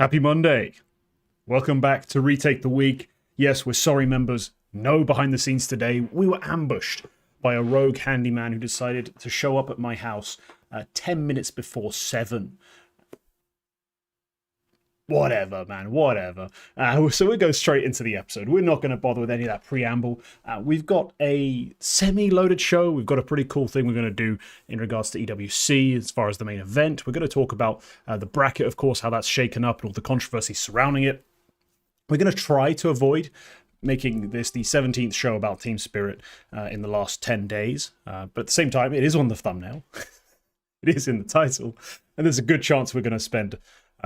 Happy Monday. Welcome back to Retake the Week. Yes, we're sorry, members. No behind the scenes today. We were ambushed by a rogue handyman who decided to show up at my house 10 minutes before 7. Whatever, man, whatever. So we'll go straight into the episode. We're not going to bother with any of that preamble. We've got a semi-loaded show. We've got a pretty cool thing we're going to do in regards to EWC as far as the main event. We're going to talk about the bracket, of course, how that's shaken up and all the controversy surrounding it. We're going to try to avoid making this the 17th show about Team Spirit in the last 10 days. But at the same time, it is on the thumbnail. It is in the title. And there's a good chance we're going to spend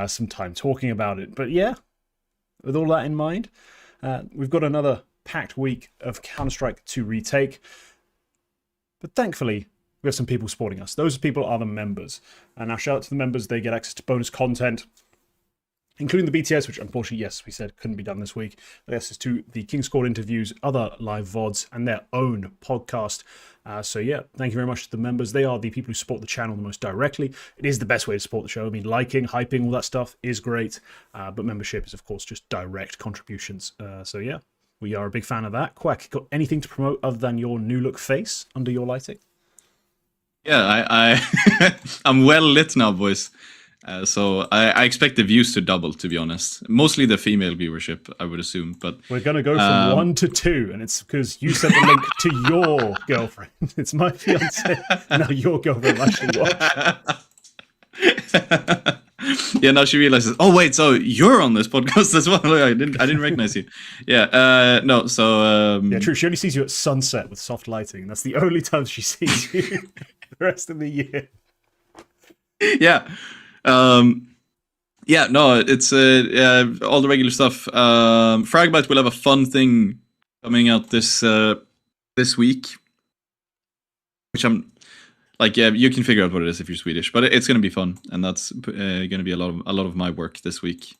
some time talking about it. But yeah, with all that in mind, we've got another packed week of Counter-Strike to retake. But thankfully, we have some people supporting us. Those people are the members. And now shout out to the members. They get access to bonus content, including the BTS, which unfortunately, yes, we said couldn't be done this week. Access to the King's Court interviews, other live VODs, and their own podcast. So yeah, thank you very much to the members. They are the people who support the channel the most directly. It is the best way to support the show. I mean, liking, hyping, all that stuff is great. But membership is, of course, just direct contributions. So yeah, we are a big fan of that. Quack, got anything to promote other than your new look face under your lighting? Yeah, I'm well lit now, boys. So I expect the views to double, to be honest. Mostly the female viewership, I would assume. But we're going to go from 1 to 2, and it's because you sent the link to your girlfriend. It's my fiance. Now your girlfriend actually watched. Yeah, now she realizes, oh, wait, so you're on this podcast as well. I didn't recognize you. Yeah, no, so... yeah, true. She only sees you at sunset with soft lighting. And that's the only time she sees you the rest of the year. Yeah. Yeah, no, it's all the regular stuff. Fragbite will have a fun thing coming out this week, which I'm like, yeah, you can figure out what it is if you're Swedish, but it's gonna be fun, and that's gonna be a lot of my work this week.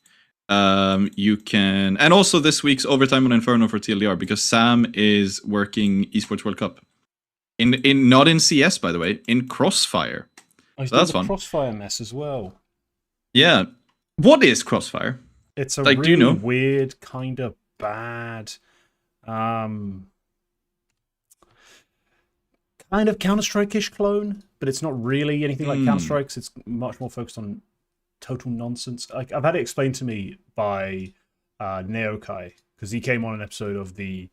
You can, and also this week's overtime on Inferno for TLDR, because Sam is working Esports World Cup in not in CS, by the way, in Crossfire. Oh, he's that's fun. Crossfire mess as well. Yeah. What is Crossfire? It's a like, really weird, kind of bad, kind of Counter-Strike-ish clone, but it's not really anything like Counter-Strike. It's much more focused on total nonsense. Like, I've had it explained to me by Neokai, because he came on an episode of the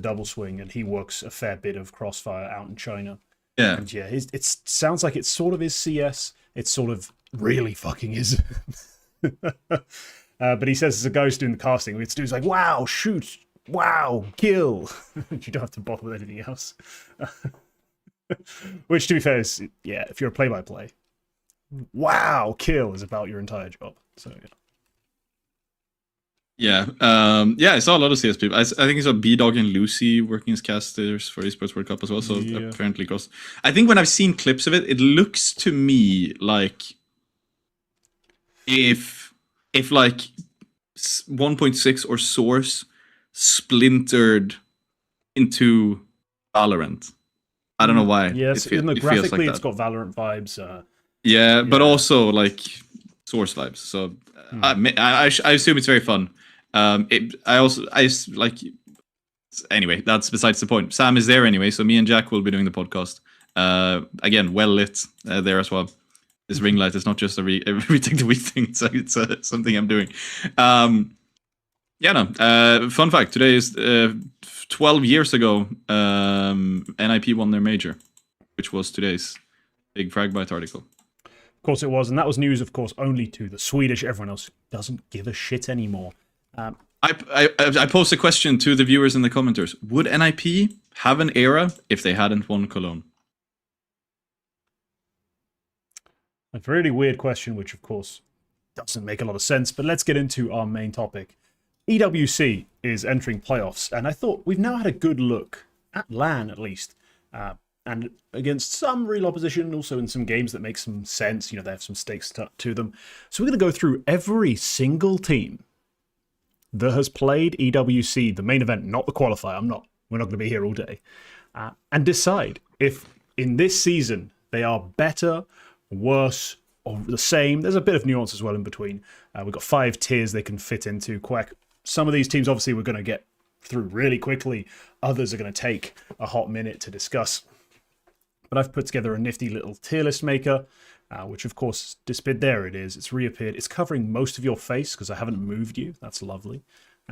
Double Swing, and he works a fair bit of Crossfire out in China. Yeah, and yeah, it sounds like it sort of is CS. It sort of really fucking is. But he says as a guy who's doing the casting, it's dude's like, wow, shoot, wow, kill. You don't have to bother with anything else. Which, to be fair, is, yeah, if you're a play-by-play, wow, kill is about your entire job. So yeah. Yeah, yeah, I saw a lot of CS people. I think I saw B-Dog and Lucy working as casters for Esports World Cup as well, so yeah. Apparently cross. I think when I've seen clips of it, it looks to me like if like 1.6 or Source splintered into Valorant. I don't know why. Yes, graphically it's got Valorant vibes. Yeah, but also like Source vibes. So I assume it's very fun. Anyway, that's besides the point. Sam is there anyway, so me and Jack will be doing the podcast. Again, well lit there as well. This ring light is not just a retake the week thing, so it's something I'm doing. Yeah, no. Fun fact: today is 12 years ago. NIP won their major, which was today's big Fragbite article. Of course it was, and that was news, of course, only to the Swedish. Everyone else doesn't give a shit anymore. I posed a question to the viewers in the commenters. Would NIP have an era if they hadn't won Cologne? A really weird question, which, of course, doesn't make a lot of sense, but let's get into our main topic. EWC is entering playoffs, and I thought we've now had a good look, at LAN at least, and against some real opposition, also in some games that make some sense. You know, they have some stakes to them. So we're going to go through every single team that has played EWC, the main event, not the qualifier. We're not going to be here all day, and decide if in this season they are better, worse, the same. There's a bit of nuance as well in between. We've got 5 tiers they can fit into. Quack. Some of these teams, obviously, we're going to get through really quickly. Others are going to take a hot minute to discuss. But I've put together a nifty little tier list maker, which, of course, disappeared. There it is. It's reappeared. It's covering most of your face because I haven't moved you. That's lovely.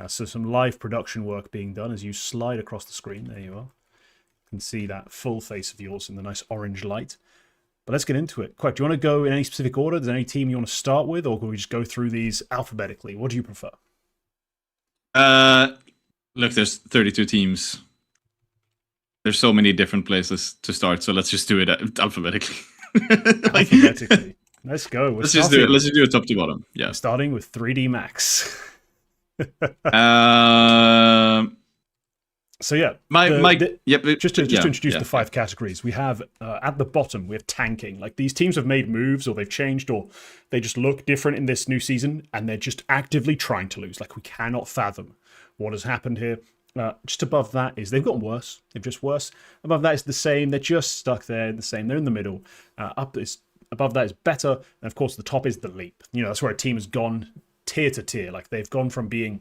So some live production work being done as you slide across the screen. There you are. You can see that full face of yours in the nice orange light. But let's get into it. Quack, do you want to go in any specific order? Is there any team you want to start with, or can we just go through these alphabetically? What do you prefer? Look, there's 32 teams. There's so many different places to start, so let's just do it alphabetically. Alphabetically. Let's go. Let's just do it. Let's just do it top to bottom. Yeah. We're starting with 3D Max. So yeah, just to introduce the 5 categories, we have at the bottom we have tanking. Like these teams have made moves, or they've changed, or they just look different in this new season, and they're just actively trying to lose. Like we cannot fathom what has happened here. Just above that is they've gotten worse. They've just worse. Above that is the same. They're just stuck there, the same. They're in the middle. Above that is better, and of course the top is the leap. You know, that's where a team has gone tier to tier. Like they've gone from being,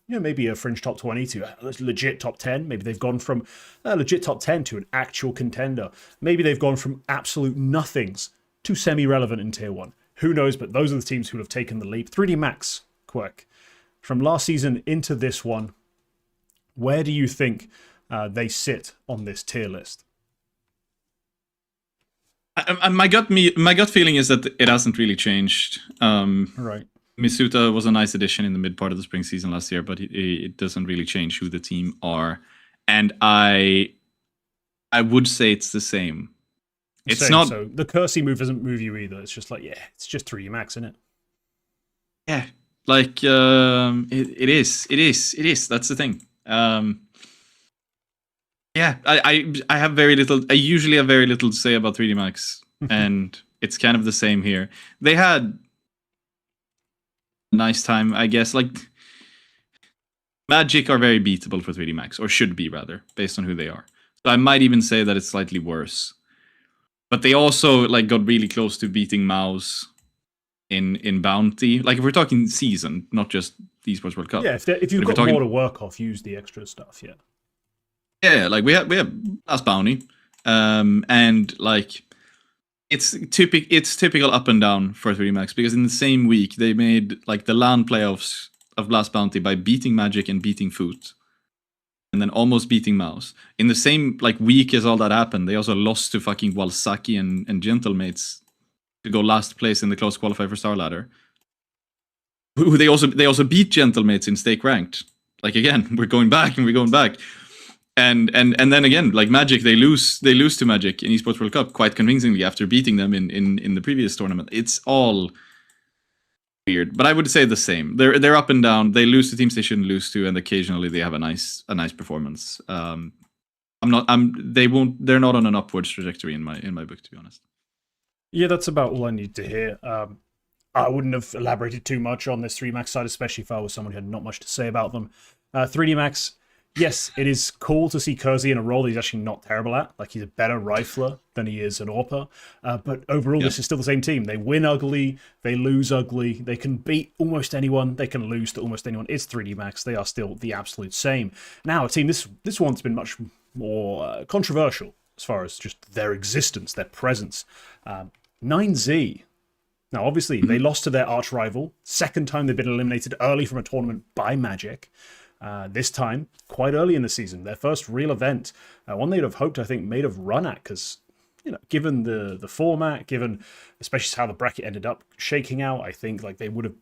you know, maybe a fringe top 20 to a legit top 10. Maybe they've gone from a legit top 10 to an actual contender. Maybe they've gone from absolute nothings to semi-relevant in tier 1. Who knows, but those are the teams who have taken the leap. 3D Max, Quirk. From last season into this one, where do you think they sit on this tier list? My gut feeling is that it hasn't really changed. Right. Misuta was a nice addition in the mid part of the spring season last year, but it doesn't really change who the team are. And I would say it's the same. It's not. So the Kersey move doesn't move you either. It's just like, yeah, it's just 3D Max, isn't it? Yeah, like it is. That's the thing. Yeah, I have very little. I usually have very little to say about 3D Max, and it's kind of the same here. They had a nice time, I guess. Like Magic are very beatable for 3D Max, or should be rather, based on who they are. So I might even say that it's slightly worse. But they also like got really close to beating MOUZ in Bounty. Like if we're talking season, not just the Esports World Cup. Yeah, if you've got more to work off, use the extra stuff. Yeah. Yeah, like we have last Bounty, and like it's typical up and down for 3D Max, because in the same week they made like the LAN playoffs of Last Bounty by beating Magic and beating Foot, and then almost beating MOUZ. In the same like week as all that happened, they also lost to fucking Walsaki and Gentlemates to go last place in the close qualifier for Star Ladder. Who they also beat Gentlemates in stake ranked. Like again, we're going back. And then again, like Magic, they lose to Magic in Esports World Cup quite convincingly after beating them in the previous tournament. It's all weird, but I would say the same. They're up and down. They lose to teams they shouldn't lose to, and occasionally they have a nice performance. They're not on an upwards trajectory in my book, to be honest. Yeah, that's about all I need to hear. I wouldn't have elaborated too much on this 3D Max side, especially if I was someone who had not much to say about them. 3D Max, yes, it is cool to see Kersey in a role that he's actually not terrible at. Like, he's a better rifler than he is an AWPer. But overall, This is still the same team. They win ugly, they lose ugly, they can beat almost anyone, they can lose to almost anyone. It's 3D Max. They are still the absolute same. Now, a team, this one's been much more controversial as far as just their existence, their presence. 9Z. Now, obviously, they lost to their arch rival. Second time they've been eliminated early from a tournament by Magic. This time, quite early in the season, their first real event. One they'd have hoped, I think, made have run at, because, you know, given the format, given especially how the bracket ended up shaking out, I think like they would have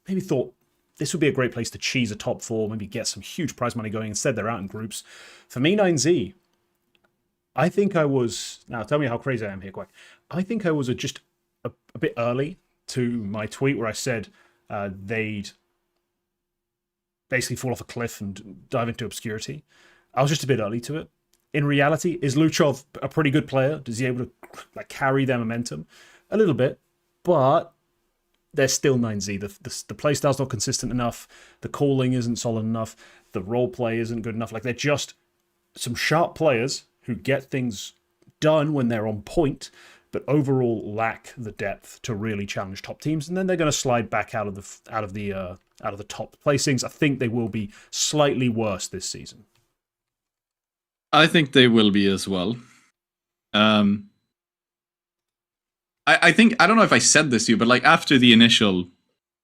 maybe thought this would be a great place to cheese a top 4, maybe get some huge prize money going. Instead, they're out in groups. For me, 9Z, I think I was... Now, tell me how crazy I am here, Quack. I think I was just a bit early to my tweet where I said they'd basically fall off a cliff and dive into obscurity. I was just a bit early to it. In reality, is Luchov a pretty good player? Is he able to like carry their momentum? A little bit, but they're still 9Z. The playstyle's not consistent enough. The calling isn't solid enough. The role play isn't good enough. Like, they're just some sharp players who get things done when they're on point, but overall lack the depth to really challenge top teams. And then they're going to slide back out of the top placings. I think they will be slightly worse this season. I think they will be as well. I think, I don't know if I said this to you, but like after the initial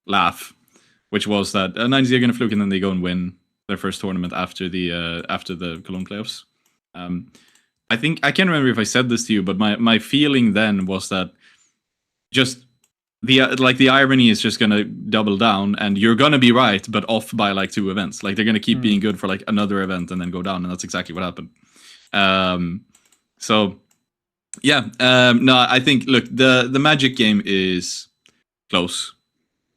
laugh, which was that 9Z are going to fluke and then they go and win their first tournament after the Cologne playoffs. I think, I can't remember if I said this to you, but my feeling then was that just the irony is just going to double down and you're going to be right, but off by like 2 events. Like they're going to keep being good for like another event and then go down. And that's exactly what happened. So yeah, no, I think, look, the Magic game is close.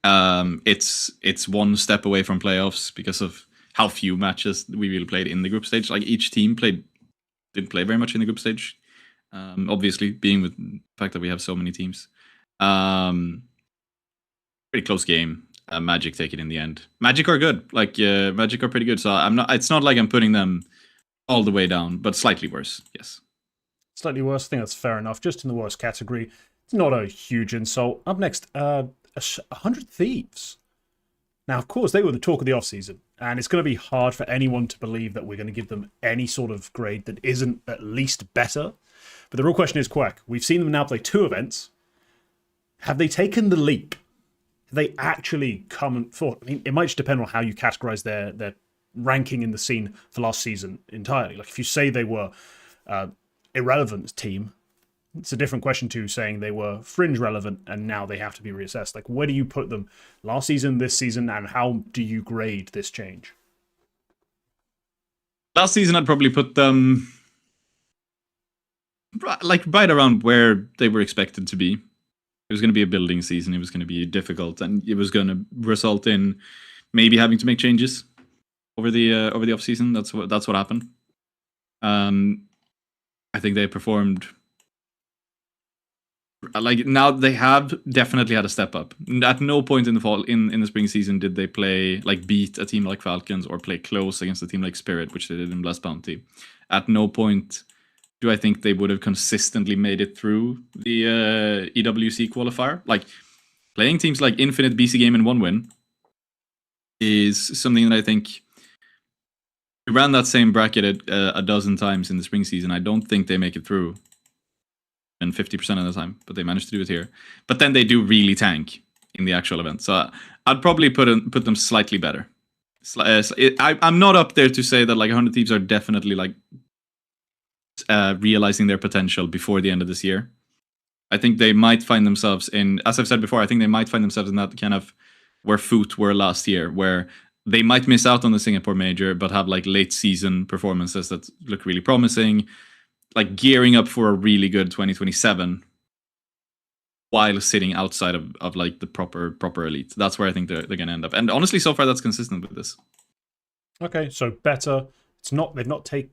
It's one step away from playoffs because of how few matches we really played in the group stage. Like each team didn't play very much in the group stage. Obviously, being with the fact that we have so many teams. Pretty close game. Magic take it in the end. Magic are good. Like Magic are pretty good. So I'm not. It's not like I'm putting them all the way down, but slightly worse. Yes. Slightly worse. I think that's fair enough. Just in the worst category. It's not a huge insult. Up next, 100 Thieves. Now, of course, they were the talk of the offseason, and it's going to be hard for anyone to believe that we're going to give them any sort of grade that isn't at least better. But the real question is, Quack, we've seen them now play 2 events. Have they taken the leap? Have they actually come and thought? I mean, it might just depend on how you categorize their ranking in the scene for last season entirely. Like, if you say they were irrelevant team, it's a different question to saying they were fringe relevant and now they have to be reassessed. Like, where do you put them last season, this season, and how do you grade this change? Last season, I'd probably put them like right around where they were expected to be. It was going to be a building season. It was going to be difficult, and it was going to result in maybe having to make changes over the off season. That's what happened. I think they performed. Like now they have definitely had a step up. At no point in the fall in the spring season did they play like beat a team like Falcons or play close against a team like Spirit, which they did in Blast Bounty. At no point do I think they would have consistently made it through the EWC qualifier. Like playing teams like Infinite, BC Game, and 1 win is something that I think we ran that same bracket a dozen times in the spring season. I don't think they make it through. And 50% of the time, but they managed to do it here. But then they do really tank in the actual event. So I'd probably put them slightly better. I'm not up there to say that like 100 Thieves are definitely like realizing their potential before the end of this year. I think they might find themselves in, as I've said before, I think they might find themselves in that kind of where Foot were last year, where they might miss out on the Singapore major, but have like late season performances that look really promising. Like gearing up for a really good 2027 while sitting outside of like the proper elite. That's where I think they're going to end up. And honestly, so far that's consistent with this. Okay, so better. It's not, they've not taken,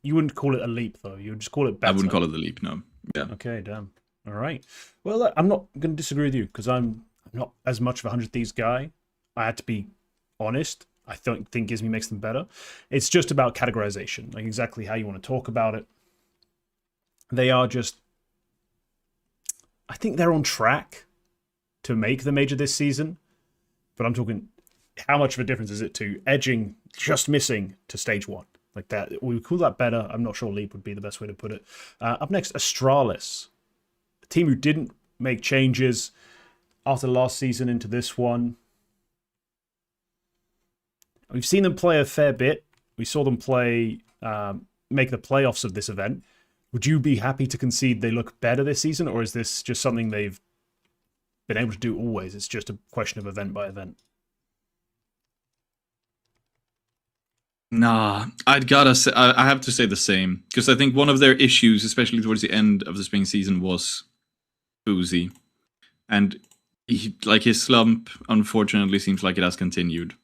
you wouldn't call it a leap though. You would just call it better. I wouldn't call it a leap, no. Yeah. Okay, damn. All right. Well, I'm not going to disagree with you because I'm not as much of a 100 Thieves guy. I had to be honest. I think Gizmy makes them better. It's just about categorization, like exactly how you want to talk about it. They are just, I think they're on track to make the major this season, but I'm talking, how much of a difference is it to edging, just missing to stage 1? Like that, we would call that better. I'm not sure leap would be the best way to put it. Up next, Astralis, a team who didn't make changes after last season into this one. We've seen them play a fair bit. We saw them play, make the playoffs of this event. Would you be happy to concede they look better this season, or is this just something they've been able to do always? It's just a question of event by event. Nah, I have to say the same, because I think one of their issues, especially towards the end of the spring season, was Boozy, and his slump unfortunately seems like it has continued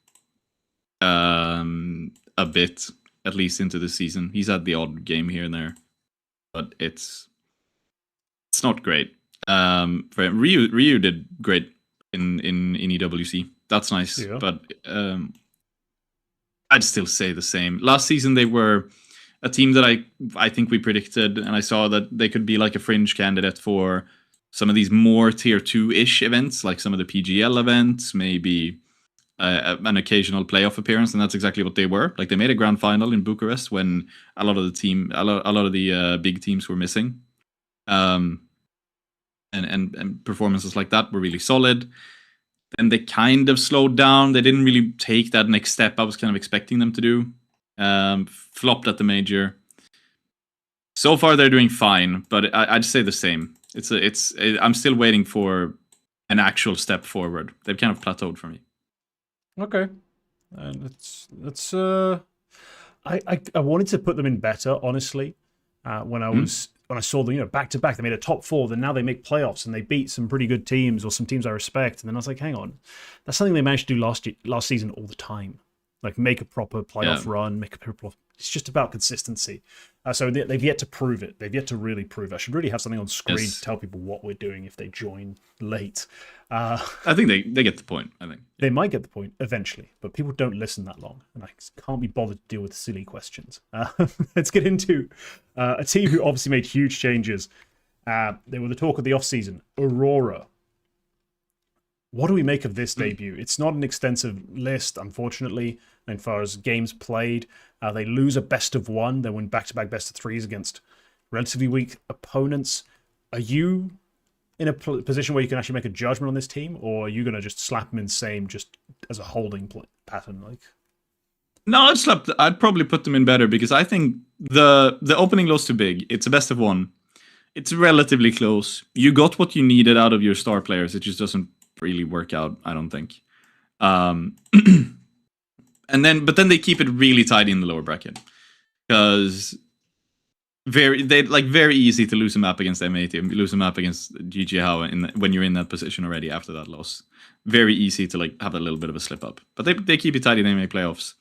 a bit, at least into the season. He's had the odd game here and there, but it's not great. For him. Ryu did great in EWC. That's nice, yeah. But I'd still say the same. Last season they were a team that I think we predicted, and I saw that they could be like a fringe candidate for some of these more tier 2-ish events, like some of the PGL events, maybe an occasional playoff appearance, and that's exactly what they were. Like, they made a grand final in Bucharest when a lot of the big teams were missing, and performances like that were really solid. Then they kind of slowed down. They didn't really take that next step I was kind of expecting them to do. Flopped at the major. So far they're doing fine, but I'd say the same. I'm still waiting for an actual step forward. They've kind of plateaued for me. Okay, and I wanted to put them in better, honestly. When I saw them, back to back, they made a top 4. Then now they make playoffs and they beat some pretty good teams or some teams I respect. And then I was like, hang on, that's something they managed to do last season all the time. Like, make a proper playoff run, make a proper. It's just about consistency. So they've yet to prove it. They've yet to really prove it. I should really have something on screen to tell people what we're doing if they join late. I think they get the point. I think they might get the point eventually, but people don't listen that long, and I can't be bothered to deal with silly questions. Let's get into a team who obviously made huge changes. They were the talk of the offseason, Aurora. What do we make of this debut? It's not an extensive list, unfortunately, as far as games played. They lose a best of 1. They win back-to-back best of 3s against relatively weak opponents. Are you in a position where you can actually make a judgment on this team, or are you going to just slap them in same just as a holding pattern? Like, no, I'd probably put them in better, because I think the opening loss too big. It's a best of 1. It's relatively close. You got what you needed out of your star players. It just doesn't really work out, I don't think. But then they keep it really tight in the lower bracket, because very easy to lose a map against M80, lose a map against JiJieHao when you're in that position already after that loss. Very easy to have a little bit of a slip up, but they keep it tight in MMA playoffs.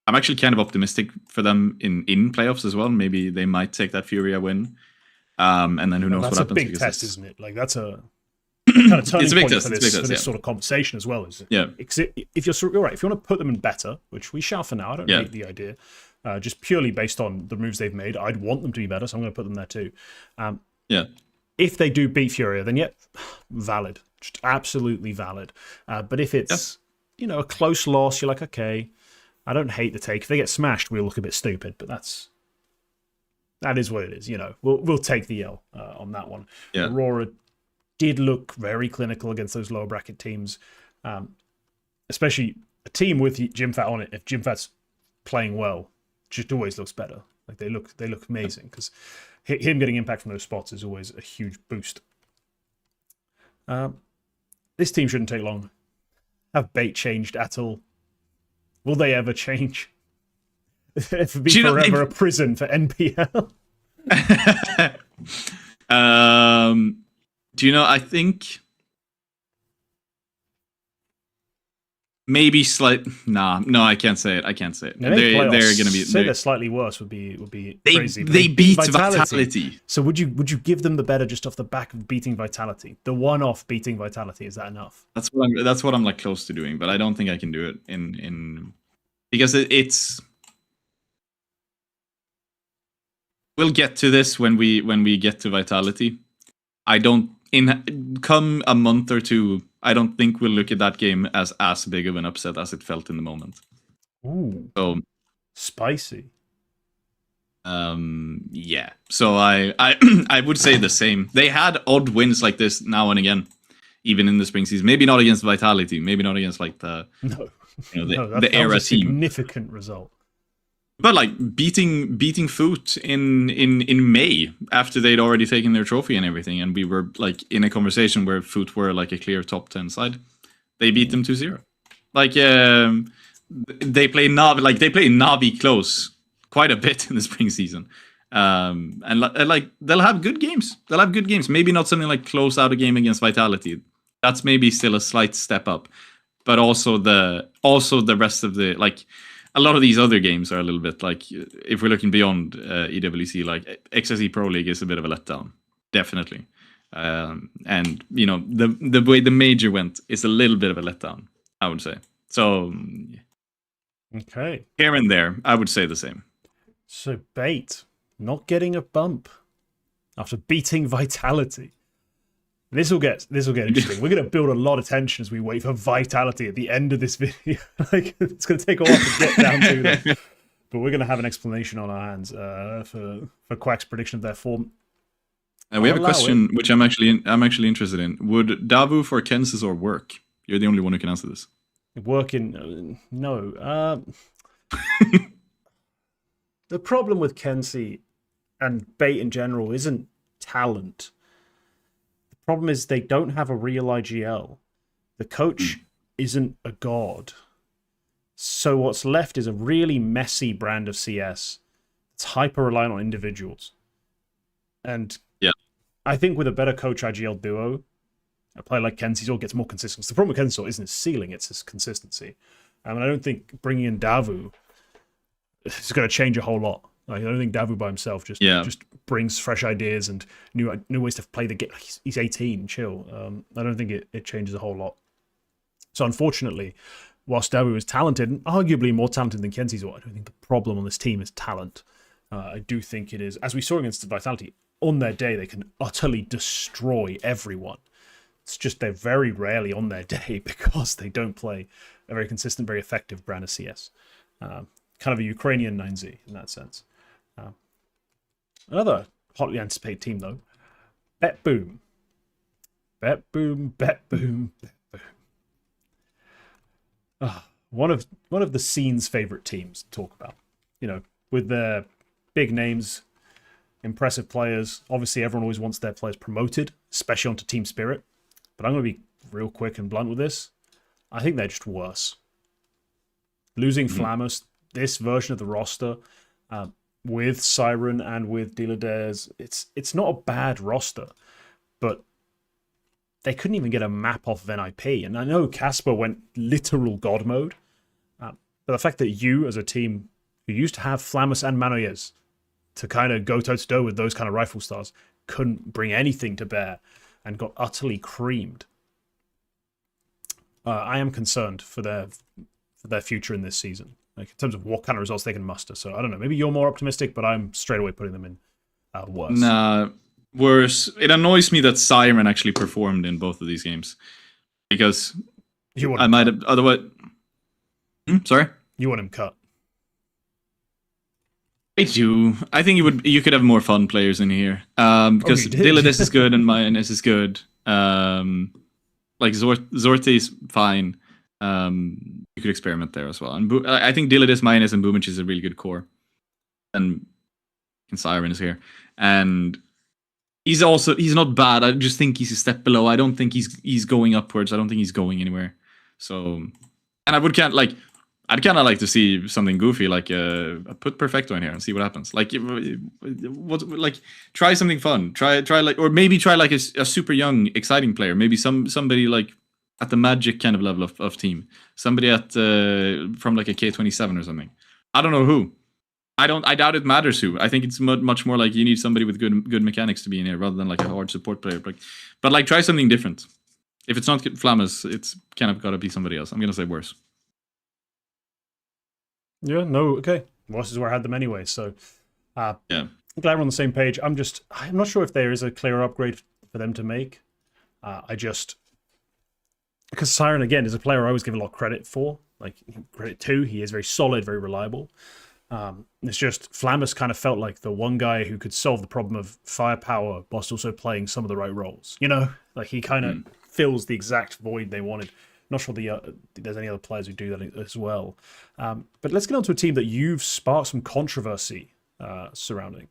I'm actually kind of optimistic for them in playoffs as well. Maybe they might take that Furia win, and then who knows what happens. That's a big test, isn't it? Like, that's a kind of turning point for this sort of conversation as well. Is it? Yeah. If you're right, if you want to put them in better, which we shall for now, I don't hate the idea. Just purely based on the moves they've made, I'd want them to be better, so I'm going to put them there too. If they do beat Furia, then valid, just absolutely valid. But if it's a close loss, you're like, okay, I don't hate the take. If they get smashed, we'll look a bit stupid, but that is what it is. We'll take the L on that one. Yeah. Aurora did look very clinical against those lower bracket teams, especially a team with JimFat on it. If JimFat's playing well, just always looks better. Like, they look amazing, because him getting impact from those spots is always a huge boost. This team shouldn't take long. Have bait changed at all? Will they ever change? It would be forever a prison for NPL. Do you know, I think maybe no, I can't say it. They're going to be. Say they're slightly worse would be crazy. They beat Vitality. So would you give them the better just off the back of beating Vitality? The one-off beating Vitality, is that enough? That's what I'm like close to doing, but I don't think I can do it in because it's. We'll get to this when we get to Vitality. Come a month or two, I don't think we'll look at that game as big of an upset as it felt in the moment. Ooh. So spicy. Yeah. So I I would say the same. They had odd wins like this now and again, even in the spring season. Maybe not against Vitality. Maybe not against like the the era was a team. Significant result. But like beating Foot in May after they'd already taken their trophy and everything, and we were like in a conversation where Foot were like a clear top 10 side. They beat them 2-0. Like they play Navi close quite a bit in the spring season. And like they'll have good games. Maybe not something like close out a game against Vitality. That's maybe still a slight step up. But also the rest of the like. A lot of these other games are a little bit like, if we're looking beyond EWC, like XSE Pro League is a bit of a letdown, definitely. And the way the major went is a little bit of a letdown, I would say. So, okay, here and there, I would say the same. So Bait not getting a bump after beating Vitality. This will get interesting. We're going to build a lot of tension as we wait for Vitality at the end of this video. Like, it's going to take a while to get down to that. But we're going to have an explanation on our hands for Quack's prediction of their form. And we have a question which I'm actually interested in. Would Davu for Kensis work? You're the only one who can answer this. Working? No. The problem with Kensi and Bait in general isn't talent. The problem is they don't have a real IGL. The coach isn't a god. So what's left is a really messy brand of CS. It's hyper reliant on individuals. And yeah, I think with a better coach IGL duo, a player like Kensi gets more consistency. The problem with Kensi isn't his ceiling, it's his consistency. I don't think bringing in Davu is going to change a whole lot. Like, I don't think Davu by himself just brings fresh ideas and new ways to play the game. He's 18, chill. I don't think it changes a whole lot. So unfortunately, whilst Davu is talented, and arguably more talented than Kensi's, I don't think the problem on this team is talent. I do think it is, as we saw against Vitality, on their day they can utterly destroy everyone. It's just they're very rarely on their day because they don't play a very consistent, very effective brand of CS. Kind of a Ukrainian 9Z in that sense. Another hotly anticipated team, though. Betboom. Betboom. One of the scene's favorite teams to talk about. You know, with their big names, impressive players. Obviously, everyone always wants their players promoted, especially onto team spirit. But I'm going to be real quick and blunt with this. I think they're just worse. Losing Flamus, this version of the roster, with Siren and with Dealer Dares, it's not a bad roster, but they couldn't even get a map off of NIP. And I know Casper went literal god mode, but the fact that you, as a team who used to have Flamus and Manoyes to kind of go toe-to-toe with those kind of rifle stars, couldn't bring anything to bear and got utterly creamed. I am concerned for their future in this season, like in terms of what kind of results they can muster. So I don't know. Maybe you're more optimistic, but I'm straight away putting them in worse. Nah, worse. It annoys me that Siren actually performed in both of these games because I might have otherwise. Sorry, you want him cut? I do. I think you could have more fun players in here because Diladis is good and Mayonnaise is good. Like Zorti is fine. You could experiment there as well. And I think Diladis, Mayonnaise, and Boomich is a really good core. And Siren is here. And he's not bad. I just think he's a step below. I don't think he's going upwards. I don't think he's going anywhere. So, and I'd kind of like to see something goofy, like put Perfecto in here and see what happens. Like, try something fun. Try or maybe try like a super young, exciting player. Maybe somebody like at the Magic kind of level of team. Somebody at from like a K27 or something. I don't know who. I doubt it matters who. I think it's much more like you need somebody with good mechanics to be in here rather than like a hard support player. But like try something different. If it's not Flamus, it's kind of got to be somebody else. I'm gonna say worse. Yeah, no, okay. Worse is where I had them anyway, so yeah. I'm glad we're on the same page. I'm not sure if there is a clear upgrade for them to make. Because Siren, again, is a player I always give a lot of credit for. Like, credit to. He is very solid, very reliable. It's just Flamus kind of felt like the one guy who could solve the problem of firepower whilst also playing some of the right roles. You know? Like, he kind of fills the exact void they wanted. Not sure there's any other players who do that as well. But let's get on to a team that you've sparked some controversy surrounding.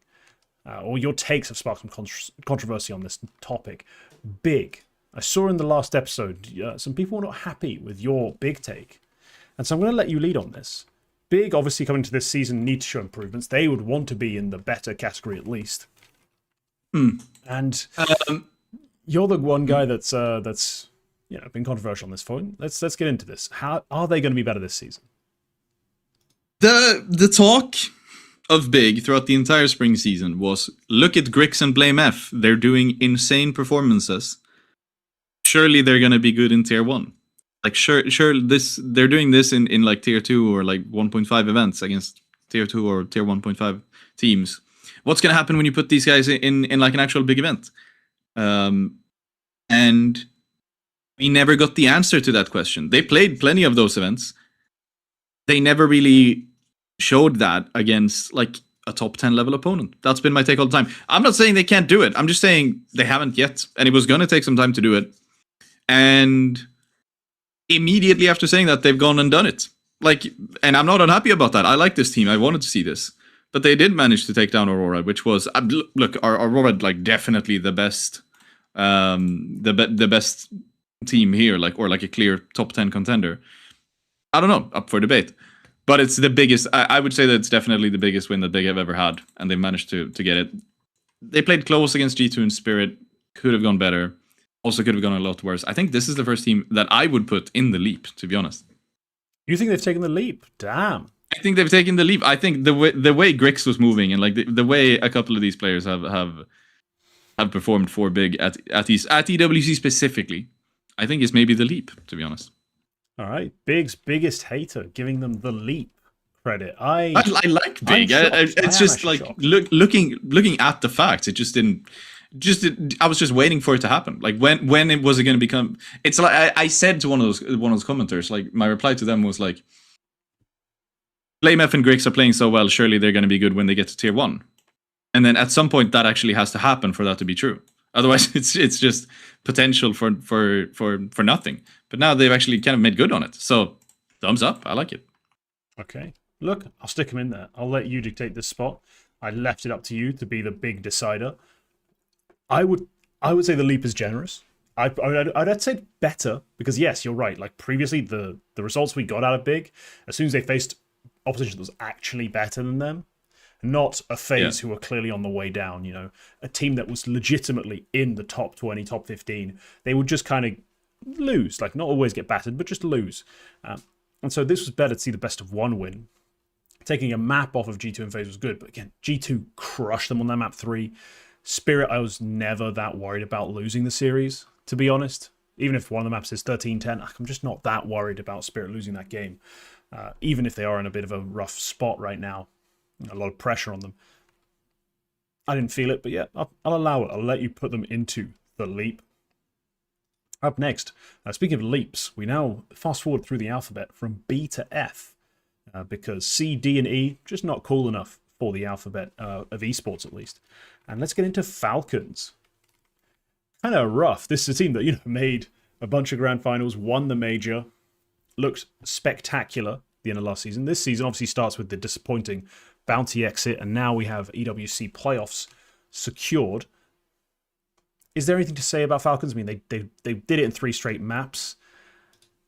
Or your takes have sparked some controversy on this topic. Big. I saw in the last episode, some people were not happy with your big take. And so I'm going to let you lead on this. Big, obviously, coming to this season, need to show improvements. They would want to be in the better category at least. And you're the one guy that's been controversial on this point. Let's get into this. How are they going to be better this season? The talk of Big throughout the entire spring season was, look at Grix and Blame F. They're doing insane performances. Surely they're going to be good in tier 1. Like, sure, they're doing this in like tier 2 or like 1.5 events against tier 2 or tier 1.5 teams. What's going to happen when you put these guys in like an actual big event? And we never got the answer to that question. They played plenty of those events. They never really showed that against like a top 10 level opponent. That's been my take all the time. I'm not saying they can't do it. I'm just saying they haven't yet. And it was going to take some time to do it. And immediately after saying that, they've gone and done it. Like, and I'm not unhappy about that. I like this team. I wanted to see this. But they did manage to take down Aurora, which was, look, Aurora, like, definitely the best, the best team here, like, or like a clear top 10 contender. I don't know, up for debate. But it's the biggest, I would say that it's definitely the biggest win that they have ever had. And they managed to get it. They played close against G2 and Spirit. Could have gone better. Also could have gone a lot worse. I think this is the first team that I would put in the leap, to be honest. You think they've taken the leap? Damn. I think they've taken the leap. I think the way Grix was moving and like the way a couple of these players have performed for big at EWC specifically, I think is maybe the leap, to be honest. All right, Big's biggest hater giving them the leap credit. I like Big. It's just like looking at the facts. It just didn't. I was just waiting for it to happen. Like when it was going to become. It's like I said to one of those commenters. Like my reply to them was like, BlameF and Grix are playing so well. Surely they're going to be good when they get to tier 1. And then at some point that actually has to happen for that to be true. Otherwise, it's just potential for nothing. But now they've actually kind of made good on it. So thumbs up. I like it. Okay. Look, I'll stick him in there. I'll let you dictate this spot. I left it up to you to be the big decider. I would say the leap is generous. I'd say better because yes, you're right. Like previously, the results we got out of Big, as soon as they faced opposition that was actually better than them, not a FaZe who were clearly on the way down. You know, a team that was legitimately in the top 20, top 15. They would just kind of lose, like not always get battered, but just lose. And so this was better to see the best of one win. Taking a map off of G2 and FaZe was good, but again, G2 crushed them on that map 3. Spirit, I was never that worried about losing the series, to be honest. Even if one of the maps is 13-10, I'm just not that worried about Spirit losing that game. Even if they are in a bit of a rough spot right now. A lot of pressure on them. I didn't feel it, but yeah, I'll allow it. I'll let you put them into the leap. Up next, speaking of leaps, we now fast forward through the alphabet from B to F. Because C, D, and E, just not cool enough for the alphabet of esports at least. And let's get into Falcons. Kind of rough. This is a team that made a bunch of grand finals, won the major, looked spectacular the end of last season. This season obviously starts with the disappointing Bounty exit, and now we have EWC playoffs secured. Is there anything to say about Falcons? I mean, they did it in 3 straight maps.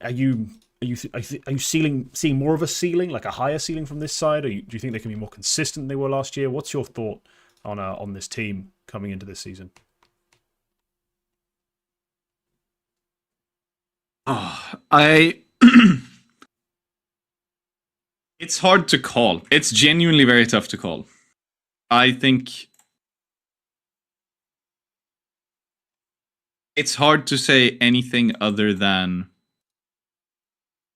Are you seeing more of a ceiling, like a higher ceiling from this side? Or do you think they can be more consistent than they were last year? What's your thought on this team coming into this season? It's hard to call. It's genuinely very tough to call. I think it's hard to say anything other than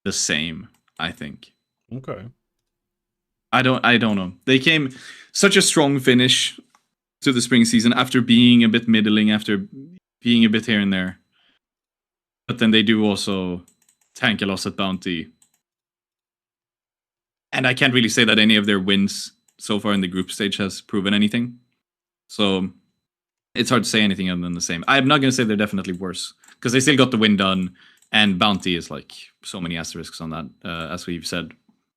the same, I think. Okay. I don't know. They came such a strong finish to the spring season after being a bit middling, after being a bit here and there. But then they do also tank a loss at Bounty. And I can't really say that any of their wins so far in the group stage has proven anything. So it's hard to say anything other than the same. I'm not going to say they're definitely worse, because they still got the win done. And Bounty is like so many asterisks on that, as we've said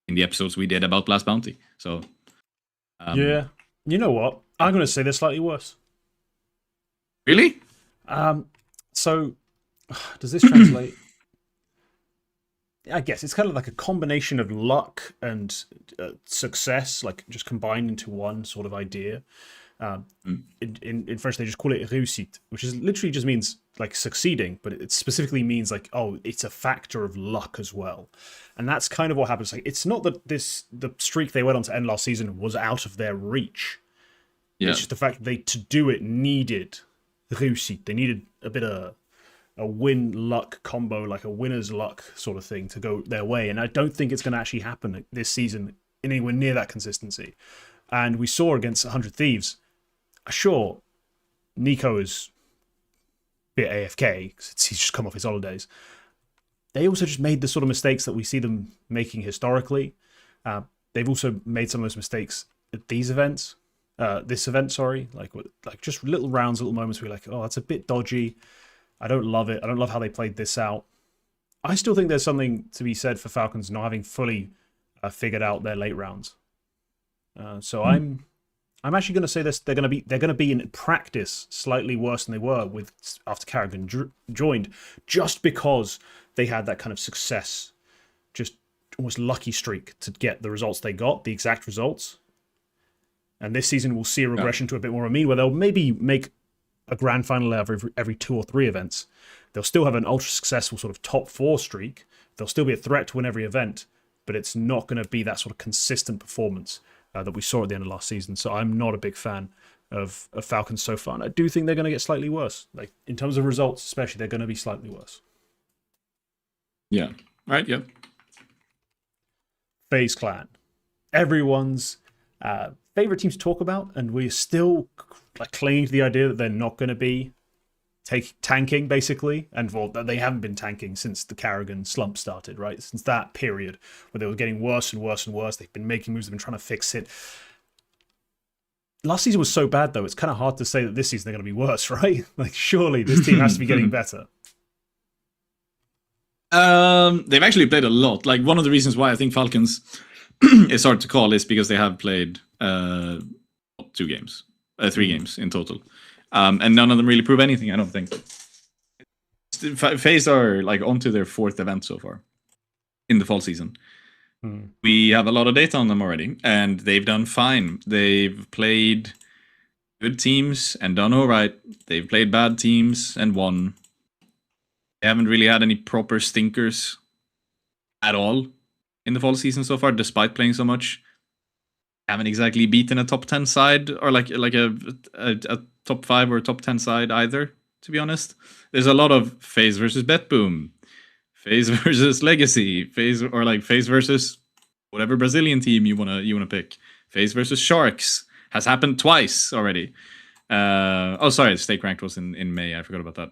in the episodes we did about Blast Bounty. So yeah, you know what? I'm going to say they're slightly worse. Really? So does this translate? I guess it's kind of like a combination of luck and success, like just combined into one sort of idea. In French, they just call it réussite, which is literally just means like succeeding, but it specifically means like, oh, it's a factor of luck as well. And that's kind of what happens. Like, it's not that the streak they went on to end last season was out of their reach. Yeah. It's just the fact that to do it needed réussite. They needed a bit of a win luck combo, like a winner's luck sort of thing to go their way. And I don't think it's going to actually happen this season anywhere near that consistency. And we saw against 100 Thieves, sure, Nico is a bit AFK because he's just come off his holidays. They also just made the sort of mistakes that we see them making historically. They've also made some of those mistakes at these events. This event, sorry, like just little rounds, little moments where you're like, oh, that's a bit dodgy. I don't love it. I don't love how they played this out. I still think there's something to be said for Falcons not having fully figured out their late rounds. So I'm actually going to say this: they're going to be in practice slightly worse than they were after Kerrigan joined, just because they had that kind of success, just almost lucky streak to get the results they got, the exact results. And this season we'll see a regression to a bit more of a mean, where they'll maybe make a grand final every 2 or 3 events. They'll still have an ultra successful sort of top 4 streak. They'll still be a threat to win every event, but it's not going to be that sort of consistent performance that we saw at the end of last season. So I'm not a big fan of Falcons so far. And I do think they're going to get slightly worse. Like in terms of results, especially, they're going to be slightly worse. Yeah. Right. Yeah. FaZe Clan. Everyone's favorite team to talk about, and we're still like clinging to the idea that they're not going to be tanking, basically, and well, they haven't been tanking since the Kerrigan slump started, right? Since that period where they were getting worse and worse and worse. They've been making moves, they've been trying to fix it. Last season was so bad, though, it's kind of hard to say that this season they're going to be worse, right? Like, surely this team has to be getting better. They've actually played a lot. Like, one of the reasons why I think Falcons is hard to call is because they have played 3 games in total. And none of them really prove anything, I don't think. FaZe are like onto their 4th event so far in the fall season. We have a lot of data on them already, and they've done fine. They've played good teams and done all right. They've played bad teams and won. They haven't really had any proper stinkers at all in the fall season so far, despite playing so much. Haven't exactly beaten a top 10 side or like a top 5 or top 10 side either, to be honest. There's a lot of FaZe versus Betboom, FaZe versus Legacy, FaZe versus whatever Brazilian team you wanna pick. FaZe versus Sharks has happened twice already. Oh, sorry, Stake Ranked was in May. I forgot about that.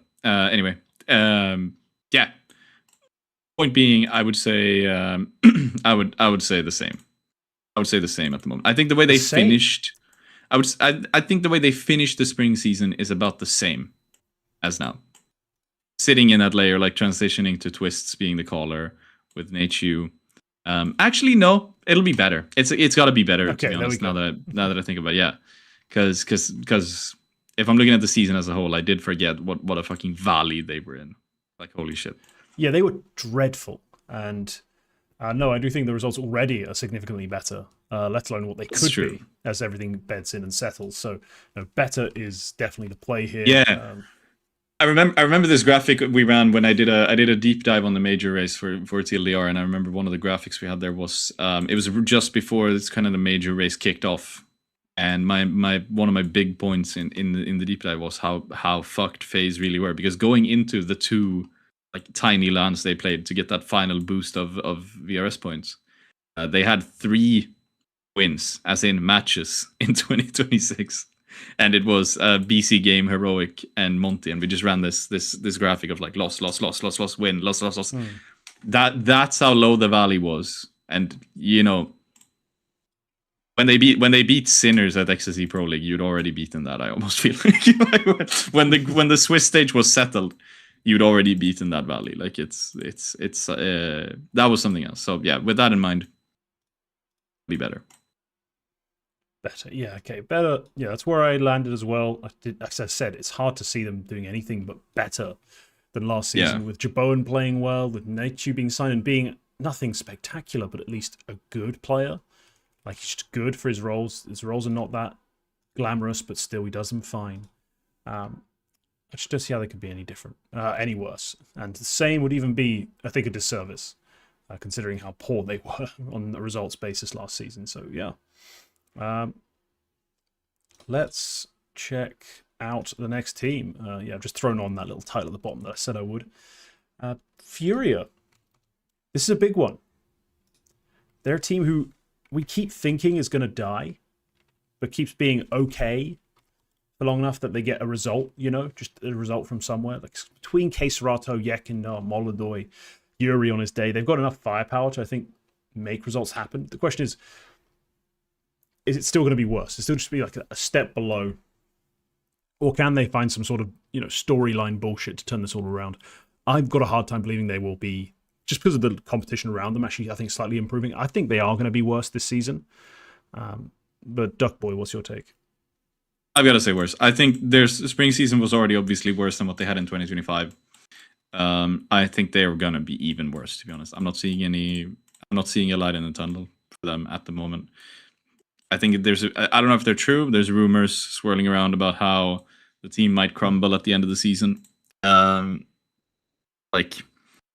Anyway, yeah. Point being, I would say I would say the same. I would say the same at the moment. I think the way they finished, I think the way they finished the spring season is about the same as now. Sitting in that layer, like transitioning to Twists being the caller with NATU. Actually, no, it'll be better. It's got to be better, to be honest. Now that I think about it, yeah, because if I'm looking at the season as a whole, I did forget what a fucking valley they were in. Like, holy shit. Yeah, they were dreadful, and no, I do think the results already are significantly better, let alone what they could be as everything beds in and settles. So, better is definitely the play here. Yeah, I remember this graphic we ran when I did a deep dive on the major race for TLDR, and I remember one of the graphics we had there was it was just before this kind of the major race kicked off, and my one of my big points in the deep dive was how fucked FaZe really were, because going into the 2 like tiny lands they played to get that final boost of VRS points, they had 3 wins, as in matches, in 2026, and it was BC Game, Heroic, and Monty, and we just ran this graphic of like loss, win, loss. That's how low the valley was, and when they beat Sinners at XSE Pro League, you'd already beaten that. I almost feel like when the Swiss stage was settled, you'd already beaten that valley. Like it's that was something else. So yeah, with that in mind, be better. Yeah, okay, better. Yeah, that's where I landed as well. As I said, it's hard to see them doing anything but better than last season, with JiJieHao playing well, with NATU being signed and being nothing spectacular, but at least a good player. Like, he's just good for his roles. His roles are not that glamorous, but still he does them fine. I just don't see how they could be any different, any worse. And the same would even be, I think, a disservice, considering how poor they were on the results basis last season. So, yeah. Let's check out the next team. Yeah, I've just thrown on that little title at the bottom that I said I would. Furia. This is a big one. They're a team who we keep thinking is going to die, but keeps being okay for long enough that they get a result, you know, just a result from somewhere. Like between Keserato, Yekindar, Molodoy, Yuri on his day, they've got enough firepower to, I think, make results happen. The question is it still going to be worse? It's still just be like a step below? Or can they find some sort of, you know, storyline bullshit to turn this all around? I've got a hard time believing they will be, just because of the competition around them, actually, I think slightly improving. I think they are going to be worse this season. But Duckboy, what's your take? I've got to say worse. I think their spring season was already obviously worse than what they had in 2025. I think they are going to be even worse, to be honest. I'm not seeing a light in the tunnel for them at the moment. I think I don't know if they're true. There's rumors swirling around about how the team might crumble at the end of the season. Like,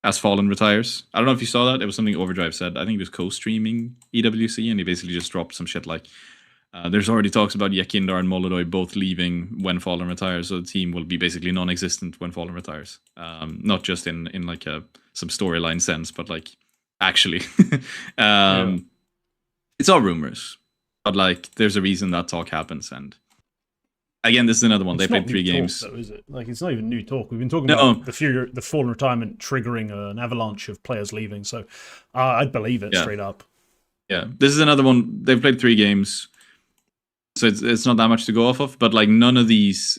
as Fallen retires. I don't know if you saw that. It was something Overdrive said. I think he was co-streaming EWC, and he basically just dropped some shit like, there's already talks about Yekindar and Molodoy both leaving when Fallen retires, so the team will be basically non-existent when Fallen retires. Not just in like some storyline sense, but like actually. It's all rumors. But like, there's a reason that talk happens, and again, this is another one. They played 3 games. Though, is it? Like, it's not even new talk. We've been talking about the Fallen retirement triggering an avalanche of players leaving, so I'd believe it straight up. Yeah, this is another one. They've played 3 games, so it's not that much to go off of. But like, none of these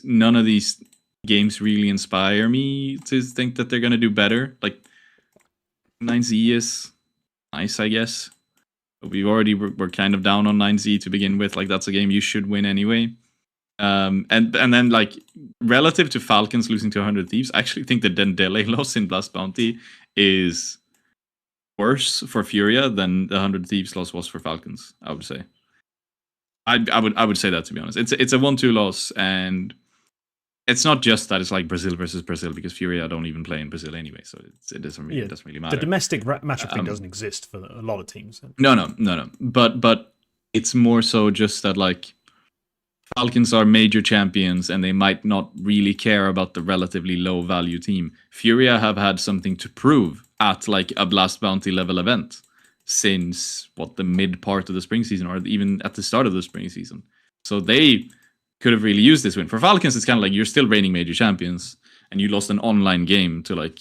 games really inspire me to think that they're gonna do better. Like, 9Z is nice, I guess. We already were kind of down on 9Z to begin with. Like, that's a game you should win anyway. And then, like, relative to Falcons losing to 100 Thieves, I actually think the Dendele loss in Blast Bounty is worse for Furia than the 100 Thieves loss was for Falcons, I would say. I would say that, to be honest. It's a 1-2 loss, and it's not just that it's like Brazil versus Brazil, because Furia don't even play in Brazil anyway, so it doesn't really matter. The domestic matchup thing doesn't exist for a lot of teams. No. But it's more so just that, like, Falcons are major champions, and they might not really care about the relatively low value team. Furia have had something to prove at like a Blast Bounty level event since the mid part of the spring season, or even at the start of the spring season. So they could have really used this win. For Falcons, it's kind of like you're still reigning major champions, and you lost an online game to like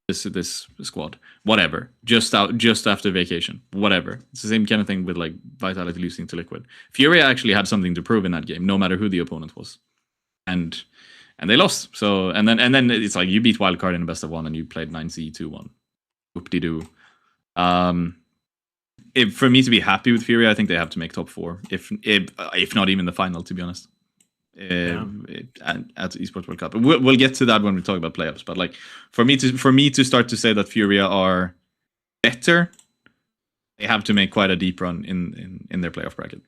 this squad. Whatever. Just after vacation. Whatever. It's the same kind of thing with like Vitality losing to Liquid. Furia actually had something to prove in that game, no matter who the opponent was, and they lost. So and then it's like you beat Wildcard in a best of 1, and you played 9Z 2-1. Whoop-de-doo. For me to be happy with Furia, I think they have to make top 4, if not even the final, to be honest. At Esports World Cup. We'll get to that when we talk about playoffs. But like, for me to start to say that Furia are better, they have to make quite a deep run in their playoff bracket.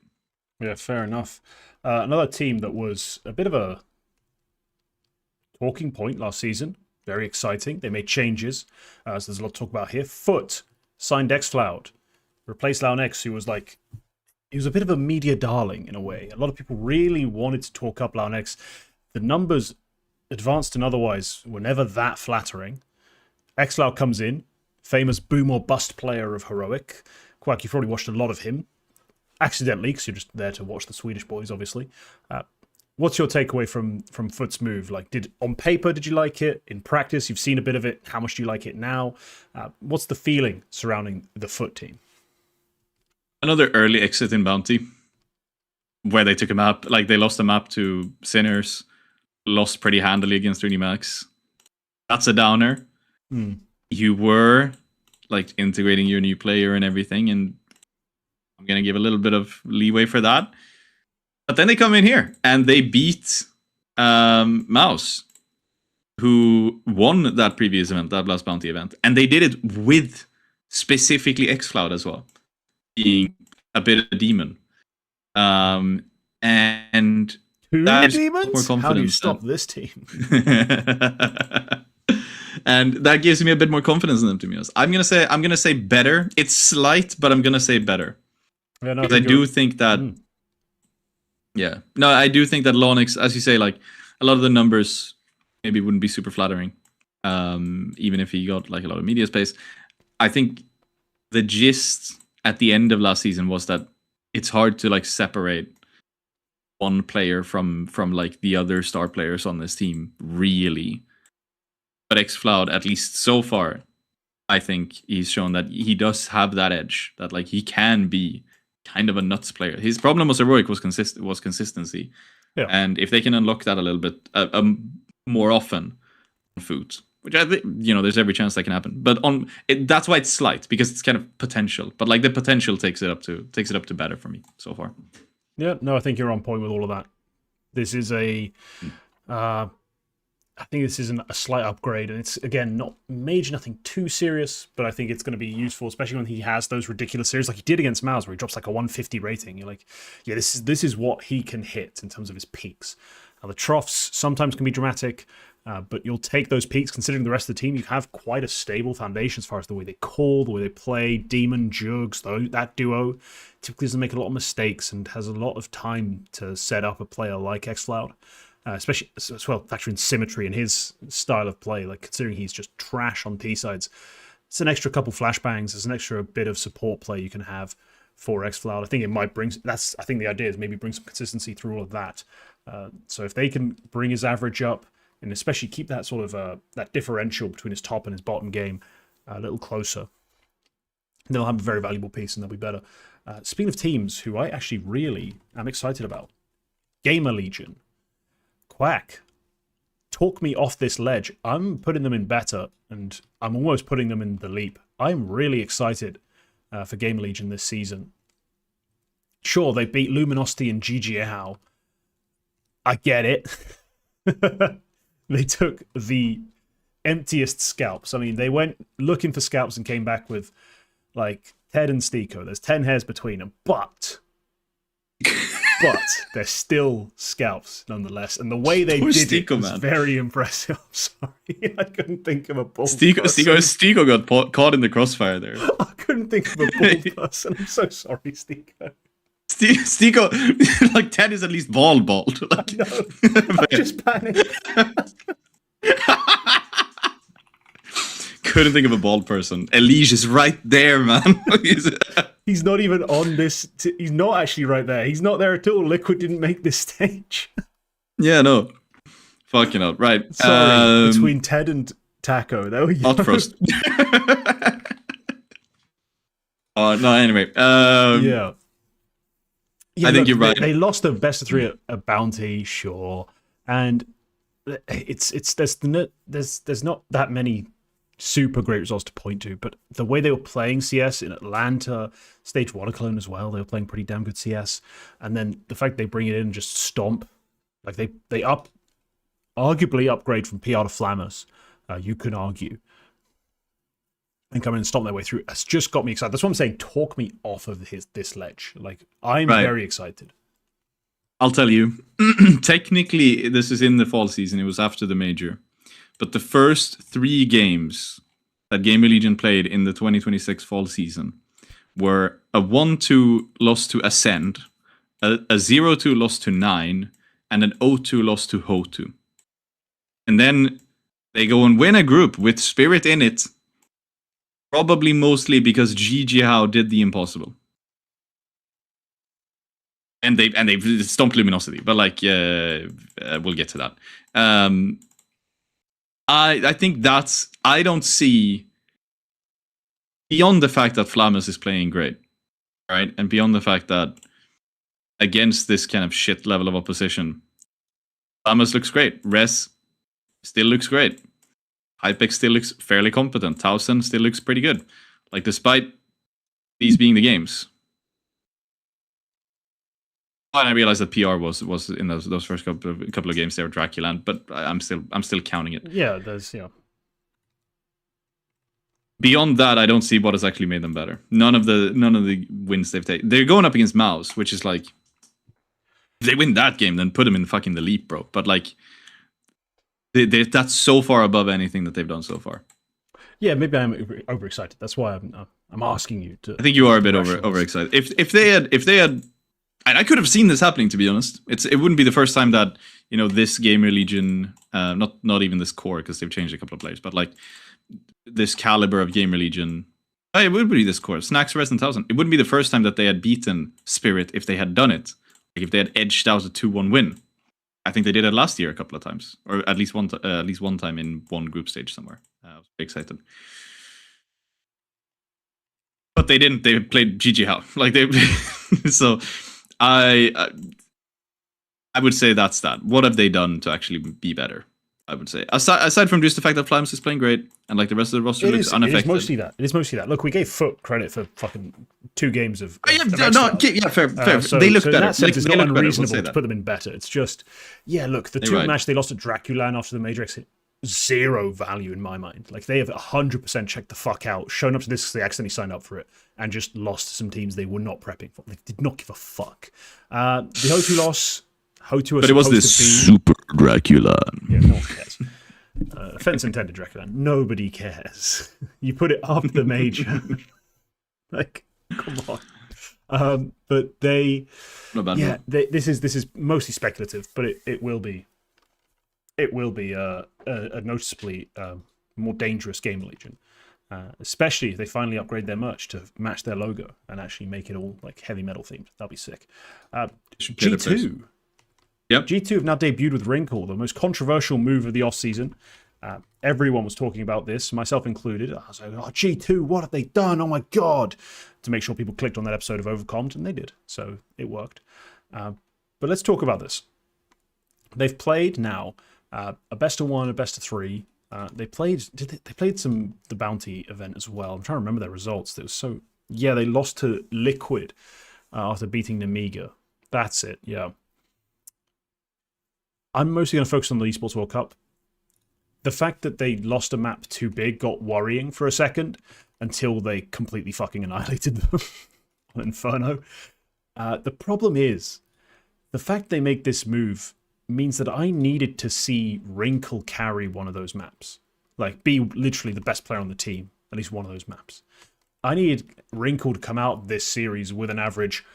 Yeah, fair enough. Another team that was a bit of a talking point last season. Very exciting. They made changes. So there's a lot to talk about here. Foot signed xCloud, replaced LynnX, who was like, he was a bit of a media darling in a way. A lot of people really wanted to talk up LynnX. The numbers, advanced and otherwise, were never that flattering. xCloud comes in, famous boom or bust player of Heroic. Quack, you've probably watched a lot of him. Accidentally, because you're just there to watch the Swedish boys, obviously. What's your takeaway from Foot's move? Like, on paper, did you like it? In practice, you've seen a bit of it. How much do you like it now? What's the feeling surrounding the Foot team? Another early exit in Bounty, where they took a map, like they lost a map to Sinners, lost pretty handily against 3D Max. That's a downer. You were like integrating your new player and everything, and I'm gonna give a little bit of leeway for that. But then they come in here and they beat MOUZ, who won that previous event, that Blast Bounty event, and they did it with specifically xCloud as well, being a bit of a demon. And two that demons? More confidence. How do you stop this team? And that gives me a bit more confidence in them, to be honest. I'm gonna say better. It's slight, but I'm gonna say better. Yeah, no, because I do think that I do think that LynnX, as you say, like a lot of the numbers maybe wouldn't be super flattering. Even if he got like a lot of media space. I think the gist at the end of last season was that it's hard to like separate one player from like the other star players on this team, really. But xFloud, at least so far, I think he's shown that he does have that edge, that like he can be kind of a nuts player. His problem was Heroic was consistency. Yeah. And if they can unlock that a little bit more often on Foot, which I think, you know, there's every chance that can happen. But that's why it's slight, because it's kind of potential. But like the potential takes it up to better for me so far. Yeah, no, I think you're on point with all of that. This is I think this is a slight upgrade, and it's, again, not major, nothing too serious, but I think it's going to be useful, especially when he has those ridiculous series like he did against MOUZ, where he drops like a 150 rating. You're like, yeah, this is what he can hit in terms of his peaks. Now, the troughs sometimes can be dramatic, but you'll take those peaks. Considering the rest of the team, you have quite a stable foundation as far as the way they call, the way they play. Demon, Jugs, that duo typically doesn't make a lot of mistakes and has a lot of time to set up a player like xFloud. Especially as well, factoring symmetry in his style of play, like considering he's just trash on T sides, it's an extra couple flashbangs. It's an extra bit of support play you can have for xFloud. I think it might bring. I think the idea is maybe bring some consistency through all of that. So if they can bring his average up, and especially keep that sort of that differential between his top and his bottom game a little closer, they'll have a very valuable piece and they'll be better. Speaking of teams who I actually really am excited about, GamerLegion. Quack, talk me off this ledge. I'm putting them in better, and I'm almost putting them in the leap. I'm really excited for GamerLegion this season. Sure, they beat Luminosity and JiJieHao. I get it. They took the emptiest scalps. I mean, they went looking for scalps and came back with, like, Ted and Stiko. There's 10 hairs between them, but they're still scalps nonetheless. And the way they did Stiko, it was very impressive. I'm sorry, I couldn't think of a bull. Stiko got caught in the crossfire there. I couldn't think of a bull person. I'm so sorry, Stiko. Stiko, like Ted is at least bald. Like, I just panicked. Couldn't think of a bald person. Elige is right there, man. He's not even on this. He's not actually right there. He's not there at all. Liquid didn't make this stage. Yeah, no. Fucking out. Right. Sorry. Between Ted and Taco. There we go. Hot Frost. Oh, no, anyway. Yeah. I think you're right. They lost the best of 3 at Bounty, sure. And there's not that many super great results to point to, but the way they were playing CS in Atlanta, Stage 1 of Cologne as well, they were playing pretty damn good CS. And then the fact they bring it in and just stomp, like they arguably upgrade from PR to Flammers, you can argue, and come in and stomp their way through. It's just got me excited. That's what I'm saying. Talk me off of this ledge. Like, I'm very excited. I'll tell you, technically, this is in the fall season. It was after the major. But the first 3 games that GamerLegion played in the 2026 fall season were a 1-2 loss to Ascend, a 0-2 loss to 9, and an 0-2 loss to Ho2. And then they go and win a group with Spirit in it, probably mostly because JiJieHao did the impossible. And they stomped Luminosity, but like we'll get to that. I think I don't see, beyond the fact that Flammers is playing great, right? And beyond the fact that against this kind of shit level of opposition, Flammers looks great. Res still looks great. Hypex still looks fairly competent. 1000 still looks pretty good. Like, despite these being the games. And I realized that PR was in those first couple of games they were Draculand, but I'm still counting it. Yeah, there's Beyond that, I don't see what has actually made them better. None of the wins they've taken. They're going up against MOUZ, which is like, if they win that game, then put them in fucking the leap, bro. But like, that's so far above anything that they've done so far. Yeah, maybe I'm overexcited. That's why I'm asking you to. I think you are a bit overexcited. If they had. And I could have seen this happening, to be honest. It wouldn't be the first time that, you know, this GamerLegion, not even this core, because they've changed a couple of players, but like this caliber of GamerLegion, It would be the score. Snacks for Resident 1000. It wouldn't be the first time that they had beaten Spirit if they had done it. Like if they had edged out a 2-1 win. I think they did it last year a couple of times, or at least one time in one group stage somewhere. I was very excited. But they didn't. They played JiJieHao. Like they. So, I would say that's that. What have they done to actually be better? I would say aside from just the fact that Flames is playing great and like the rest of the roster looks unaffected. It is mostly that. Look, we gave Foot credit for fucking 2 games of. Fair. So, they look so better. In that sense, Like, it's not unreasonable to put them in better. It's just, look, the 2 match they lost at Draculan after the major exit, 0 value in my mind. Like they have 100% checked the fuck out, shown up to this because they accidentally signed up for it, and just lost to some teams they were not prepping for. They did not give a fuck. The Ho2 loss. Ho2 but it was this super Dracula. Yeah, no one cares. Offense intended, Dracula. Nobody cares. You put it after the major. Like, come on. But they, this is mostly speculative, but it will be a noticeably more dangerous GamerLegion. Especially if they finally upgrade their merch to match their logo and actually make it all like heavy metal themed. That'll be sick. G2. Yep. G2 have now debuted with Wrinkle, the most controversial move of the off-season. Everyone was talking about this, myself included. I was like, oh, G2, what have they done? Oh my god! To make sure people clicked on that episode of Overcommed, and they did. So it worked. But let's talk about this. They've played now a best of 1, a best of 3. They played the Bounty event as well. I'm trying to remember their results. It was so... Yeah, they lost to Liquid after beating Namiga. That's it, yeah. I'm mostly going to focus on the Esports World Cup. The fact that they lost a map too big got worrying for a second until they completely fucking annihilated them on Inferno. The problem is, the fact they make this move means that I needed to see Wrinkle carry one of those maps. Like, be literally the best player on the team, at least one of those maps. I needed Wrinkle to come out this series with an average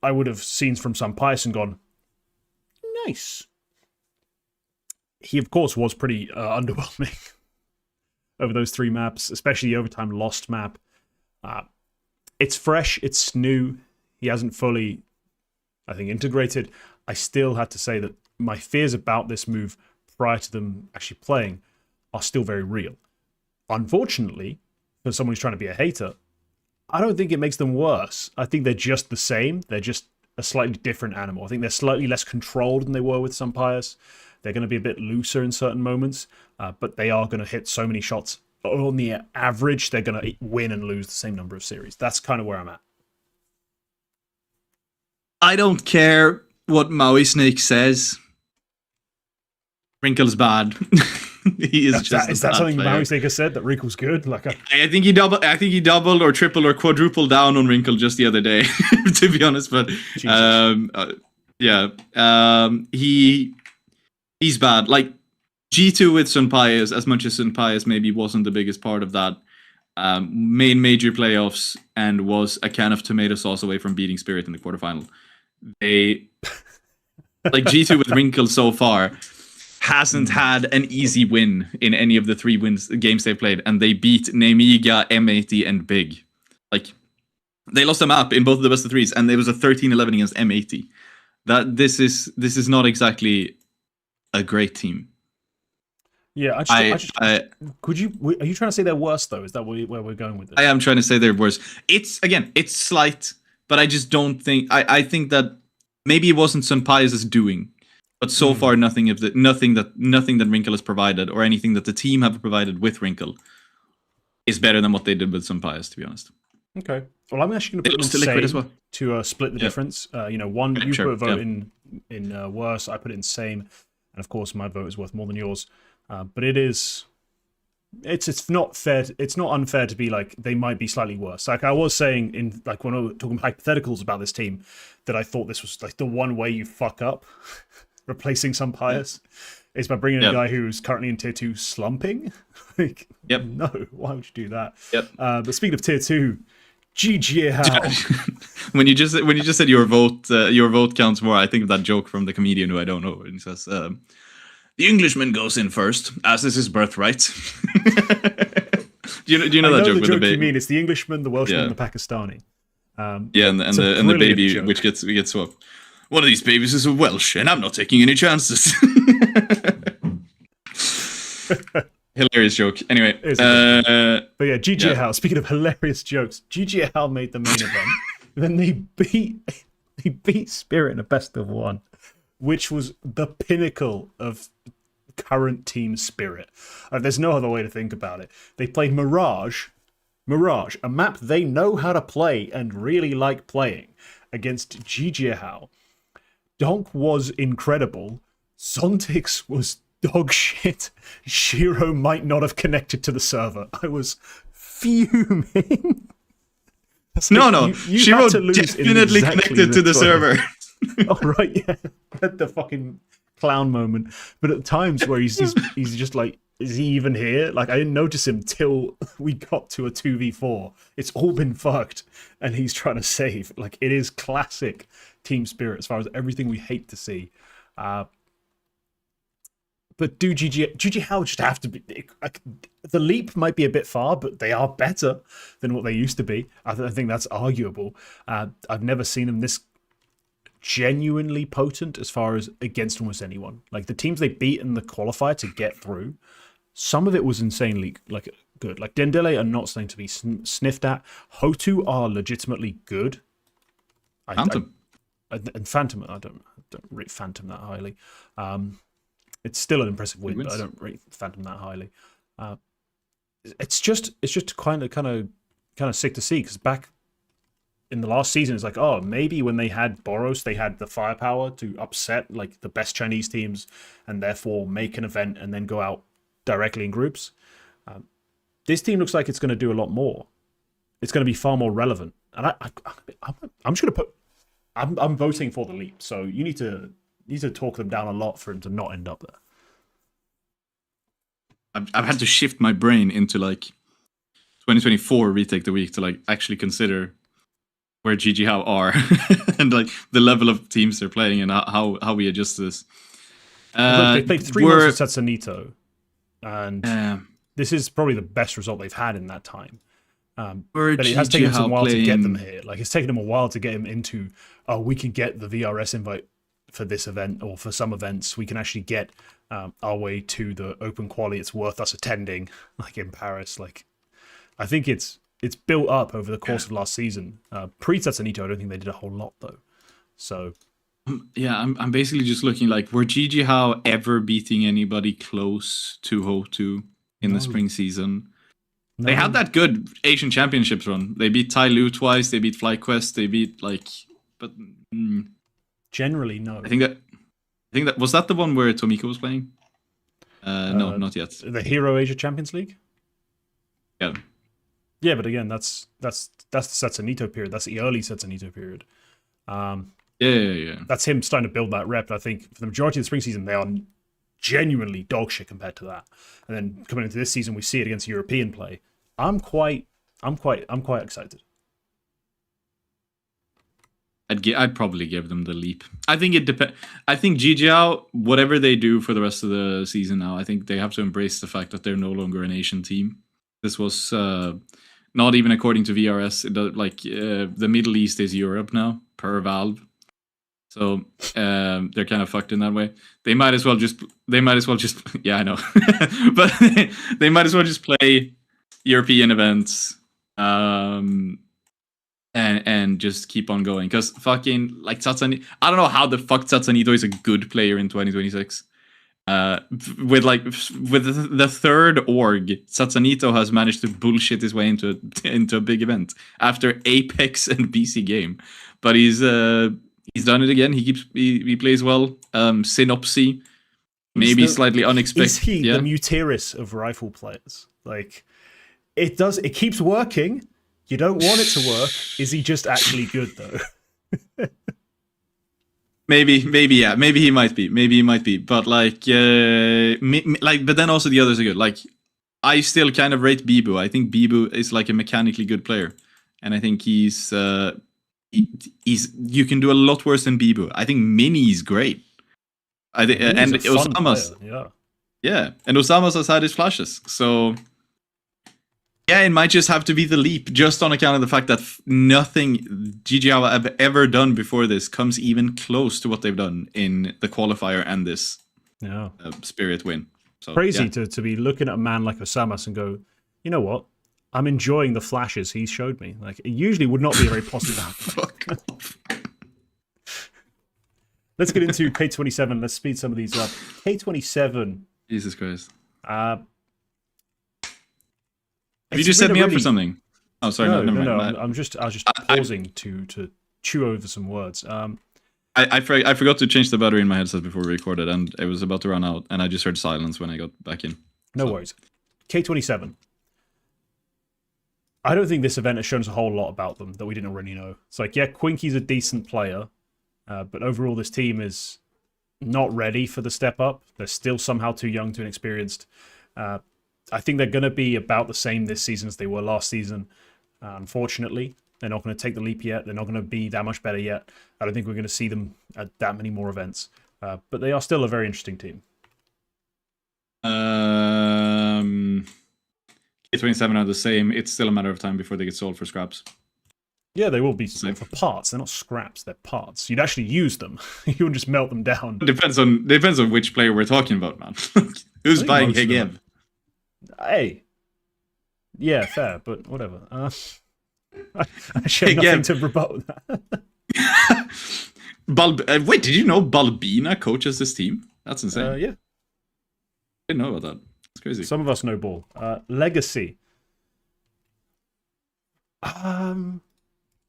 I would have seen from some Pius and gone, nice. He, of course, was pretty underwhelming over those 3 maps, especially the overtime lost map. It's fresh, it's new. He hasn't fully, I think, integrated. I still had to say that my fears about this move prior to them actually playing are still very real. Unfortunately, for someone who's trying to be a hater, I don't think it makes them worse. I think they're just the same. They're just a slightly different animal. I think they're slightly less controlled than they were with some Pius. They're going to be a bit looser in certain moments, but they are going to hit so many shots. On the average, they're going to win and lose the same number of series. That's kind of where I'm at. I don't care what Maui Snake says. Wrinkle's bad. He is is that something Maui Snake has said, that Wrinkle's good? Like I think he doubled or tripled or quadrupled down on Wrinkle just the other day, to be honest. But he's bad. Like G2 with Sunpius, as much as Sunpius maybe wasn't the biggest part of that, made major playoffs and was a can of tomato sauce away from beating Spirit in the quarterfinal. They like G2 with Wrinkle so far hasn't had an easy win in any of the 3 games they played, and they beat Namiga, M80, and Big. Like they lost a map in both of the best of 3s, and there was a 13-11 against M80. That this is not exactly a great team. Yeah, are you trying to say they're worse though? Is that where we're going with this? I am trying to say they're worse. It's slight, but I just don't think. I think that maybe it wasn't Sunpius' doing, but so far nothing that Wrinkle has provided or anything that the team have provided with Wrinkle is better than what they did with Sunpius, to be honest. Okay. Well, I'm actually going to put them in Liquid same as well. To split the difference. You put a vote in worse. I put it in same, and of course my vote is worth more than yours. But it's not fair. It's not unfair to be like they might be slightly worse. Like I was saying in like when I was talking hypotheticals about this team, that I thought this was like the one way you fuck up replacing some Pius is by bringing in a guy who's currently in tier 2 slumping. Like, no, why would you do that? But speaking of tier 2, JiJieHao. when you just said your vote counts more, I think of that joke from the comedian who I don't know. And he says, "The Englishman goes in first, as is his birthright." Do you know I that know joke the with the joke you baby? mean. It's the Englishman, the Welshman, Yeah. and the Pakistani. Yeah, and it's a the brilliant baby joke. which gets swapped. One of these babies is a Welsh, and I'm not taking any chances. Hilarious joke. Anyway, It is a But yeah, GiJieHao. Speaking of hilarious jokes, GiJieHao made the main event. Then they beat Spirit in a best of one, which was the pinnacle of current team spirit. There's no other way to think about it. They played Mirage, a map they know how to play and really like playing, against GiJieHao. Donk was incredible. Zontix was dog shit. Shiro might not have connected to the server. I was fuming. No. You Shiro had to lose in definitely exactly connected to the server. Oh right, yeah, the fucking clown moment. But at times where he's just like, is he even here? Like I didn't notice him till we got to a 2v4. It's all been fucked, and he's trying to save. Like it is classic team spirit as far as everything we hate to see. But do GiJieHao just have to be? The leap might be a bit far, but they are better than what they used to be. I think that's arguable. I've never seen them this genuinely potent as far as against almost anyone. Like the teams they beat in the qualifier to get through, some of it was insanely like good. Like Dendele are not something to be sniffed at. Hotu are legitimately good. Phantom. And Phantom, I don't rate Phantom that highly. It's still an impressive win, but I don't rate Phantom that highly. It's just kind of sick to see, because back in the last season, it's like, oh, maybe when they had Boros, they had the firepower to upset like the best Chinese teams and therefore make an event and then go out directly in groups. This team looks like it's going to do a lot more. It's going to be far more relevant, and I'm just going to put. I'm voting for the leap. So you need to talk them down a lot for him to not end up there. I've had to shift my brain into like 2024 retake the week to like actually consider where GiJieHao are and like the level of teams they're playing and how we adjust this. They played 3 months with Satsanito, and this is probably the best result they've had in that time. But it has taken them a while to get them here. Like it's taken them a while to get him into, oh, we can get the VRS invite for this event or for some events. We can actually get our way to the open quali. It's worth us attending, like in Paris. Like I think it's built up over the course of last season. Pre-Satsanito, I don't think they did a whole lot though. So yeah, I'm basically just looking like, were GiJieHao ever beating anybody close to Hotu in the spring season? No. They had that good Asian Championships run. They beat Tai Lu twice. They beat FlyQuest. They beat like, but generally no. I think that was that the one where Tomiko was playing. No, not yet. The Hero Asia Champions League. Yeah. Yeah, but again, that's the Satsanito period. That's the early Satsanito period. Yeah. That's him starting to build that rep. I think for the majority of the spring season, they are genuinely dog shit compared to that. And then coming into this season, we see it against European play. I'm quite excited. I'd probably give them the leap. I think it depends. I think GiJieHao, whatever they do for the rest of the season now, I think they have to embrace the fact that they're no longer an Asian team. This was not even according to VRS. The Middle East is Europe now per Valve. So they're kind of fucked in that way. They might as well just yeah, I know. But they might as well just play European events and just keep on going. Because fucking like Satsanito, I don't know how the fuck Satsanito is a good player in 2026. With the third org, Satsanito has managed to bullshit his way into a big event after Apex and BC Game. But he's done it again. He plays well. Synopsy, maybe slightly unexpected. Is he the Muteris of rifle players? Like it keeps working. You don't want it to work. Is he just actually good though? Maybe yeah. Maybe he might be. But like, but then also the others are good. Like, I still kind of rate Bibu. I think Bibu is like a mechanically good player, and I think he's you can do a lot worse than Bibu. I think Mini is great. I think and Osama's, yeah, and Osama's has had his flashes. So Yeah, it might just have to be the leap, just on account of the fact that nothing GiJieHao have ever done before this comes even close to what they've done in the qualifier and this Spirit win. So, crazy to be looking at a man like Osamas and go, you know what? I'm enjoying the flashes he's showed me. Like, it usually would not be a very positive outcome. Fuck off. Let's get into K27. Let's speed some of these up. K27. Jesus Christ. Have you just set me up for something? Oh, sorry. No, never mind. I was just pausing to chew over some words. I forgot to change the battery in my headset before we recorded, and it was about to run out, and I just heard silence when I got back in. No worries. K27. I don't think this event has shown us a whole lot about them that we didn't already know. It's like, yeah, Quinky's a decent player, but overall this team is not ready for the step up. They're still somehow too young, too inexperienced. I think they're going to be about the same this season as they were last season. Unfortunately, they're not going to take the leap yet. They're not going to be that much better yet. I don't think we're going to see them at that many more events. But they are still a very interesting team. K27 are the same. It's still a matter of time before they get sold for scraps. Yeah, they will be sold for parts. They're not scraps. They're parts. You'd actually use them. You wouldn't just melt them down. Depends on which player we're talking about, man. Who's buying Higem? Hey. Yeah, fair, but whatever. I actually have nothing to rebut that. Wait, did you know Balbina coaches this team? That's insane. Yeah. I didn't know about that. It's crazy. Some of us know ball. Legacy.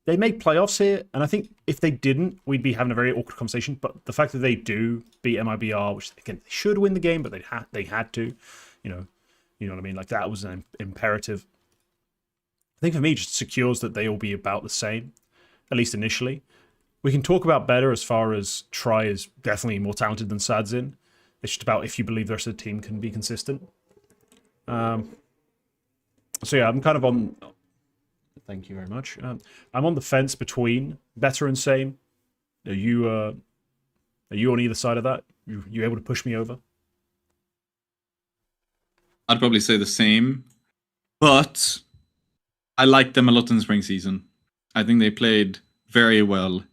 They made playoffs here, and I think if they didn't, we'd be having a very awkward conversation. But the fact that they do beat MIBR, which again they should win the game, but they had to, you know what I mean. Like that was an imperative. I think for me, it just secures that they will be about the same, at least initially. We can talk about better as far as Try is definitely more talented than Sadzin. It's just about if you believe the rest of the team can be consistent. So yeah, I'm kind of on. Thank you very much. I'm on the fence between better and same. Are you on either side of that? You able to push me over? I'd probably say the same, but I liked them a lot in the spring season. I think they played very well.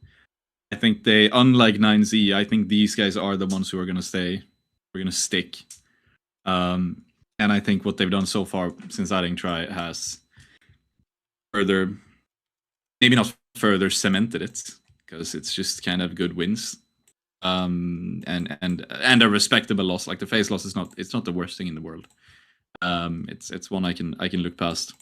I think they, unlike 9Z, I think these guys are the ones who are going to stay. We're going to stick. And I think what they've done so far since adding Try has further, maybe not further cemented it, because it's just kind of good wins. And a respectable loss. Like the FaZe loss is not the worst thing in the world. It's one I can look past.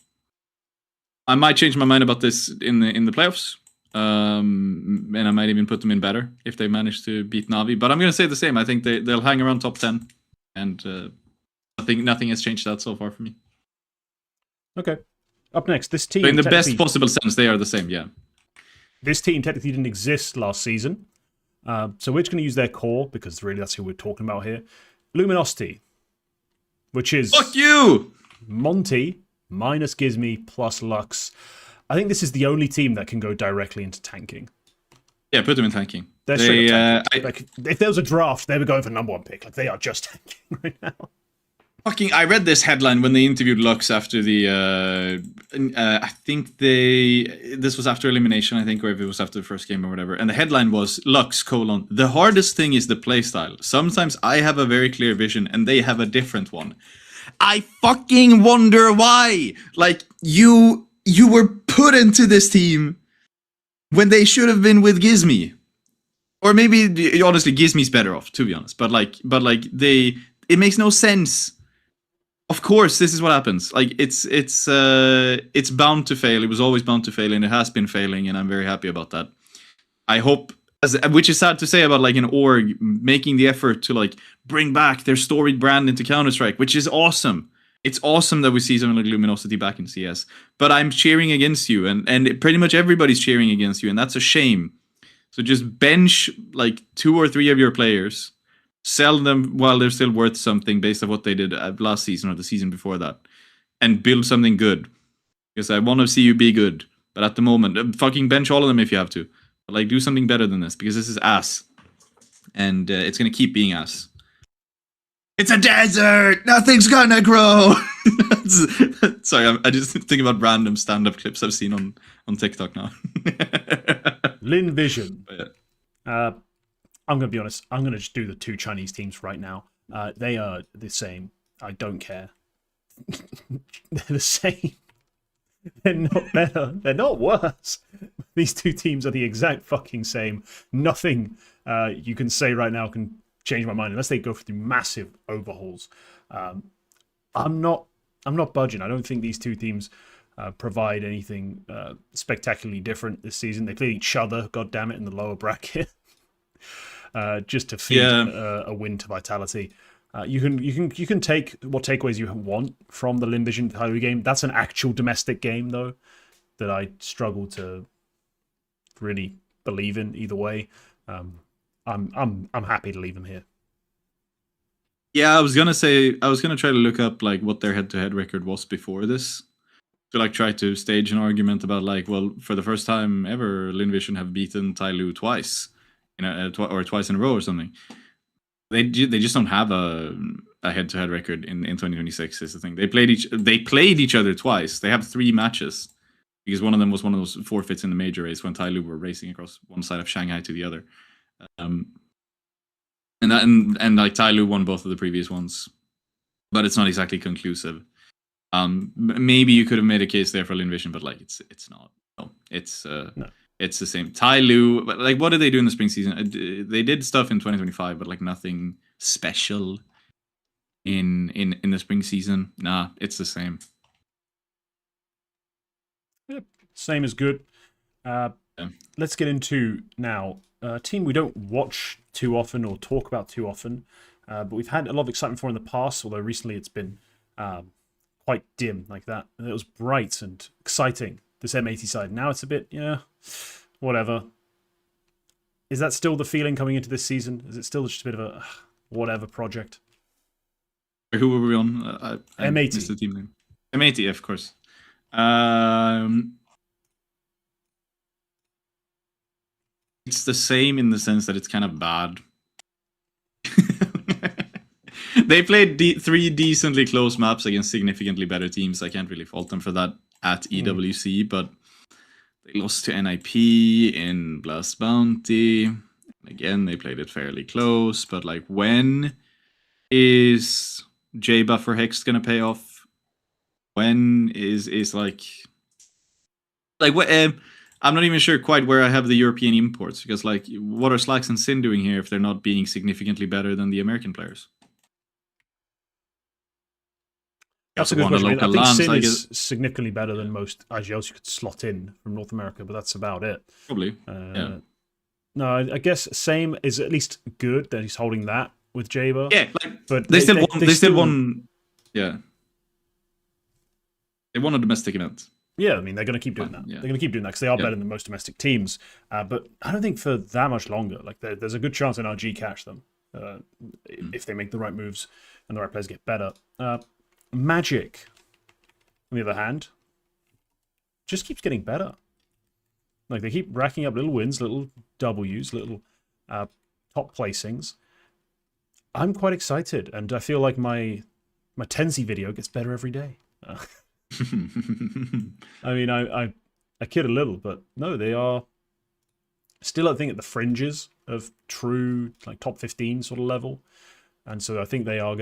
I might change my mind about this in the playoffs. And I might even put them in better if they manage to beat Navi. But I'm going to say the same. I think they'll hang around top 10. And I think nothing has changed that so far for me. Okay. Up next, this team... So in the best possible sense, they are the same, yeah. This team technically didn't exist last season. So we're just going to use their core, because really that's who we're talking about here. Luminosity, which is... Fuck you! Monty minus Gizmy plus Lux. I think this is the only team that can go directly into tanking. Yeah, put them in tanking. They're straight up tanking. Like, if there was a draft, they were going for #1 pick. Like, they are just tanking right now. I read this headline when they interviewed Lux after the... I think this was after elimination, I think, or if it was after the first game or whatever. And the headline was, Lux, : the hardest thing is the playstyle. Sometimes I have a very clear vision and they have a different one. I fucking wonder why! Like, you were put into this team when they should have been with Gizmy. Or maybe, honestly, Gizmy's better off, to be honest. But it makes no sense. Of course, this is what happens. Like, it's bound to fail. It was always bound to fail, and it has been failing, and I'm very happy about that. I hope, which is sad to say about like an org making the effort to like bring back their storied brand into Counter-Strike, which is awesome. It's awesome that we see something like Luminosity back in CS. But I'm cheering against you, and pretty much everybody's cheering against you, and that's a shame. So just bench like 2 or 3 of your players. Sell them while they're still worth something based on what they did last season or the season before that. And build something good. Because I want to see you be good. But at the moment, fucking bench all of them if you have to. But like, do something better than this. Because this is ass. And it's going to keep being ass. It's a desert. Nothing's gonna grow. Sorry, I just think about random stand-up clips I've seen on TikTok now. LynnVision. Yeah. I'm going to be honest. I'm going to just do the 2 Chinese teams right now. They are the same. I don't care. They're the same. They're not better. They're not worse. These 2 teams are the exact fucking same. Nothing you can say right now can change my mind unless they go through massive overhauls. I'm not budging. I don't think these 2 teams provide anything spectacularly different this season. They play each other, god damn it, in the lower bracket, just to feed a win to Vitality. You can take what takeaways you want from the LynnVision Vitality game. That's an actual domestic game though, that I struggle to really believe in either way. I'm happy to leave them here. Yeah, I was gonna try to look up like what their head-to-head record was before this, to like try to stage an argument about like, well, for the first time ever, LynnVision have beaten Tyloo twice, or twice in a row or something. They just don't have a head-to-head record in 2026 is the thing. They played each other twice. They have 3 matches because one of them was one of those forfeits in the major race when Tyloo were racing across one side of Shanghai to the other. And like Tyloo won both of the previous ones, but it's not exactly conclusive. Maybe you could have made a case there for LynnVision, but like it's not. No, it's it's the same. Tyloo, but like what did they do in the spring season? They did stuff in 2025, but like nothing special in the spring season. Nah, it's the same. Yep, same is good. Let's get into now a team we don't watch too often or talk about too often, but we've had a lot of excitement for in the past, although recently it's been quite dim like that. And it was bright and exciting, this M80 side. Now it's a bit, whatever. Is that still the feeling coming into this season? Is it still just a bit of a whatever project? Who were we on? I M80. missed the team name. M80, of course. It's the same in the sense that it's kind of bad. They played 3 decently close maps against significantly better teams. I can't really fault them for that at EWC, but they lost to NIP in Blast Bounty. Again, they played it fairly close, but like when is J-Buffer Hex gonna pay off? When is like what? I'm not even sure quite where I have the European imports, because like what are Slacks and Sin doing here if they're not being significantly better than the American players? That's a good question. I think Sin is significantly better than most IGLs you could slot in from North America, but that's about it. Probably. Yeah. No, I guess Same is at least good that he's holding that with Jaber. Yeah, like, but they still won. Yeah. They won a domestic event. Yeah, I mean, they're going to keep doing that. Yeah. They're going to keep doing that because they are better than most domestic teams. But I don't think for that much longer. Like, there's a good chance NRG catch them if they make the right moves and the right players get better. Magic, on the other hand, just keeps getting better. Like, they keep racking up little wins, little Ws, little top placings. I'm quite excited, and I feel like my Tenzi video gets better every day. I mean, I kid a little, but no, they are still, I think, at the fringes of true like top 15 sort of level, and so I think they are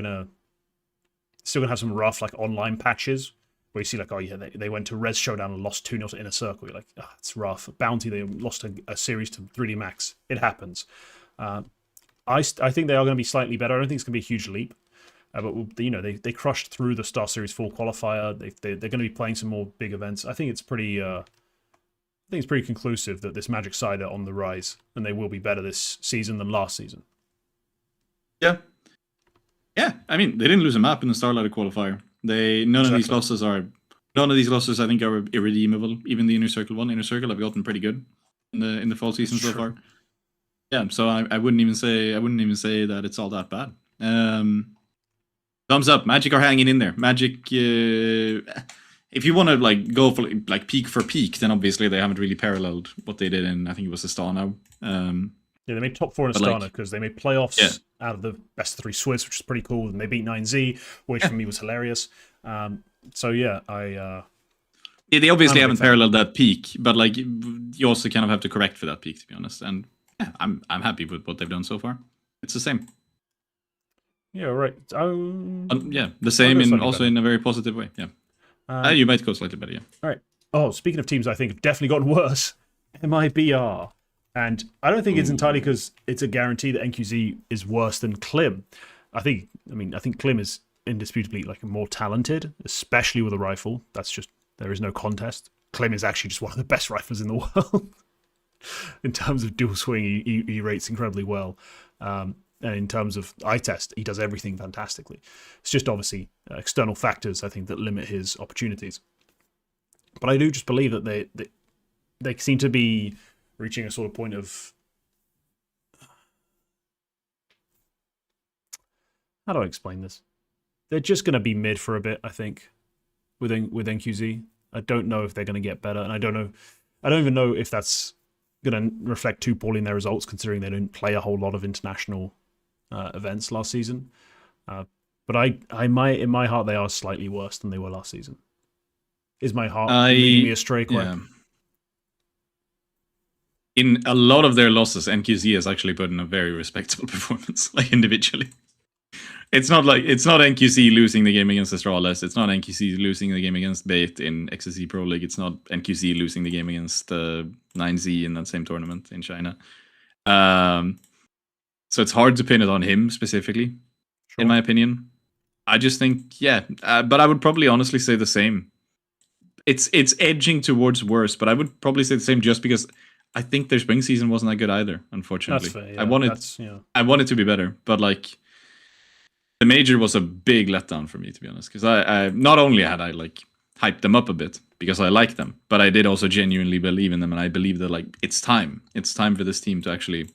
still gonna have some rough like online patches where you see like, oh yeah, they went to Res Showdown and lost 2-0 to Inner Circle. You're like, it's rough. Bounty, they lost a series to 3D Max. It happens. I think they are going to be slightly better. I don't think it's going to be a huge leap. But you know, they crushed through the Star Series 4 qualifier. They're going to be playing some more big events. I think it's pretty conclusive that this Magic side are on the rise, and they will be better this season than last season. Yeah. I mean, they didn't lose a map in the Starlighter qualifier. None of these losses I think are irredeemable. Even the Inner Circle one. Inner Circle have gotten pretty good in the fall season so far. Yeah, so I wouldn't even say that it's all that bad. Thumbs up. Magic are hanging in there. Magic, if you want to like go for like peak for peak, then obviously they haven't really paralleled what they did in, I think it was Astana. Yeah, they made top 4 in But, Astana like, because they made playoffs yeah. out of the best of 3 Swiss, which is pretty cool. And they beat 9Z, which for me was hilarious. So yeah, They obviously I'm a haven't big fan. paralleled that peak, but like you also kind of have to correct for that peak, to be honest. And yeah, I'm happy with what they've done so far. It's the same. Yeah, right. Yeah, the same go in slightly also better. in a very positive way. Yeah, you might go slightly better. Yeah. All right. Oh, speaking of teams, I think have definitely gotten worse. MIBR, and I don't think it's entirely because it's a guarantee that NQZ is worse than Klim. I think Klim is indisputably like more talented, especially with a rifle. That's just there is no contest. Klim is actually just one of the best rifles in the world in terms of dual swing. He rates incredibly well. And in terms of eye test, he does everything fantastically. It's just obviously external factors, I think, that limit his opportunities. But I do just believe that they seem to be reaching a sort of point of... How do I explain this? They're just going to be mid for a bit, I think, with NQZ. I don't know if they're going to get better, and I don't even know if that's going to reflect too poorly in their results, considering they didn't play a whole lot of international events last season. But in my heart, they are slightly worse than they were last season. Is my heart leading me astray? Yeah. In a lot of their losses, NQZ has actually put in a very respectable performance, like individually. It's not NQC losing the game against Astralis. It's not NQC losing the game against Bait in XSC Pro League. It's not NQC losing the game against 9Z in that same tournament in China. So it's hard to pin it on him specifically, in my opinion. I just think, but I would probably honestly say the same. It's edging towards worse, but I would probably say the same just because I think their spring season wasn't that good either, unfortunately. That's fair, yeah. I want it to be better, but like the major was a big letdown for me, to be honest, because I not only had I like hyped them up a bit because I like them, but I did also genuinely believe in them, and I believe that like it's time for this team to actually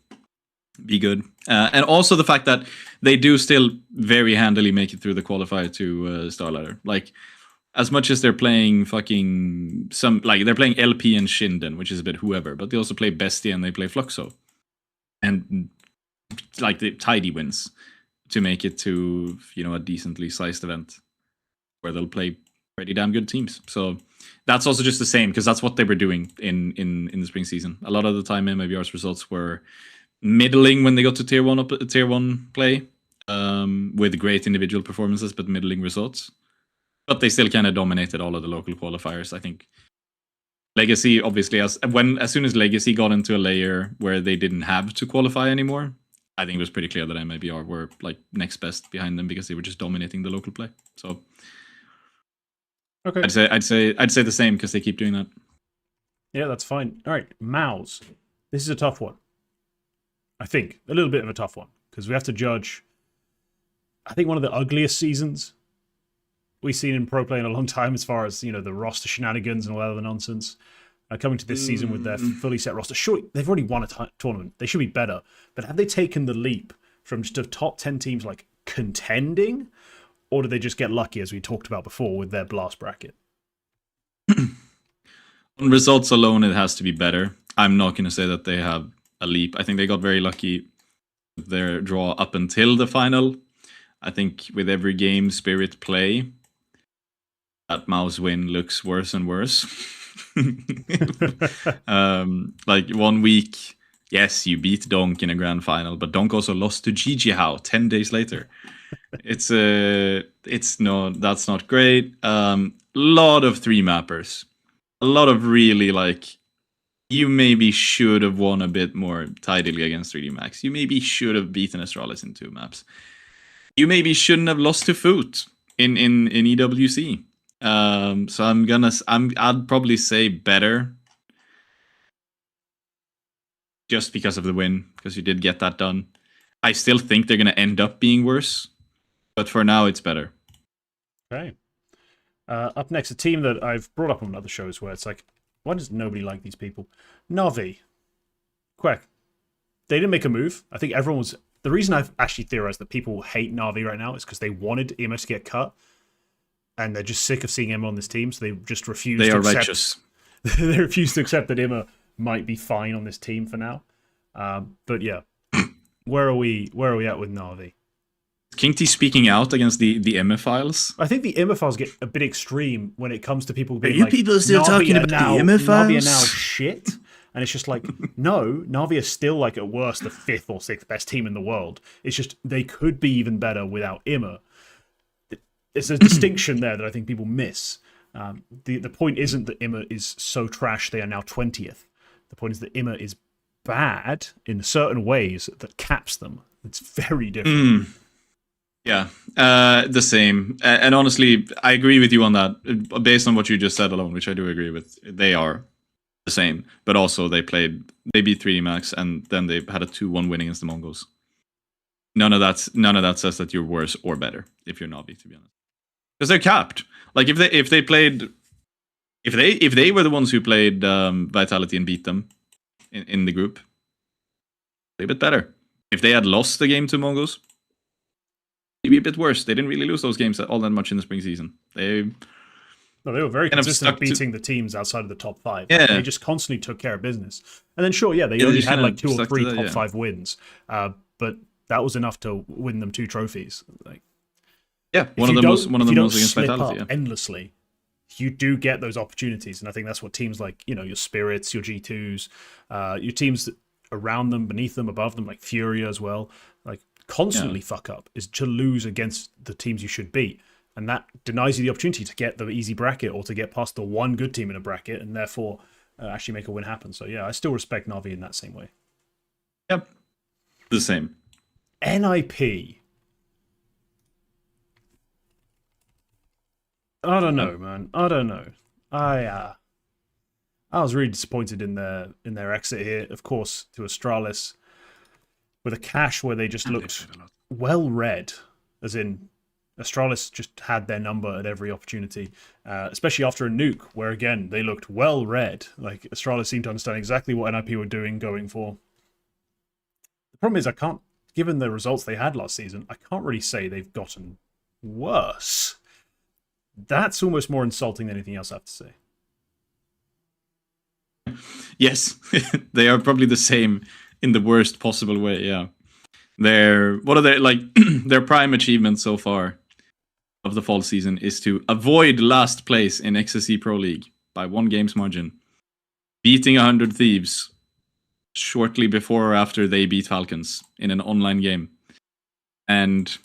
be good, and also the fact that they do still very handily make it through the qualifier to Star Ladder. Like as much as they're playing they're playing LP and Shinden, which is a bit whoever, but they also play Bestie and they play Fluxo, and like the tidy wins to make it to a decently sized event where they'll play pretty damn good teams. So that's also just the same because that's what they were doing in the spring season. A lot of the time, MIBR's results were middling when they got to tier one play, with great individual performances but middling results. But they still kind of dominated all of the local qualifiers. I think Legacy, obviously, as soon as Legacy got into a layer where they didn't have to qualify anymore, I think it was pretty clear that MIBR were like next best behind them because they were just dominating the local play. So, okay, I'd say the same because they keep doing that. Yeah, that's fine. All right, MOUZ. This is a tough one. I think a little bit of a tough one because we have to judge. I think one of the ugliest seasons we've seen in pro play in a long time, as far as the roster shenanigans and all that other nonsense. Coming to this season with their fully set roster, surely they've already won a tournament. They should be better. But have they taken the leap from just a top 10 teams like contending, or did they just get lucky, as we talked about before, with their blast bracket? On results alone, it has to be better. I'm not going to say that they have a leap. I think they got very lucky with their draw up until the final. I think with every game Spirit play, that MOUZ win looks worse and worse. Like 1 week, yes, you beat Donk in a grand final, but Donk also lost to JiJieHao 10 days later. That's not great. Lot of 3-mappers, a lot of really like, you maybe should have won a bit more tidily against 3D Max. You maybe should have beaten Astralis in 2 maps. You maybe shouldn't have lost to Foot in EWC. So I'd probably say better, just because of the win, because you did get that done. I still think they're gonna end up being worse, but for now it's better. Okay. Up next, a team that I've brought up on other shows where it's like, why does nobody like these people? NAVI. Quack. They didn't make a move. I think everyone was... The reason I've actually theorized that people hate NAVI right now is because they wanted Emma to get cut, and they're just sick of seeing Emma on this team, so they just refuse to accept... Righteous. They refuse to accept that Emma might be fine on this team for now. But yeah, where are we at with Navi? Kingt speaking out against the MFiles. I think the MFiles get a bit extreme when it comes to people being you like, people still Navi talking are about now, the MFiles? Navi are now shit. And it's just like, no, Navi are still like at worst the 5th or 6th best team in the world. It's just they could be even better without Imma. It's a distinction there that I think people miss. The point isn't that Imma is so trash they are now 20th. The point is that Imma is bad in certain ways that caps them. It's very different. Yeah, the same. And honestly, I agree with you on that. Based on what you just said alone, which I do agree with, they are the same. But also, they beat 3D Max, and then they had a 2-1 win against the Mongolz. None of that says that you're worse or better if you're Navi, to be honest, because they're capped. Like if they were the ones who played Vitality and beat them in the group, they're a bit better. If they had lost the game to Mongolz, maybe a bit worse. They didn't really lose those games all that much in the spring season. They were very consistent at beating the teams outside of the top 5. Yeah. They just constantly took care of business. And then sure, they only had like 2 or 3 top 5 wins. But that was enough to win them 2 trophies. Like, one of them was against Vitality. Endlessly, you do get those opportunities, and I think that's what teams like your Spirits, your G2s, your teams around them, beneath them, above them, like Furia as well, like constantly fuck up, is to lose against the teams you should beat, and that denies you the opportunity to get the easy bracket or to get past the one good team in a bracket, and therefore actually make a win happen. So yeah, I still respect Navi in that same way. Yep, the same. NIP. I don't know, man. I don't know. I was really disappointed in their exit here, of course, to Astralis, with a cash where they just looked well read, as in Astralis just had their number at every opportunity, especially after a nuke, where again they looked well read. Like Astralis seemed to understand exactly what NIP were doing, going for. The problem is, I can't, given the results they had last season, I can't really say they've gotten worse. That's almost more insulting than anything else I have to say. Yes, they are probably the same in the worst possible way. Yeah, their prime achievement so far of the fall season is to avoid last place in XSC Pro League by 1 game's margin, beating 100 Thieves shortly before or after they beat Falcons in an online game, and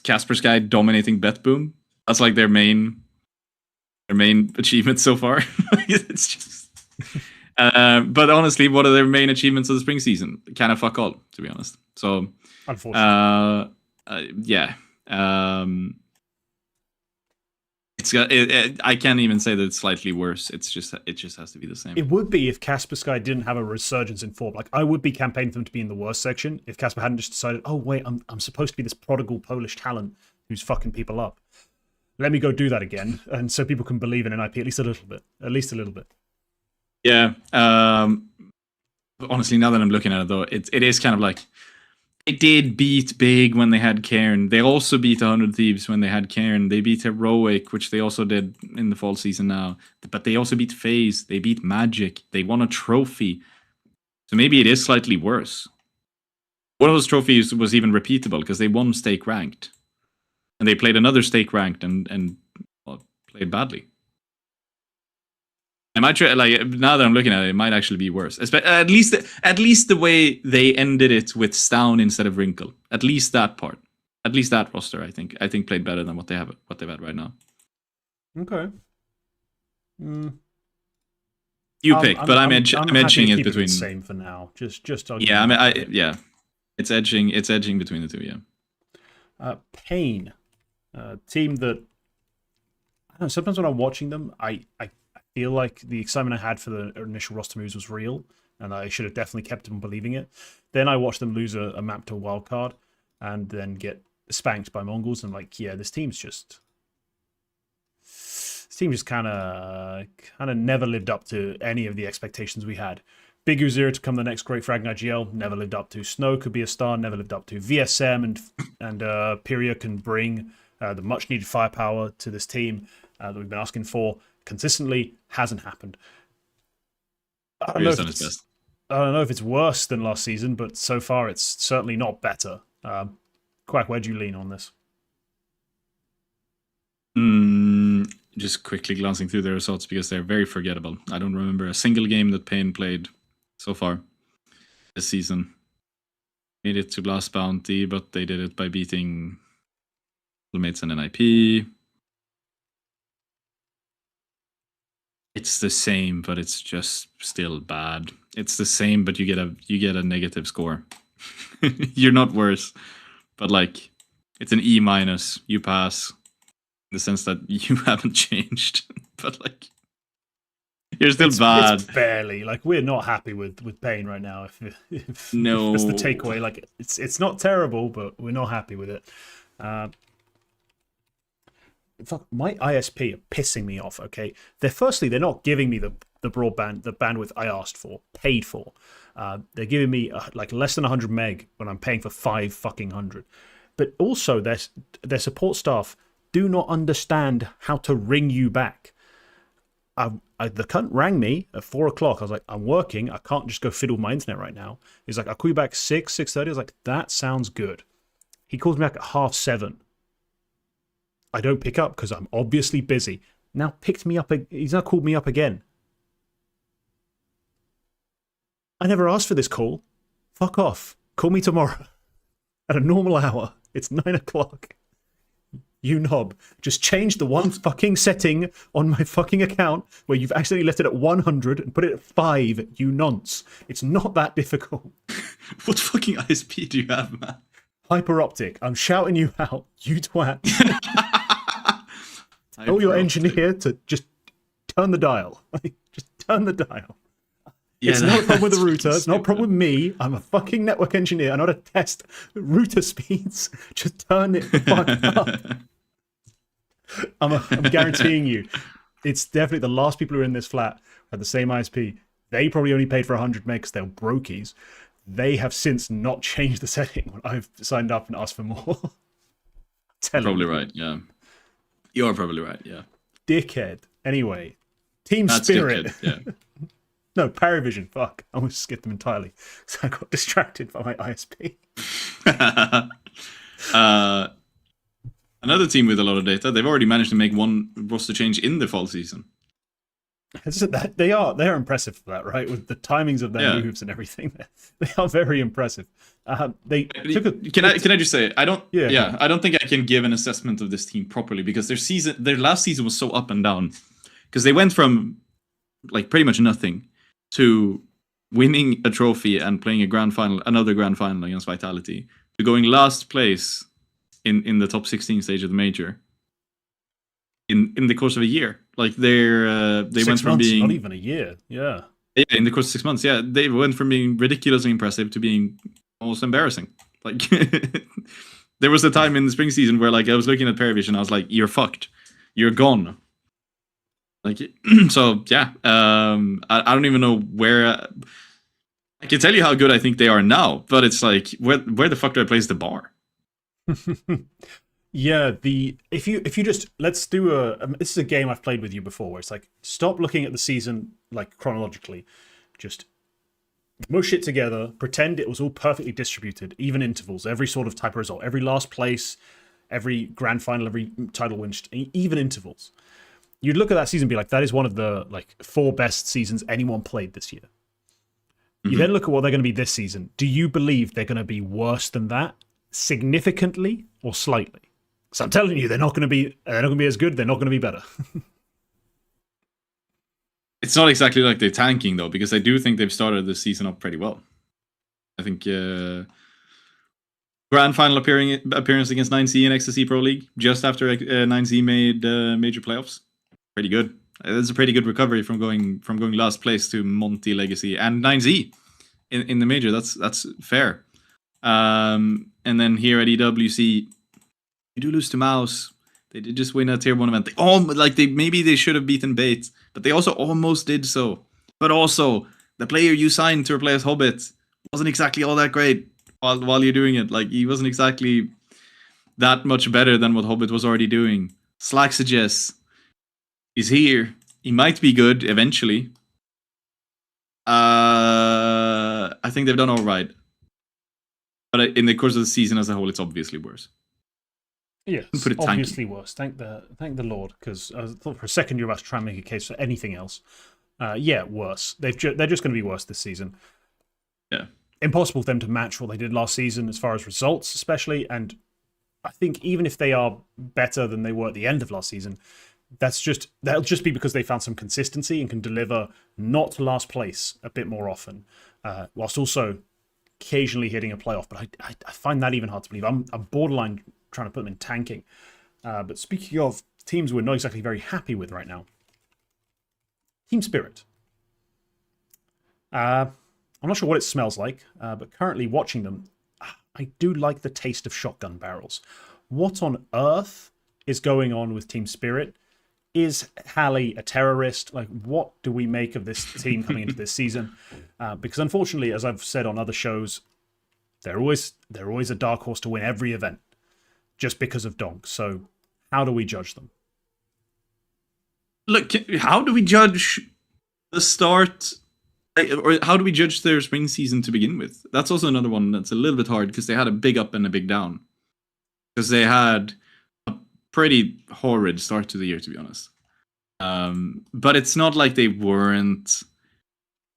Casper Sky dominating Betboom. That's like their main achievement so far. It's just, but honestly, what are their main achievements of the spring season? Kind of fuck all, to be honest. So, unfortunately, yeah, I can't even say that it's slightly worse. It just has to be the same. It would be if Casper Sky didn't have a resurgence in form. Like I would be campaigning for them to be in the worst section if Casper hadn't just decided, oh wait, I'm supposed to be this prodigal Polish talent who's fucking people up. Let me go do that again, and so people can believe in NIP at least a little bit. At least a little bit. Yeah. Honestly, now that I'm looking at it, though, it is kind of like they did beat big when they had Cairn. They also beat 100 Thieves when they had Cairn. They beat Heroic, which they also did in the fall season now. But they also beat FaZe. They beat Magic. They won a trophy. So maybe it is slightly worse. One of those trophies was even repeatable because they won stake ranked. And they played another stake ranked and played badly. I might try, like, now that I'm looking at it, it might actually be worse. At least the way they ended it with Stown instead of Wrinkle. At least that part. At least that roster, I think played better than what they've had right now. Okay. You pick, but I'm edging it between. The same for now. Just. Yeah, yeah. It's edging between the two. Yeah. Pain. Team that, I don't know, sometimes when I'm watching them, I feel like the excitement I had for the initial roster moves was real, and I should have definitely kept on believing it. Then I watched them lose a map to a Wildcard, and then get spanked by Mongolz, and like, yeah, this team just kind of never lived up to any of the expectations we had. Big Uzira to become the next great Frag IGL, never lived up to. Snow could be a star, never lived up to. VSM and Pyria can bring the much needed firepower to this team that we've been asking for consistently. Hasn't happened. I don't I don't know if it's worse than last season, but so far it's certainly not better. Quack, where'd you lean on this? Just quickly glancing through the results because they're very forgettable. I don't remember a single game that Pain played so far this season. Made it to Blast Bounty, but they did it by beating Mates and NIP. It's the same, but it's just still bad. It's the same, but you get a negative score. You're not worse, but like it's an E-. You pass in the sense that you haven't changed, but like you're still bad. It's barely like we're not happy with Pain right now. If No, that's the takeaway. Like it's not terrible, but we're not happy with it. Fuck, my ISP are pissing me off. Okay, they're not giving me the bandwidth I asked for, paid for. They're giving me like less than 100 meg when I'm paying for 500. But also their support staff do not understand how to ring you back. The cunt rang me at 4 o'clock. I was like, I'm working. I can't just go fiddle with my internet right now. He's like, I'll call you back 6:30. I was like, that sounds good. He calls me back at 7:30. I don't pick up because I'm obviously busy. Now picked me up. He's now called me up again. I never asked for this call. Fuck off. Call me tomorrow at a normal hour. It's 9 o'clock. You knob. Just change the one fucking setting on my fucking account where you've accidentally left it at 100 and put it at 5, you nonce. It's not that difficult. What fucking ISP do you have, man? Hyper optic. I'm shouting you out, you twat. Tell your engineer to just turn the dial. Just turn the dial. Yeah, it's not a problem with the router. It's not a problem with me. I'm a fucking network engineer. I know how to test router speeds. Just turn it fuck up. I'm guaranteeing you, it's definitely the last people who are in this flat had the same ISP. They probably only paid for 100 megs. They're brokies. They have since not changed the setting when I've signed up and asked for more. Probably right, yeah. You're probably right, yeah. Dickhead. Anyway, Team Spirit. Dickhead, yeah. No, Parivision. Fuck. I almost skipped them entirely. So I got distracted by my ISP. Another team with a lot of data. They've already managed to make one roster change in the fall season. They are impressive for that, right? With the timings of their moves and everything, they are very impressive. Can I just say I don't think I can give an assessment of this team properly because their last season was so up and down because they went from like pretty much nothing to winning a trophy and playing another grand final against Vitality to going last place in the top 16 stage of the major in the course of a year. Like they went from being not even a year, yeah, in the course of 6 months, yeah, they went from being ridiculously impressive to being almost embarrassing. Like there was a time in the spring season where like I was looking at Parivision, I was like, "You're fucked, you're gone." Like so, yeah. I don't even know where. I can tell you how good I think they are now, but it's like where the fuck do I place the bar? Yeah, if you just let's do this is a game I've played with you before where it's like stop looking at the season like chronologically, just mush it together, pretend it was all perfectly distributed, even intervals, every sort of type of result, every last place, every grand final, every title win, even intervals. You'd look at that season and be like, that is one of the like 4 best seasons anyone played this year. You then look at what they're going to be this season. Do you believe they're going to be worse than that, significantly or slightly? So I'm telling you, they're not going to be as good. They're not going to be better. It's not exactly like they're tanking though, because I do think they've started the season up pretty well. I think grand final appearance against 9Z in XSC Pro League just after 9Z made major playoffs. Pretty good. It's a pretty good recovery from going last place to Monty Legacy and 9Z in the major. That's fair. And then here at EWC, you do lose to MOUZ. They did just win a tier 1 event. Maybe they should have beaten Bait, but they also almost did so. But also, the player you signed to replace Hobbit wasn't exactly all that great while you're doing it. Like, he wasn't exactly that much better than what Hobbit was already doing. Slack suggests he's here. He might be good eventually. I think they've done all right. But in the course of the season as a whole, it's obviously worse. Yes, Put it obviously worse. Thank the Lord, because I thought for a second you were about to try and make a case for anything else. Yeah, worse. They're just going to be worse this season. Yeah. Impossible for them to match what they did last season as far as results, especially. And I think even if they are better than they were at the end of last season, that'll just be because they found some consistency and can deliver not last place a bit more often, whilst also occasionally hitting a playoff. But I find that even hard to believe. I'm borderline trying to put them in tanking. But speaking of teams we're not exactly very happy with right now, Team Spirit. I'm not sure what it smells like, but currently watching them, I do like the taste of shotgun barrels. What on earth is going on with Team Spirit? Is Hallie a terrorist? Like, what do we make of this team coming into this season? Because unfortunately, as I've said on other shows, they're always a dark horse to win every event, just because of donk. So, how do we judge them? Look, how do we judge the start? Or how do we judge their spring season to begin with? That's also another one that's a little bit hard because they had a big up and a big down. Because they had a pretty horrid start to the year, to be honest. But it's not like they weren't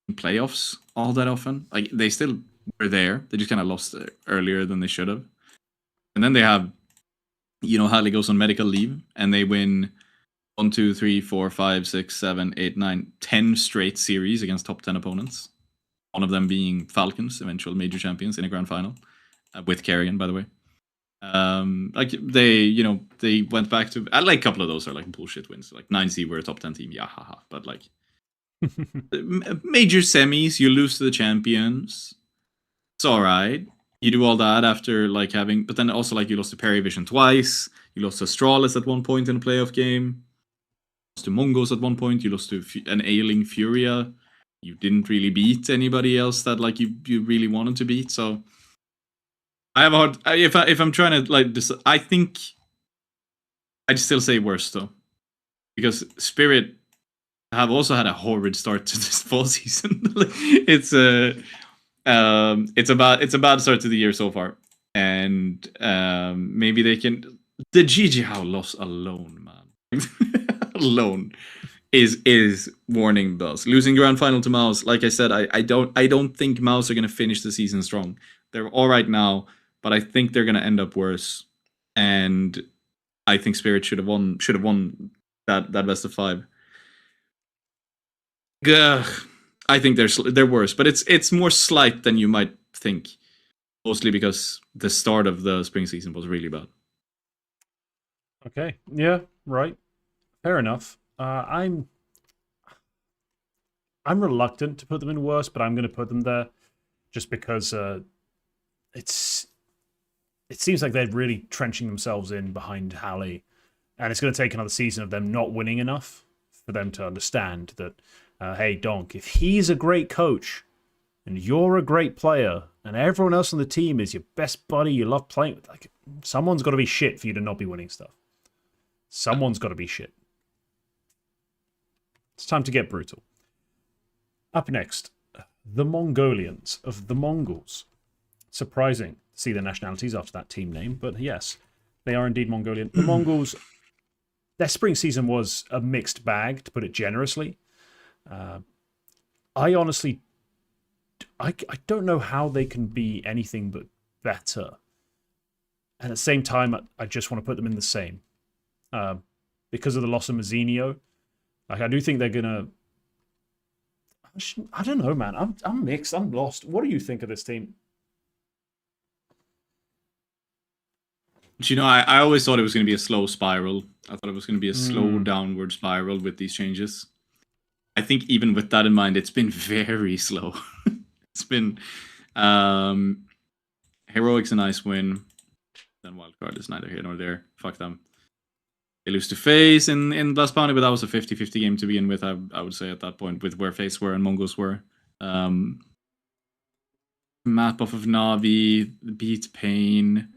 in playoffs all that often. Like, they still were there. They just kind of lost earlier than they should have. And then they have, Hallie goes on medical leave and they win 1, 2, 3, 4, 5, 6, 7, 8, 9, 10 straight series against top 10 opponents. One of them being Falcons, eventual major champions in a grand final, with Carrion, by the way. They went back to a couple of those are like bullshit wins. Like 9C were a top 10 team, yeah, haha. But like major semis, you lose to the champions. It's all right. You do all that after but then also you lost to Parivision twice. You lost to Astralis at one point in a playoff game. To Mongolz at one point, you lost to an ailing Furia. You didn't really beat anybody else that you really wanted to beat. So I have a hard. If I'm trying to I think I'd still say worse though, because Spirit have also had a horrid start to this fall season. It's a bad start to the year so far, and maybe they can. The GiJieHao loss alone, man. Alone is warning bells. Losing grand final to MOUZ, like I said, I don't think MOUZ are gonna finish the season strong. They're all right now, but I think they're gonna end up worse. And I think Spirit should have won that best of 5. I think they're worse, but it's more slight than you might think. Mostly because the start of the spring season was really bad. Okay, yeah, right. Fair enough. I'm reluctant to put them in worse, but I'm going to put them there just because it seems like they're really trenching themselves in behind Hallie, and it's going to take another season of them not winning enough for them to understand that, hey, donk, if he's a great coach and you're a great player and everyone else on the team is your best buddy you love playing with, someone's got to be shit for you to not be winning stuff. Someone's got to be shit. It's time to get brutal. Up next, the Mongolians of the Mongolz. Surprising to see their nationalities after that team name, but yes, they are indeed Mongolian. The Mongolz, their spring season was a mixed bag, to put it generously. I honestly, I don't know how they can be anything but better. And at the same time, I just want to put them in the same. Because of the loss of Mazzinho, I do think they're gonna. I don't know, man. I'm mixed. I'm lost. What do you think of this team? I always thought it was going to be a slow spiral. I thought it was going to be a slow downward spiral with these changes. I think even with that in mind, it's been very slow. It's been Heroic's a nice win. Then Wildcard is neither here nor there. Fuck them. They lose to FaZe in Blast Bounty, but that was a 50-50 game to begin with, I would say, at that point, with where FaZe were and Mongolz were. Map off of NAVI, beat Pain.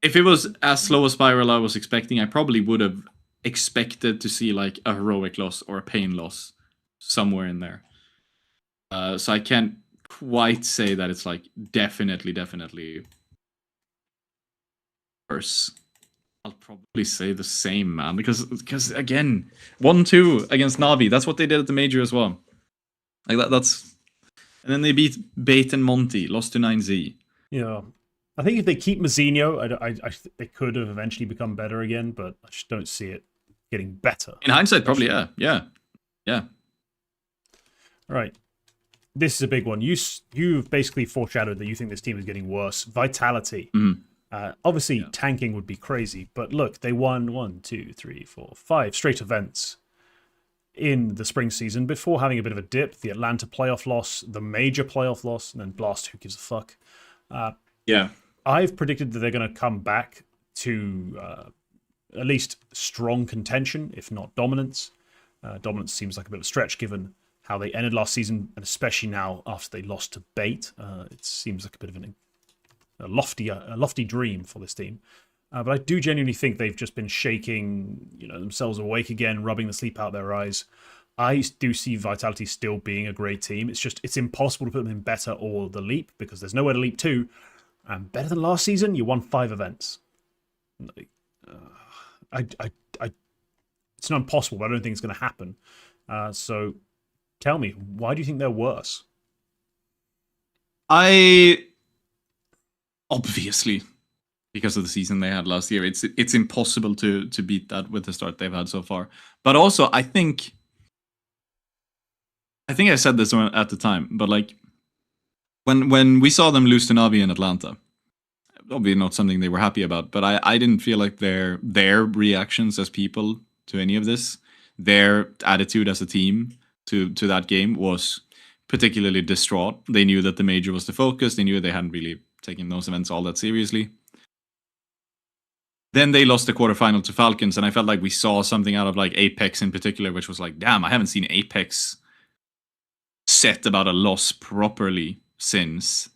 If it was as slow a spiral I was expecting, I probably would have expected to see a Heroic loss or a Pain loss somewhere in there. So I can't quite say that it's like definitely worse. I'll probably say the same, man, because again, 1-2 against Navi. That's what they did at the major as well. Like that's, and then they beat Bait and Monty, lost to 9Z. Yeah, I think if they keep Mazzinho, they could have eventually become better again, but I just don't see it getting better. In hindsight, probably yeah. Right. This is a big one. You've basically foreshadowed that you think this team is getting worse. Vitality. Obviously, tanking would be crazy, but look, they won 1, 2, 3, 4, 5 straight events in the spring season before having a bit of a dip. The Atlanta playoff loss, the major playoff loss, and then Blast, who gives a fuck. I've predicted that they're going to come back to at least strong contention, if not dominance. Dominance seems like a bit of a stretch given how they ended last season, and especially now after they lost to Bait. It seems like a bit of a lofty dream for this team. But I do genuinely think they've just been shaking, themselves awake again, rubbing the sleep out their eyes. I do see Vitality still being a great team. It's impossible to put them in better or the leap because there's nowhere to leap to. And better than last season, you won 5 events. It's not impossible, but I don't think it's going to happen. So tell me, why do you think they're worse? Obviously, because of the season they had last year, it's impossible to beat that with the start they've had so far. But also, I think I said this at the time, but like when we saw them lose to Navi in Atlanta, obviously not something they were happy about, but I didn't feel like their reactions as people to any of this, their attitude as a team to that game was particularly distraught. They knew that the major was the focus. They knew they hadn't really taken those events all that seriously. Then they lost the quarterfinal to Falcons, and I felt like we saw something out of like Apex in particular, which was like, damn, I haven't seen Apex set about a loss properly since,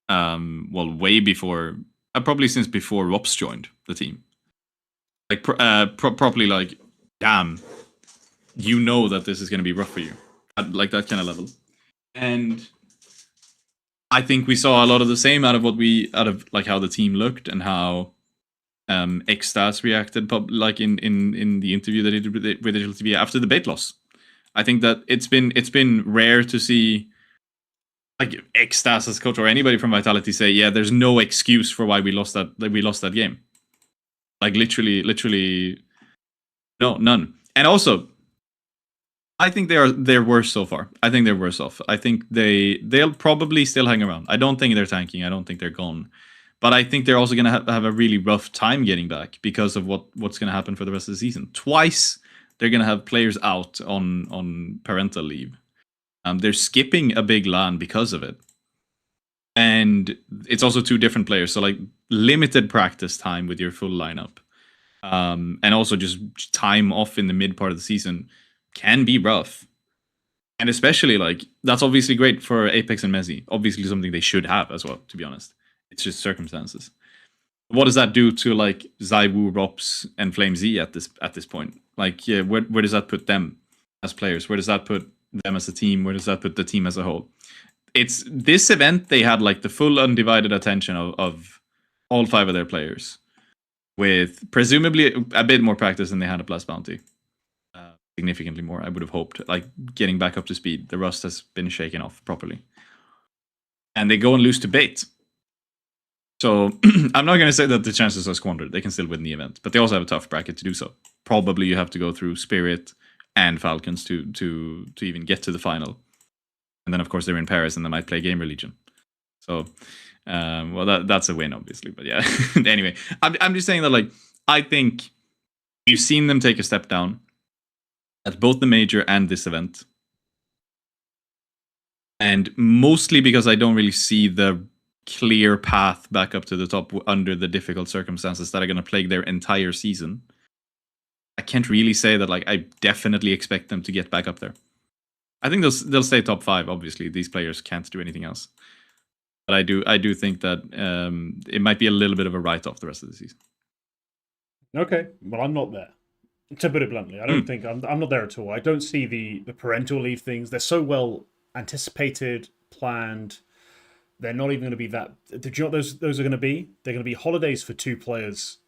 way before, probably since before Rops joined the team. Like, properly like, damn, you know that this is going to be rough for you. Like that kind of level. And I think we saw a lot of the same out of like how the team looked and how Xstats reacted, like in the interview that he did with Digital TV after the Bait loss. I think that it's been rare to see like Xstats as coach or anybody from Vitality say, yeah, there's no excuse for why we lost that game. Like literally, no, none. And also, I think they're worse so far. I think they're worse off. I think they'll probably still hang around. I don't think they're tanking. I don't think they're gone. But I think they're also going to have a really rough time getting back because of what's going to happen for the rest of the season. Twice, they're going to have players out on parental leave. They're skipping a big LAN because of it. And it's also 2 different players. So like limited practice time with your full lineup. And also just time off in the mid part of the season can be rough. And especially like, that's obviously great for Apex and Mezzi. Obviously something they should have as well, to be honest. It's just circumstances. What does that do to like Zaiwu, Rops, and Flame Z at this point? Like, yeah, where does that put them as players? Where does that put them as a team? Where does that put the team as a whole? It's this event, they had like the full undivided attention of all 5 of their players, with presumably a bit more practice than they had at Blast Bounty. Significantly more, I would have hoped. Like getting back up to speed. The rust has been shaken off properly. And they go and lose to Bait. So I'm not going to say that the chances are squandered. They can still win the event, but they also have a tough bracket to do so. Probably you have to go through Spirit and Falcons to even get to the final. And then of course they're in Paris and they might play GamerLegion. So that's a win obviously, but yeah. Anyway, I'm just saying that like I think you've seen them take a step down at both the major and this event. And mostly because I don't really see the clear path back up to the top under the difficult circumstances that are going to plague their entire season. I can't really say that like I definitely expect them to get back up there. I think they'll stay top 5. Obviously, these players can't do anything else. But I do think that it might be a little bit of a write-off the rest of the season. Okay, well I'm not there. To put it bluntly, I don't think I'm not there at all. I don't see the parental leave things. They're so well anticipated, planned. They're not even going to be that. Do you know what those are going to be? They're going to be holidays for 2 players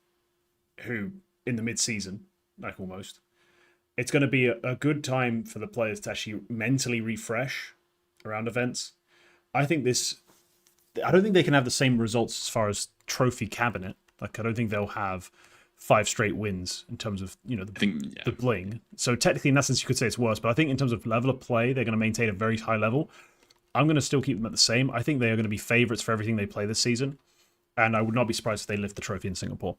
who, in the mid-season, like almost. It's going to be a good time for the players to actually mentally refresh around events. I don't think they can have the same results as far as trophy cabinet. Like, I don't think they'll have 5 straight wins in terms of, the bling. So technically, in that sense, you could say it's worse. But I think in terms of level of play, they're going to maintain a very high level. I'm going to still keep them at the same. I think they are going to be favorites for everything they play this season. And I would not be surprised if they lift the trophy in Singapore.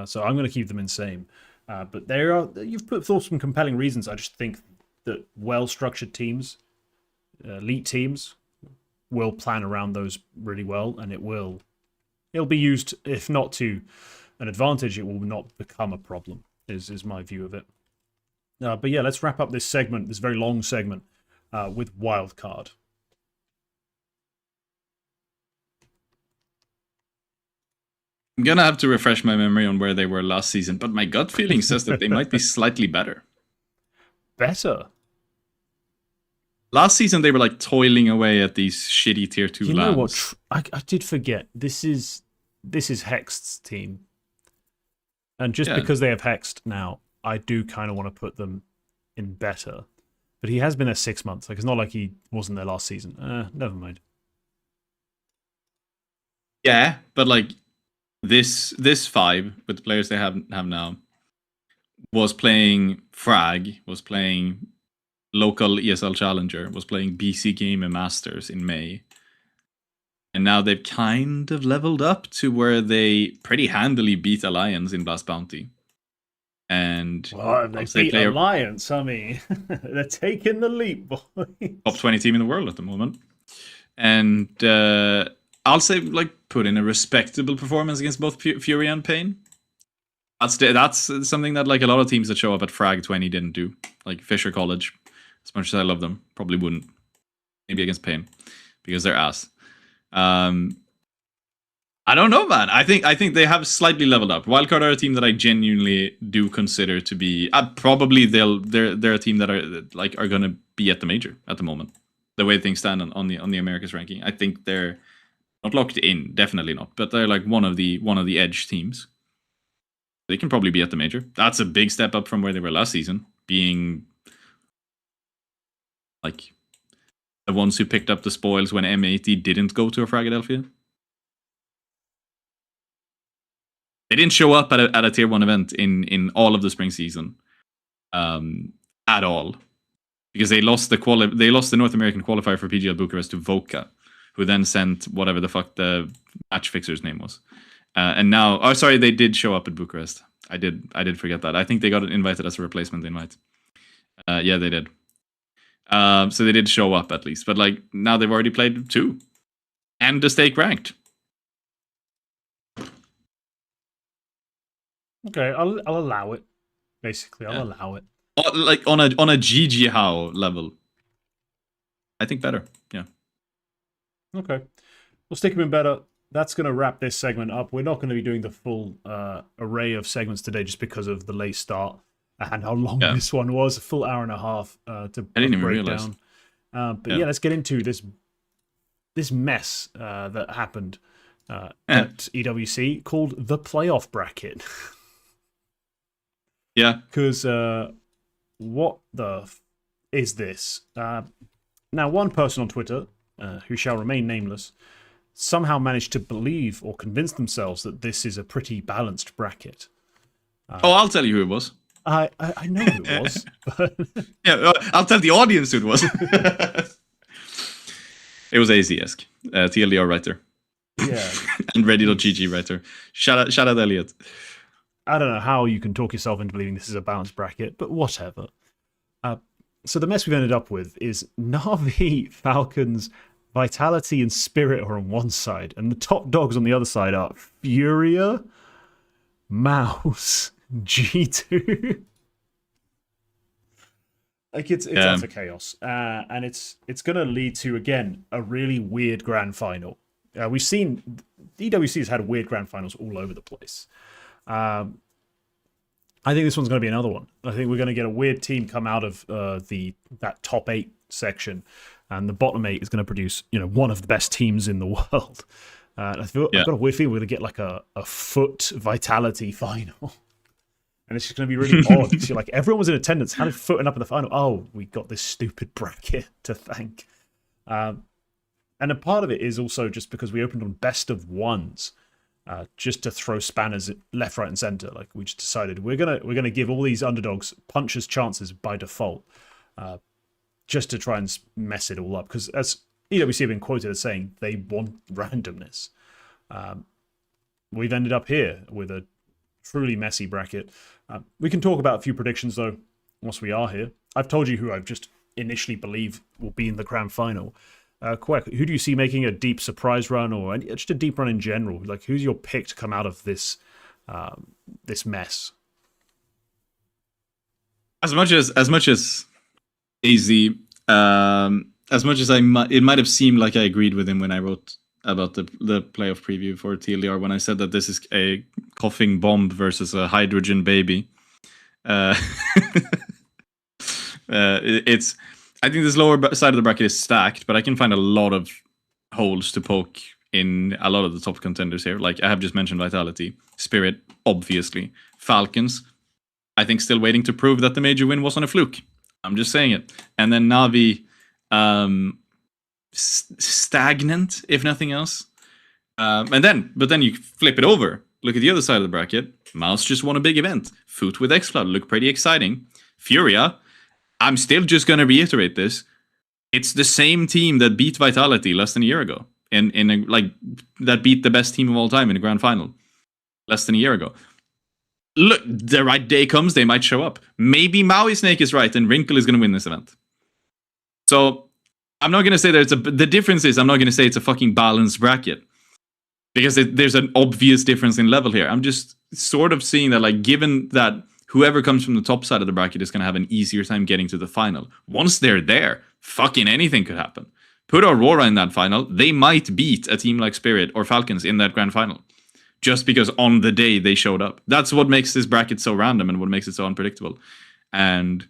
So I'm going to keep them in same. But you've put forth some compelling reasons. I just think that well-structured teams, elite teams, will plan around those really well, and it'll be used, if not to an advantage, it will not become a problem, is my view of it. But yeah, let's wrap up this segment, this very long segment, with Wildcard. I'm gonna have to refresh my memory on where they were last season, but my gut feeling says that they might be slightly better. Better? Last season, they were like toiling away at these shitty tier 2 lands. You know what? I did forget. This is Hexed's team. And just because they have Hexed now, I do kind of want to put them in better. But he has been there 6 months. Like, it's not like he wasn't there last season. Never mind. Yeah, but like this 5 with the players they have now was playing Frag, was playing local ESL Challenger, was playing BC Gamer Masters in May. And now they've kind of leveled up to where they pretty handily beat Alliance in Blast Bounty. And they beat Alliance, I mean, they're taking the leap, boy. Top 20 team in the world at the moment. And I'll say, like, put in a respectable performance against both Furia and Pain. That's something that, like, a lot of teams that show up at Frag 20 didn't do. Like Fisher College, as much as I love them, probably wouldn't. Maybe against Pain, because they're ass. I don't know, man. I think they have slightly leveled up. Wildcard are a team that I genuinely do consider to be probably they're a team that are going to be at the major at the moment. The way things stand on the Americas ranking, I think they're not locked in, definitely not, but they're like one of the edge teams. They can probably be at the major. That's a big step up from where they were last season, being like the ones who picked up the spoils when M80 didn't go to a Philadelphia. They didn't show up at a tier 1 event in all of the spring season, at all, because they lost the North American qualifier for PGL Bucharest to Voka, who then sent whatever the fuck the match fixer's name was. And now, they did show up at Bucharest. I did forget that. I think they got invited as a replacement invite. Yeah, they did. So they did show up at least, but like now they've already played 2, and the stake ranked. Okay, I'll allow it. Basically, I'll allow it. Like on a GiJieHao level, I think better. Yeah. Okay, we'll stick him in better. That's going to wrap this segment up. We're not going to be doing the full array of segments today just because of the late start and how long this one was. A full hour and a half to I didn't even break realize. down. But let's get into this mess that happened at EWC called the playoff bracket. Yeah. Because what the is this? Now, one person on Twitter, who shall remain nameless, somehow managed to believe or convince themselves that this is a pretty balanced bracket. I'll tell you who it was. I know who it was. But Yeah, I'll tell the audience who it was. It was AZesque, TLDR writer. yeah, And Ready.gg writer. Shout out Elliot. I don't know how you can talk yourself into believing this is a balanced bracket, but whatever. So the mess we've ended up with is NAVI, Falcons, Vitality, and Spirit are on one side, and the top dogs on the other side are Furia, MOUZ, G2. Like it's utter chaos, and it's going to lead to again a really weird grand final. We've seen EWC has had weird grand finals all over the place. I think this one's going to be another one. I think we're going to get a weird team come out of that top 8 section and the bottom 8 is going to produce, one of the best teams in the world. I've got a weird feeling we're going to get like a Foot Vitality final. And it's just going to be really odd. Because you're like, everyone was in attendance. How did Foot end up in the final? Oh, we got this stupid bracket to thank. And a part of it is also just because we opened on best of ones, just to throw spanners left, right, and center. Like, we just decided we're gonna give all these underdogs punchers chances by default, just to try and mess it all up. Because as EWC have been quoted as saying, they want randomness. We've ended up here with a truly messy bracket. We can talk about a few predictions though once we are here. I've told you who I've just initially believe will be in the grand final. Quack, who do you see making a deep surprise run, or just a deep run in general? Like, who's your pick to come out of this this mess? As much as easy, as much as it might have seemed like I agreed with him when I wrote about the playoff preview for TLDR, when I said that this is a coughing bomb versus a hydrogen baby. I think this lower side of the bracket is stacked, but I can find a lot of holes to poke in a lot of the top contenders here. Like I have just mentioned, Vitality, Spirit, obviously, Falcons. I think still waiting to prove that the major win wasn't a fluke. I'm just saying it. And then Navi, stagnant, if nothing else. But then you flip it over. Look at the other side of the bracket. MOUZ just won a big event. Foot with xCloud look pretty exciting. Furia, I'm still just going to reiterate this. It's the same team that beat Vitality less than a year ago. That beat the best team of all time in the grand final less than a year ago. Look, the right day comes, they might show up. Maybe Maui Snake is right and Wrinkle is going to win this event. So I'm not going to say that the difference is I'm not going to say it's a fucking balanced bracket. Because there's an obvious difference in level here. I'm just sort of seeing that, like, given that whoever comes from the top side of the bracket is going to have an easier time getting to the final. Once they're there, fucking anything could happen. Put Aurora in that final, they might beat a team like Spirit or Falcons in that grand final. Just because on the day they showed up. That's what makes this bracket so random and what makes it so unpredictable. And,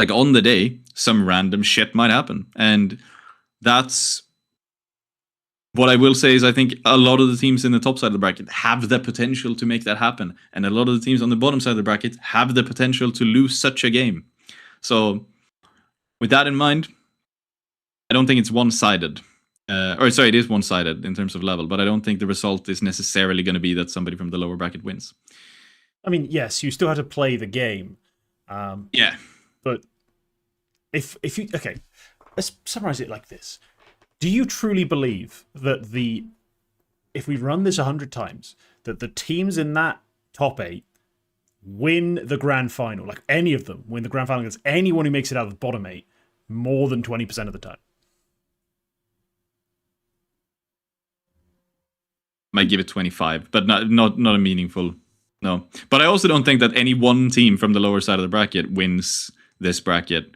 like, on the day, some random shit might happen. And that's... What I will say is I think a lot of the teams in the top side of the bracket have the potential to make that happen. And a lot of the teams on the bottom side of the bracket have the potential to lose such a game. So with that in mind, I don't think it's one-sided. It is one-sided in terms of level, but I don't think the result is necessarily going to be that somebody from the lower bracket wins. I mean, yes, you still have to play the game. Yeah. But if you... Okay, let's summarize it like this. Do you truly believe that if we run this 100 times, that the teams in that top 8 win the grand final, like any of them win the grand final against anyone who makes it out of the bottom 8 more than 20% of the time? Might give it 25, but not a meaningful, no. But I also don't think that any one team from the lower side of the bracket wins this bracket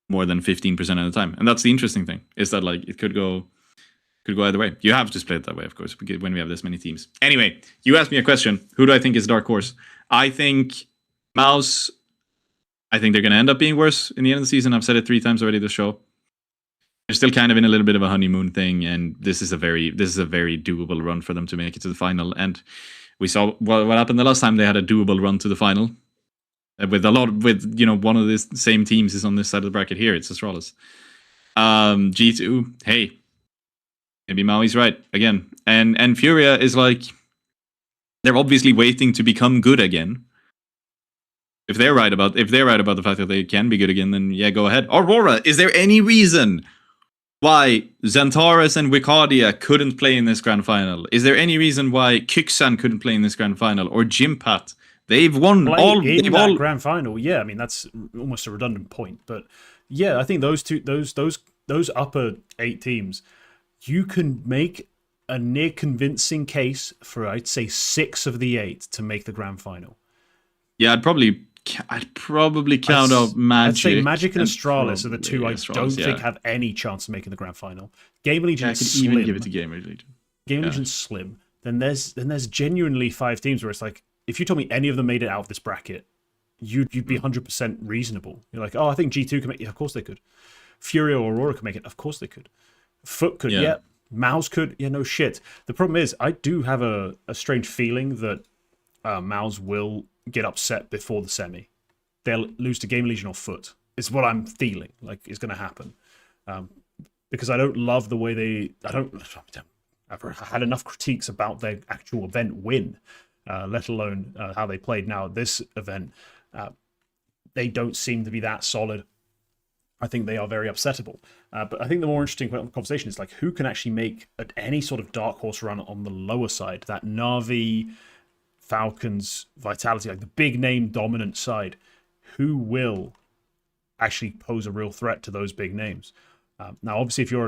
more than 15% of the time. And that's the interesting thing, is that, like, it could go either way. You have to play it that way, of course, because when we have this many teams. Anyway, you asked me a question. Who do I think is dark horse? I think MOUZ, I think they're going to end up being worse in the end of the season. I've said it 3 times already this show. They're still kind of in a little bit of a honeymoon thing, and this is a very doable run for them to make it to the final. And we saw what happened the last time they had a doable run to the final. With one of the same teams is on this side of the bracket here. It's Astralis. G2, hey, maybe Maui's right again. And Furia is like, they're obviously waiting to become good again. If they're right about the fact that they can be good again, then yeah, go ahead. Aurora, is there any reason why Xantares and Wicardia couldn't play in this grand final? Is there any reason why Kyksan couldn't play in this grand final, or Jimpat? They've won all grand final. Yeah, I mean, that's almost a redundant point, but yeah, I think those upper 8 teams, you can make a near convincing case for, I'd say, 6 of the 8 to make the grand final. Yeah, I'd probably count out Magic. I'd say Magic and Astralis are the 2 I don't think have any chance of making the grand final. GamerLegion, I could even give it to GamerLegion. GamerLegion's slim. Then there's genuinely 5 teams where it's like, if you told me any of them made it out of this bracket, you'd be 100% reasonable. You're like, oh, I think G2 can make... Yeah, of course they could. Furia or Aurora could make it. Of course they could. Foot could, yeah. MOUZ could, yeah, no shit. The problem is, I do have a strange feeling that MOUZ will get upset before the semi. They'll lose to GamerLegion or Foot. It's what I'm feeling like is going to happen. Because I don't love the way I've had enough critiques about their actual event win, let alone how they played. Now, this event, they don't seem to be that solid. I think they are very upsettable. But I think the more interesting conversation is like who can actually make any sort of dark horse run on the lower side, that NAVI, Falcons, Vitality, like the big name dominant side. Who will actually pose a real threat to those big names? Now, obviously, if you're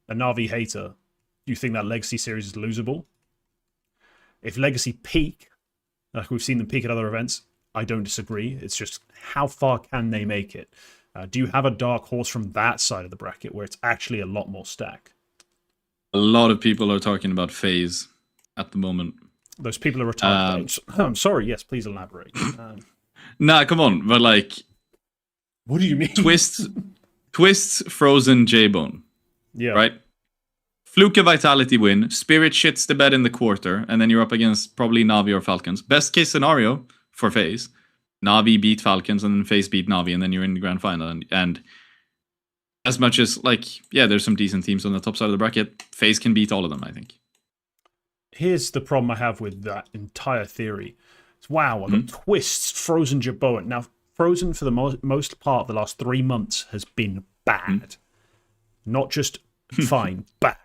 a NAVI hater, you think that Legacy series is losable. If Legacy peak, like we've seen them peak at other events, I don't disagree. It's just how far can they make it? Do you have a dark horse from that side of the bracket where it's actually a lot more stacked? A lot of people are talking about FaZe at the moment. Those people are retired. I'm sorry. Yes, please elaborate. Nah, come on. But like, what do you mean? Twists, Frozen, J-Bone. Yeah. Right? Fluke a Vitality win. Spirit shits the bed in the quarter. And then you're up against probably Navi or Falcons. Best case scenario for FaZe. Navi beat Falcons and then FaZe beat Navi. And then you're in the grand final. And as much as, like, yeah, there's some decent teams on the top side of the bracket. FaZe can beat all of them, I think. Here's the problem I have with that entire theory. It's, wow, I've got Twists, Frozen, Jabot. Now, Frozen, for the most part, the last 3 months has been bad. Not just fine, bad.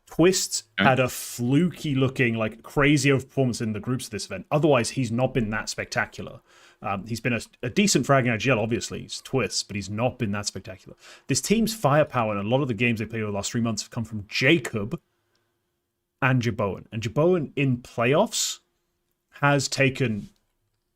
Twists had a fluky looking, like crazy performance in the groups of this event. Otherwise, he's not been that spectacular. He's been a decent fragging out GL, obviously. He's Twists, but he's not been that spectacular. This team's firepower in a lot of the games they played over the last 3 months have come from Jacob and Jabot. And Jabot in playoffs has taken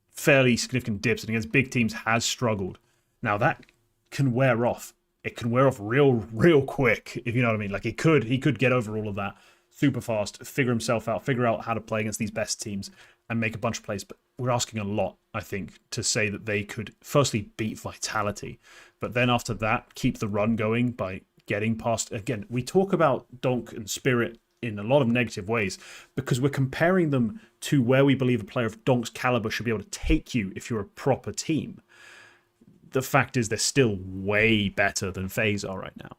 fairly significant dips and against big teams has struggled. Now that can wear off. It can wear off real quick, if you know what I mean. Like he could get over all of that super fast, figure himself out, figure out how to play against these best teams and make a bunch of plays. But we're asking a lot, I think, to say that they could firstly beat Vitality, but then after that, keep the run going by getting past. Again, we talk about Donk and Spirit in a lot of negative ways because we're comparing them to where we believe a player of Donk's caliber should be able to take you if you're a proper team. The fact is they're still way better than FaZe are right now.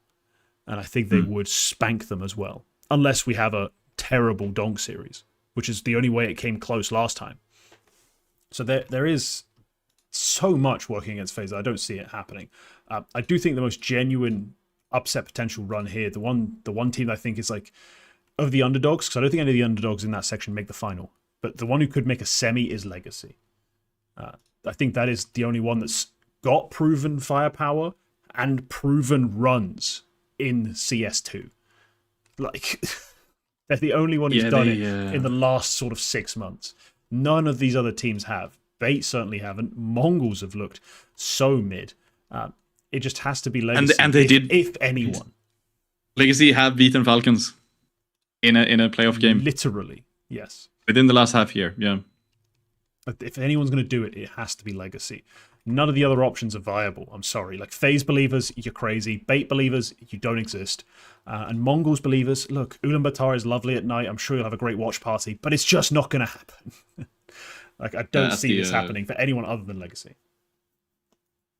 And I think they would spank them as well. Unless we have a terrible Donk series, which is the only way it came close last time. So there is so much working against FaZe. I don't see it happening. I do think the most genuine upset potential run here, the one team I think is like of the underdogs, because I don't think any of the underdogs in that section make the final. But the one who could make a semi is Legacy. I think that is the only one that's got proven firepower and proven runs in CS2. Like, they're the only one who's done it in the last sort of 6 months. None of these other teams have. Bait certainly haven't. Mongolz have looked so mid. It just has to be Legacy. And they did, if anyone. Legacy have beaten Falcons in a playoff game. Literally, yes. Within the last half year, yeah. But if anyone's going to do it, it has to be Legacy. None of the other options are viable. I'm sorry. Like FaZe believers, you're crazy. Bait believers, you don't exist. And Mongolz believers, look, Ulaanbaatar is lovely at night. I'm sure you'll have a great watch party, but it's just not going to happen. Like I don't see this happening for anyone other than Legacy.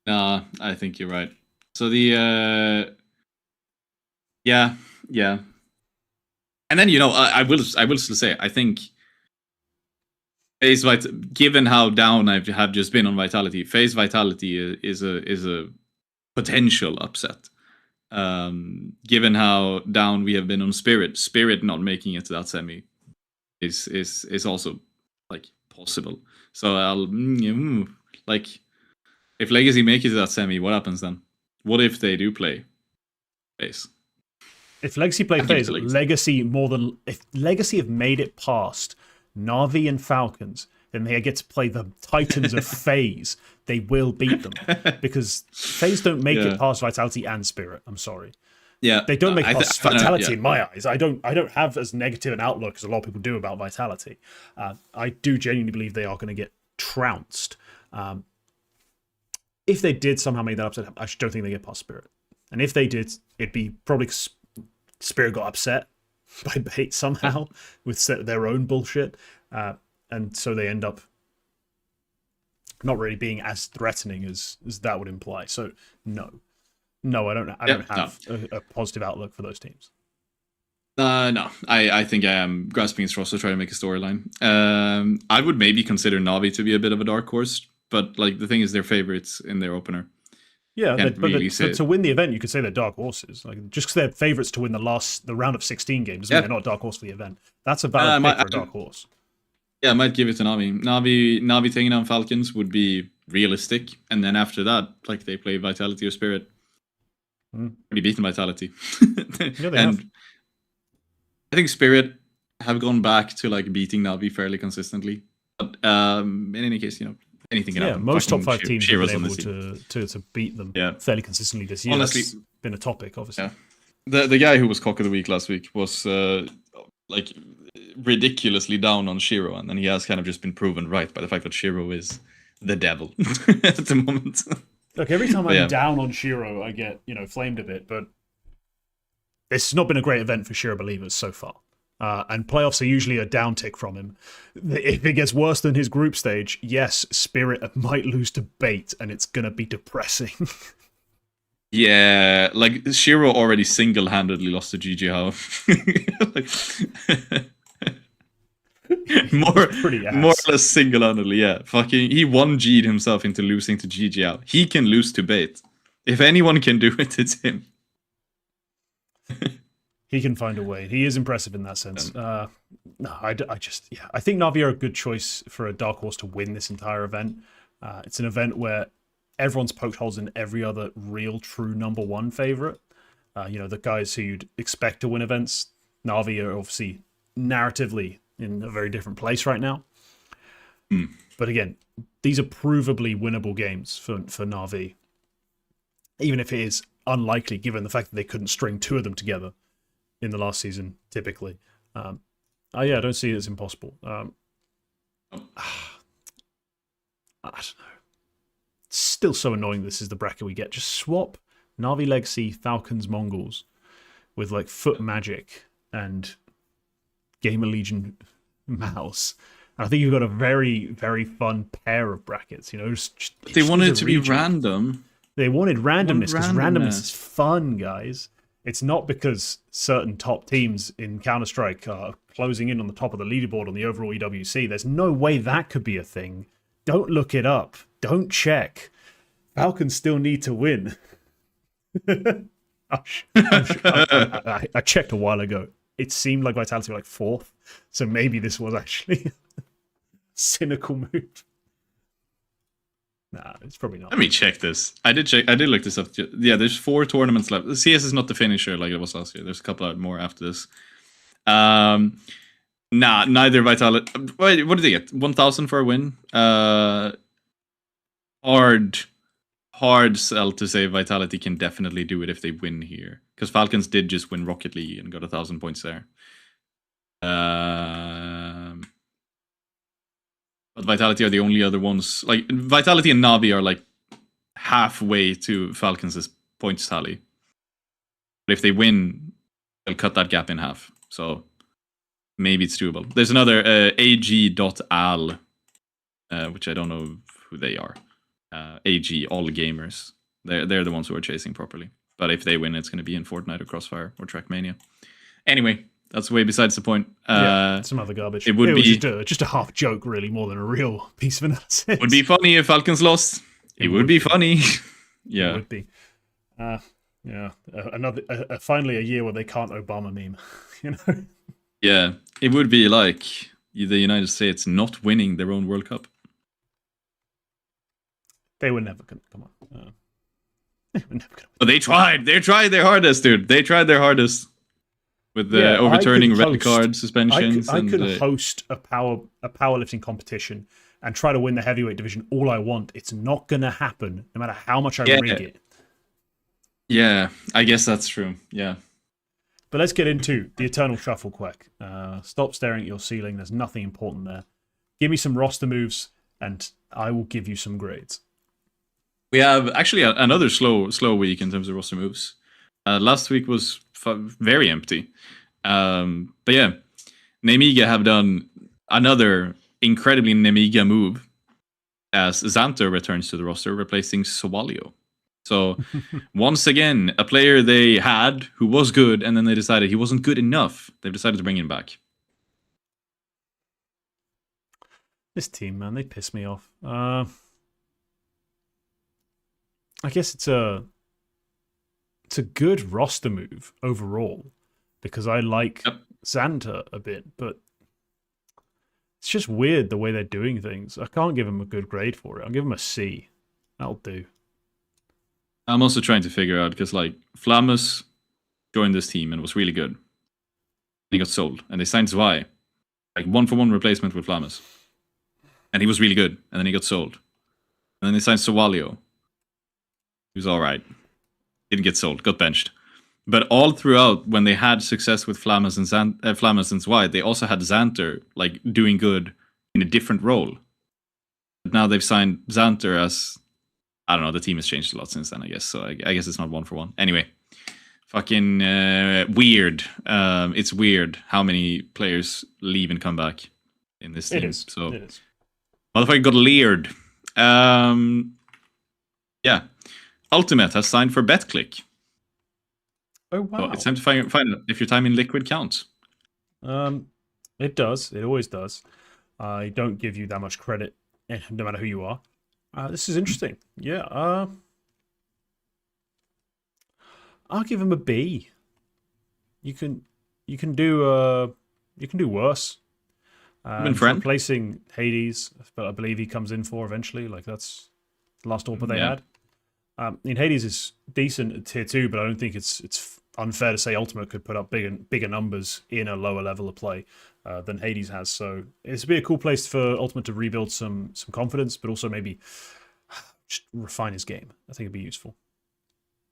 Nah, I think you're right. So the yeah. And then I will still say I think FaZe given how down I have just been on Vitality, FaZe Vitality is a potential upset. Given how down we have been on Spirit not making it to that semi is also like possible. So I'll like if Legacy make it to that semi, what happens then? What if they do play FaZe? If Legacy play FaZe, if Legacy have made it past Navi and Falcons, then they get to play the Titans of FaZe. They will beat them because FaZe don't make it past Vitality and Spirit. I'm sorry. Yeah, they don't make it past Vitality in my eyes. I don't have as negative an outlook as a lot of people do about Vitality. I do genuinely believe they are going to get trounced. If they did somehow make that upset, I don't think they get past Spirit. And if they did, it'd be probably Spirit got upset by bait somehow with their own bullshit. And so they end up not really being as threatening as that would imply. So no, I don't have a positive outlook for those teams. No, I think I am grasping at straws to try to make a storyline. I would maybe consider NAVI to be a bit of a dark horse, but like the thing is, they're favorites in their opener. Yeah, to win the event, you could say they're dark horses. Like just because they're favorites to win the round of 16 games, doesn't mean they're not dark horse for the event. That's a valid pick for a dark horse. Yeah, I might give it to NAVI. NAVI taking down Falcons would be realistic, and then after that, like they play Vitality or Spirit. Pretty beaten Vitality. Yeah, they have. I think Spirit have gone back to like beating NAVI fairly consistently. But in any case, anything can happen. Yeah, most top 5 teams have been able to beat them fairly consistently this year. Honestly, that's been a topic, obviously. Yeah. The guy who was cock of the week last week was like ridiculously down on Shiro, and then he has kind of just been proven right by the fact that Shiro is the devil at the moment. Look, every time I'm down on Shiro, I get flamed a bit, but it's not been a great event for Shiro believers so far. And playoffs are usually a downtick from him. If it gets worse than his group stage, yes, Spirit might lose to Bait, and it's going to be depressing. Yeah, like Shiro already single-handedly lost to GiJieHao. more or less single-handedly, yeah. Fucking, he 1G'd himself into losing to GiJieHao. He can lose to Bait. If anyone can do it, it's him. He can find a way. He is impressive in that sense. I think Navi are a good choice for a dark horse to win this entire event. It's an event where everyone's poked holes in every other real, true number one favorite. The guys who you'd expect to win events. Navi are obviously narratively in a very different place right now. But again, these are provably winnable games for Navi, even if it is unlikely given the fact that they couldn't string 2 of them together in the last season, typically. I don't see it as impossible. I don't know. It's still so annoying this is the bracket we get. Just swap Navi Legacy, Falcons, Mongolz with like Foot Magic and GamerLegion MOUZ. And I think you've got a very, very fun pair of brackets. They wanted it to be random. They wanted randomness because randomness is fun, guys. It's not because certain top teams in Counter-Strike are closing in on the top of the leaderboard on the overall EWC. There's no way that could be a thing. Don't look it up. Don't check. Falcons still need to win. I checked a while ago. It seemed like Vitality were like 4th. So maybe this was actually a cynical move. Nah, it's probably not. Let me check this. I did look this up. Yeah, there's 4 tournaments left. The CS is not the finisher like it was last year. There's a couple more after this. Neither Vitality. Wait, what did they get? 1,000 for a win. Hard sell to say Vitality can definitely do it if they win here, because Falcons did just win Rocket League and got 1,000 points there. But Vitality are the only other ones. Like Vitality and Navi are like halfway to Falcons' points tally. But if they win, they'll cut that gap in half. So maybe it's doable. There's another ag.al, which I don't know who they are. AG, all gamers. They're the ones who are chasing properly. But if they win, it's going to be in Fortnite or Crossfire or Trackmania. Anyway, that's way besides the point. Some other garbage. It would be just a half joke, really, more than a real piece of analysis. Would be funny if Falcons lost. It would be funny. Yeah, it would be. Finally a year where they can't Obama meme. Yeah, it would be like the United States not winning their own World Cup. They were never gonna come on. They were never gonna. But they tried. They tried their hardest, dude. They tried their hardest. With the overturning red card suspensions. I could host a powerlifting competition and try to win the heavyweight division all I want. It's not going to happen, no matter how much I rig it. Yeah, I guess that's true. Yeah. But let's get into the Eternal Shuffle quick. Stop staring at your ceiling. There's nothing important there. Give me some roster moves, and I will give you some grades. We have actually another slow week in terms of roster moves. Last week was very empty. But yeah, Nemiga have done another incredibly Nemiga move as Xanter returns to the roster, replacing Sowalio. So once again, a player they had who was good, and then they decided he wasn't good enough. They've decided to bring him back. This team, man, they piss me off. I guess it's a good roster move overall because I like Xanter a bit, but it's just weird the way they're doing things. I can't give him a good grade for it. I'll give him a C. That'll do. I'm also trying to figure out because like Flamus joined this team and was really good. He got sold, and they signed Zwei, like 1-for-1 replacement with Flamus, and he was really good. And then he got sold, and then they signed Sowalio. He was all right. Didn't get sold, got benched. But all throughout, when they had success with Flamus and Zwei, they also had Xanter like doing good in a different role. But now they've signed Xanter as, I don't know, the team has changed a lot since then, I guess. So I guess it's not 1-for-1. Anyway, fucking weird. It's weird how many players leave and come back in this team. It is. So It is. motherfucker got leered. Yeah. Ultimate has signed for BetClick. Oh, wow. So it's time to find out if your time in Liquid counts. It does. It always does. I don't give you that much credit, no matter who you are. This is interesting. Yeah. I'll give him a B. You can do worse. Been friend. Replacing Hades, but I believe he comes in for eventually. Like that's the last AWP they had. Hades is decent at tier 2, but I don't think it's unfair to say Ultimate could put up bigger numbers in a lower level of play than Hades has. So it's be a cool place for Ultimate to rebuild some confidence, but also maybe just refine his game. I think it'd be useful.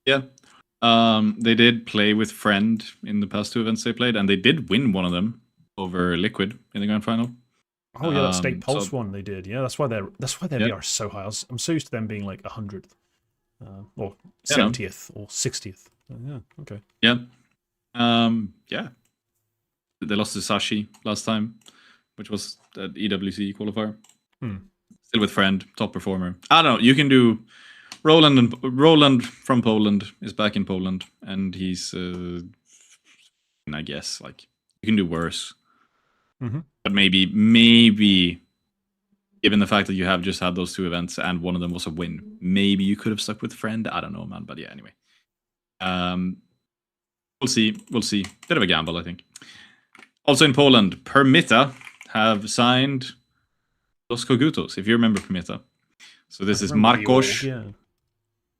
Yeah. They did play with Friend in the past 2 events they played, and they did win one of them over Liquid in the grand final. Oh yeah, that State Pulse one they did. Yeah, that's why their VR is so high. I'm so used to them being like 100th. Or 70th or 60th. Yeah, okay. Yeah. Yeah. They lost to Sashi last time, which was at EWC qualifier. Still with Friend, top performer. I don't know. You can do Roland from Poland is back in Poland, and he's I guess like you can do worse. But maybe given the fact that you have just had those 2 events and one of them was a win, maybe you could have stuck with Friend. I don't know, man. But yeah, anyway. We'll see. Bit of a gamble, I think. Also in Poland, Permita have signed Los Kogutos, if you remember Permita. So this is Marcos,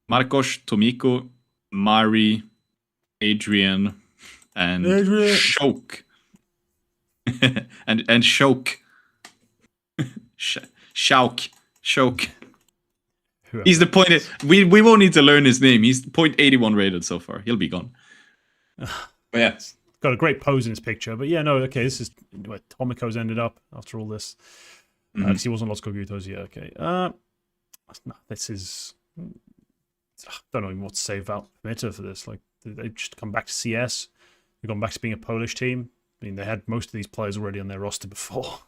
Tomiko, Mari, Adrian, and Shoke. and Shoke. Shoke. He's the point. We won't need to learn his name. He's 0.81 rated so far. He'll be gone. But yeah, got a great pose in his picture. But yeah, no, okay. This is where Tomiko's ended up after all this. Because he wasn't Los Kogutos. Yeah, okay. No, this is. I don't know even what to say about Permita for this. Like they've just come back to CS. They've gone back to being a Polish team. I mean, they had most of these players already on their roster before.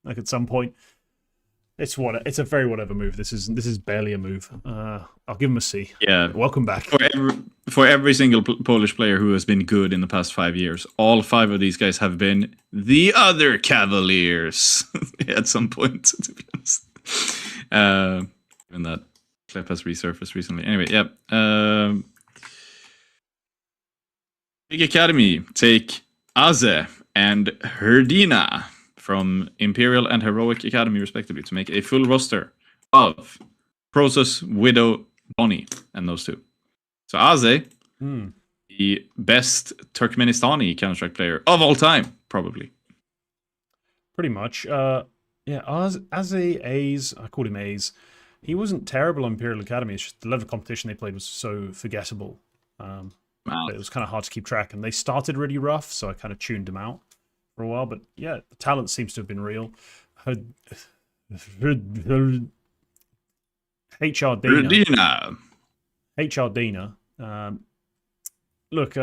Like at some point, it's a very whatever move. This is barely a move. I'll give him a C. Yeah, welcome back. For every single Polish player who has been good in the past 5 years, all 5 of these guys have been the other Cavaliers at some point. To be honest, even that clip has resurfaced recently. Anyway, yeah. Big Academy take Aze and Herdina from Imperial and Heroic Academy, respectively, to make a full roster of Process, Widow, Bonnie, and those 2. So Aze, the best Turkmenistani Counter-Strike player of all time, probably. Pretty much. Yeah, Aze, I called him Aze. He wasn't terrible on Imperial Academy. It's just the level of competition they played was so forgettable. It was kind of hard to keep track, and they started really rough, so I kind of tuned him out for a while. But yeah, the talent seems to have been real. HR Dina. look,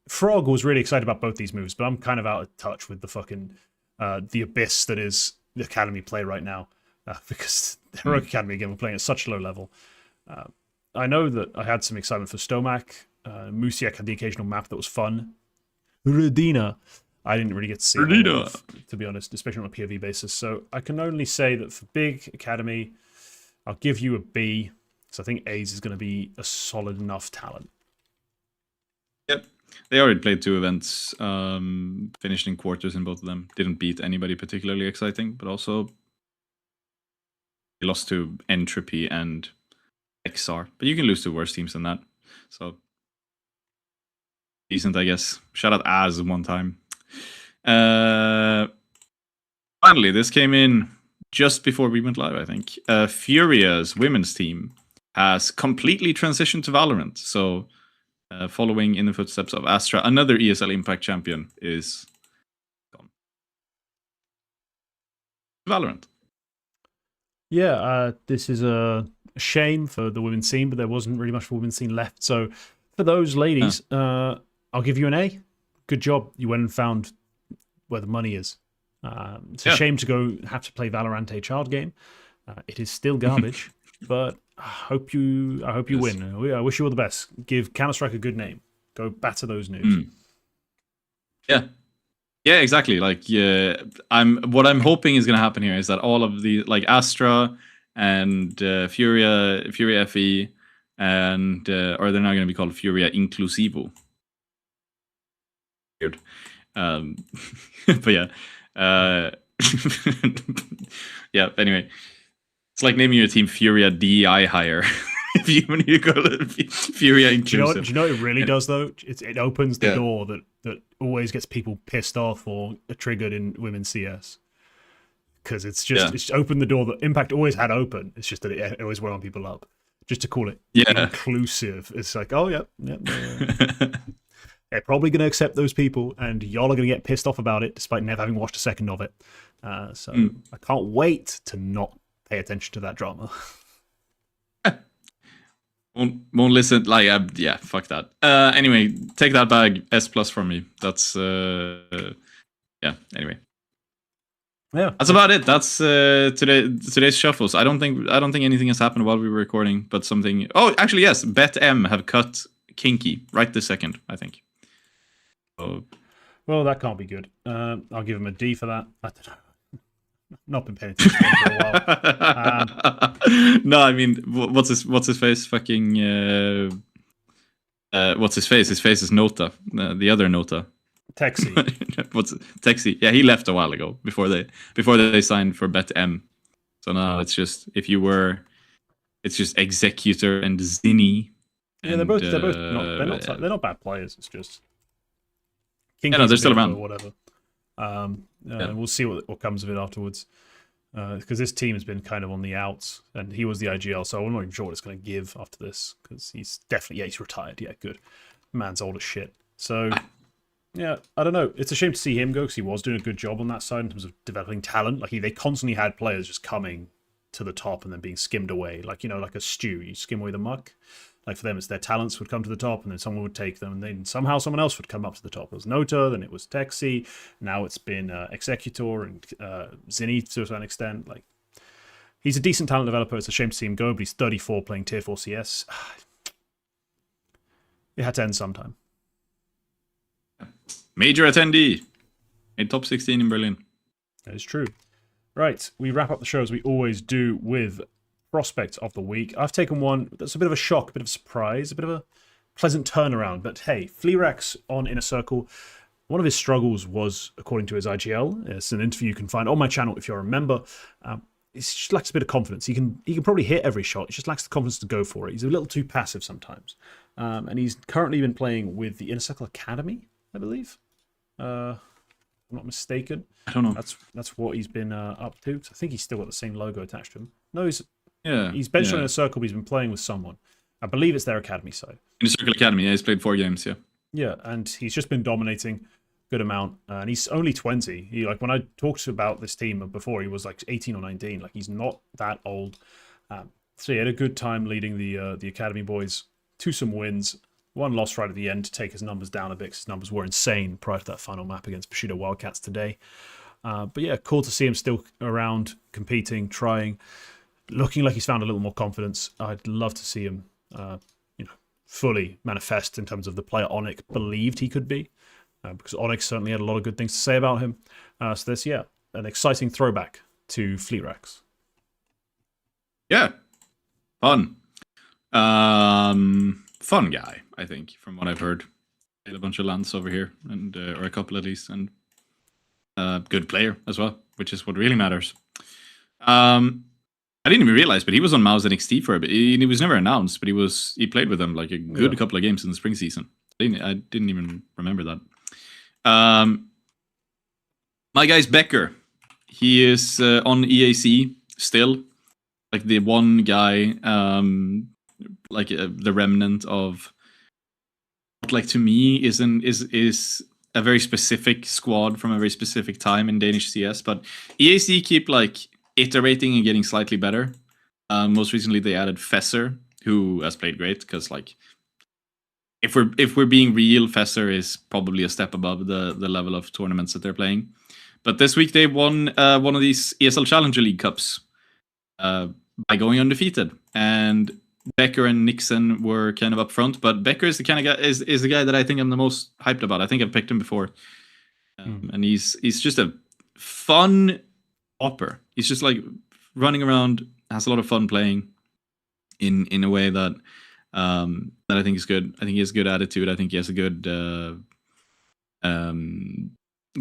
Frog was really excited about both these moves, but I'm kind of out of touch with the fucking the abyss that is the Academy play right now, because the Heroic Academy, again, we're playing at such a low level. I know that I had some excitement for Stomac. Musiak had the occasional map that was fun. Redina, I didn't really get to see it, to be honest, especially on a POV basis. So I can only say that for Big Academy, I'll give you a B, because I think A's is going to be a solid enough talent. Yep. They already played 2 events, finished in quarters in both of them. Didn't beat anybody particularly exciting, but also they lost to Entropy and XR. But you can lose to worse teams than that. So decent, I guess. Shout out Az one time. Finally, this came in just before we went live, I think. Furia's women's team has completely transitioned to Valorant. So following in the footsteps of Astra, another ESL Impact champion is gone. Valorant. Yeah, this is a shame for the women's scene, but there wasn't really much for women's scene left. So for those ladies, I'll give you an A. Good job. You went and found where the money is. It's a shame to have to play Valorant, a child game. It is still garbage, but I hope you win. I wish you all the best. Give Counter-Strike a good name. Go batter those noobs. Yeah, exactly. Like, what I'm hoping is going to happen here is that all of the, like, Astra and Furia FE, and or they're now going to be called Furia Inclusivo. Weird. But yeah. Yeah, anyway. It's like naming your team Furia DI higher. When you call it Furia Inclusive. Do you know what it really does, though? It opens the door that always gets people pissed off or triggered in women's CS. Because it's opened the door that Impact always had open. It's just that it always wound people up. Just to call it inclusive. It's like, oh, yeah. They're probably going to accept those people, and y'all are going to get pissed off about it, despite never having watched a second of it. So I can't wait to not pay attention to that drama. Won't listen. Like, yeah, fuck that. Anyway, take that bag S+ from me. That's yeah. Anyway, that's about it. That's today's shuffles. I don't think anything has happened while we were recording, but something. Oh, actually, yes. BetM have cut Kinky right this second, I think. So, well, that can't be good. I'll give him a D for that. I don't know. Not been paying attention for a while. No, I mean, what's his face? Fucking what's his face? His face is Nota, the other Nota. Texi. What's Texi? Yeah, he left a while ago before they signed for BetM. So now it's just it's just Executor and Zinni. Yeah, they're both not they're not bad players. It's just they're still around. Or whatever. We'll see what comes of it afterwards. Because this team has been kind of on the outs, and he was the IGL, so I'm not even sure what it's going to give after this. Because he's definitely he's retired. Yeah, good. Man's old as shit. So yeah, I don't know. It's a shame to see him go because he was doing a good job on that side in terms of developing talent. Like they constantly had players just coming to the top and then being skimmed away, like like a stew. You skim away the muck. Like for them, it's their talents would come to the top, and then someone would take them, and then somehow someone else would come up to the top. It was Nota, then it was Texi. Now it's been Executor and Zinni to a certain extent. Like he's a decent talent developer. It's a shame to see him go, but he's 34 playing Tier 4 CS. It had to end sometime. Major attendee. Made top 16 in Berlin. That is true. Right, we wrap up the show as we always do with Prospect of the Week. I've taken one that's a bit of a shock, a bit of a surprise, a bit of a pleasant turnaround. But hey, Fleerax on Inner Circle, one of his struggles was, according to his IGL, it's an interview you can find on my channel if you're a member, he just lacks a bit of confidence. He can probably hit every shot, he just lacks the confidence to go for it. He's a little too passive sometimes. And he's currently been playing with the Inner Circle Academy, I believe. If I'm not mistaken. I don't know. That's what he's been up to. I think he's still got the same logo attached to him. No, he's benched on a circle, but he's been playing with someone. I believe it's their academy side. In the Circle Academy, yeah, he's played 4 games, yeah. Yeah, and he's just been dominating a good amount. And he's only 20. When I talked about this team before, he was like 18 or 19. Like he's not that old. So he had a good time leading the academy boys to some wins. one loss right at the end to take his numbers down a bit, 'cause his numbers were insane prior to that final map against Bushido Wildcats today. But yeah, cool to see him still around, competing, trying, looking like he's found a little more confidence. I'd love to see him, fully manifest in terms of the player Onyx believed he could be, because Onyx certainly had a lot of good things to say about him. So there's, an exciting throwback to Fleet Rex. Yeah, fun. Fun guy, I think, from what I've heard. Played a bunch of lands over here, and or a couple at least, and good player as well, which is what really matters. I didn't even realize, but he was on MOUZ NXT for a bit. He was never announced, but he played with them like a good couple of games in the spring season. I didn't even remember that. My guy's Becker. He is on EAC still, like the one guy, the remnant of, like, to me is a very specific squad from a very specific time in Danish CS. But EAC keep like iterating and getting slightly better. Most recently, they added FaZe, who has played great, because like, if we're being real, FaZe is probably a step above the level of tournaments that they're playing. But this week they won one of these ESL Challenger League Cups by going undefeated, and Becker and Nixon were kind of up front. But Becker is the kind of guy is the guy that I think I'm the most hyped about. I think I've picked him before, and he's just a fun opper. He's just like running around, has a lot of fun playing in a way that that I think is good. I think he has a good attitude. I think he has a good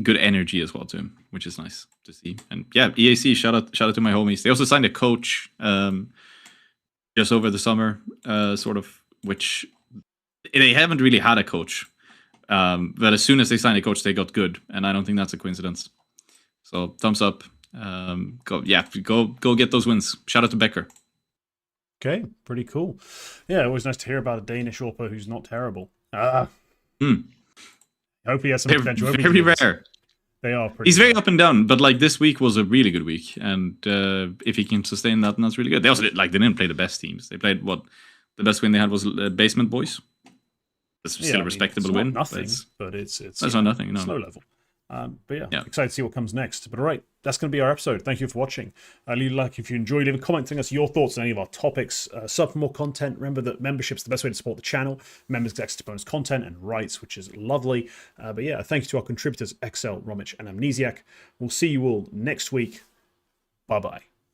good energy as well to him, which is nice to see. And yeah, EAC, shout out to my homies. They also signed a coach just over the summer, sort of, which they haven't really had a coach. But as soon as they signed a coach, they got good, and I don't think that's a coincidence. So thumbs up. Go get those wins. Shout out to Becker. Okay, pretty cool. Yeah, always nice to hear about a Danish AWPer who's not terrible. Hope he has some potential. Very rare. They are pretty. He's very up and down, but like this week was a really good week, and if he can sustain that, then that's really good. They also they didn't play the best teams. They played the best win they had was Basement Boys. It's still a respectable win. Nothing, but it's not nothing. No, slow level. But yeah, excited to see what comes next. But all right, that's going to be our episode. Thank you for watching. Leave a like if you enjoyed. Leave a comment telling us your thoughts on any of our topics. Sub for more content. Remember that membership's the best way to support the channel. Members get access to bonus content and rights, which is lovely. But yeah, thank you to our contributors, XL, Romich, and Amnesiac. We'll see you all next week. Bye-bye.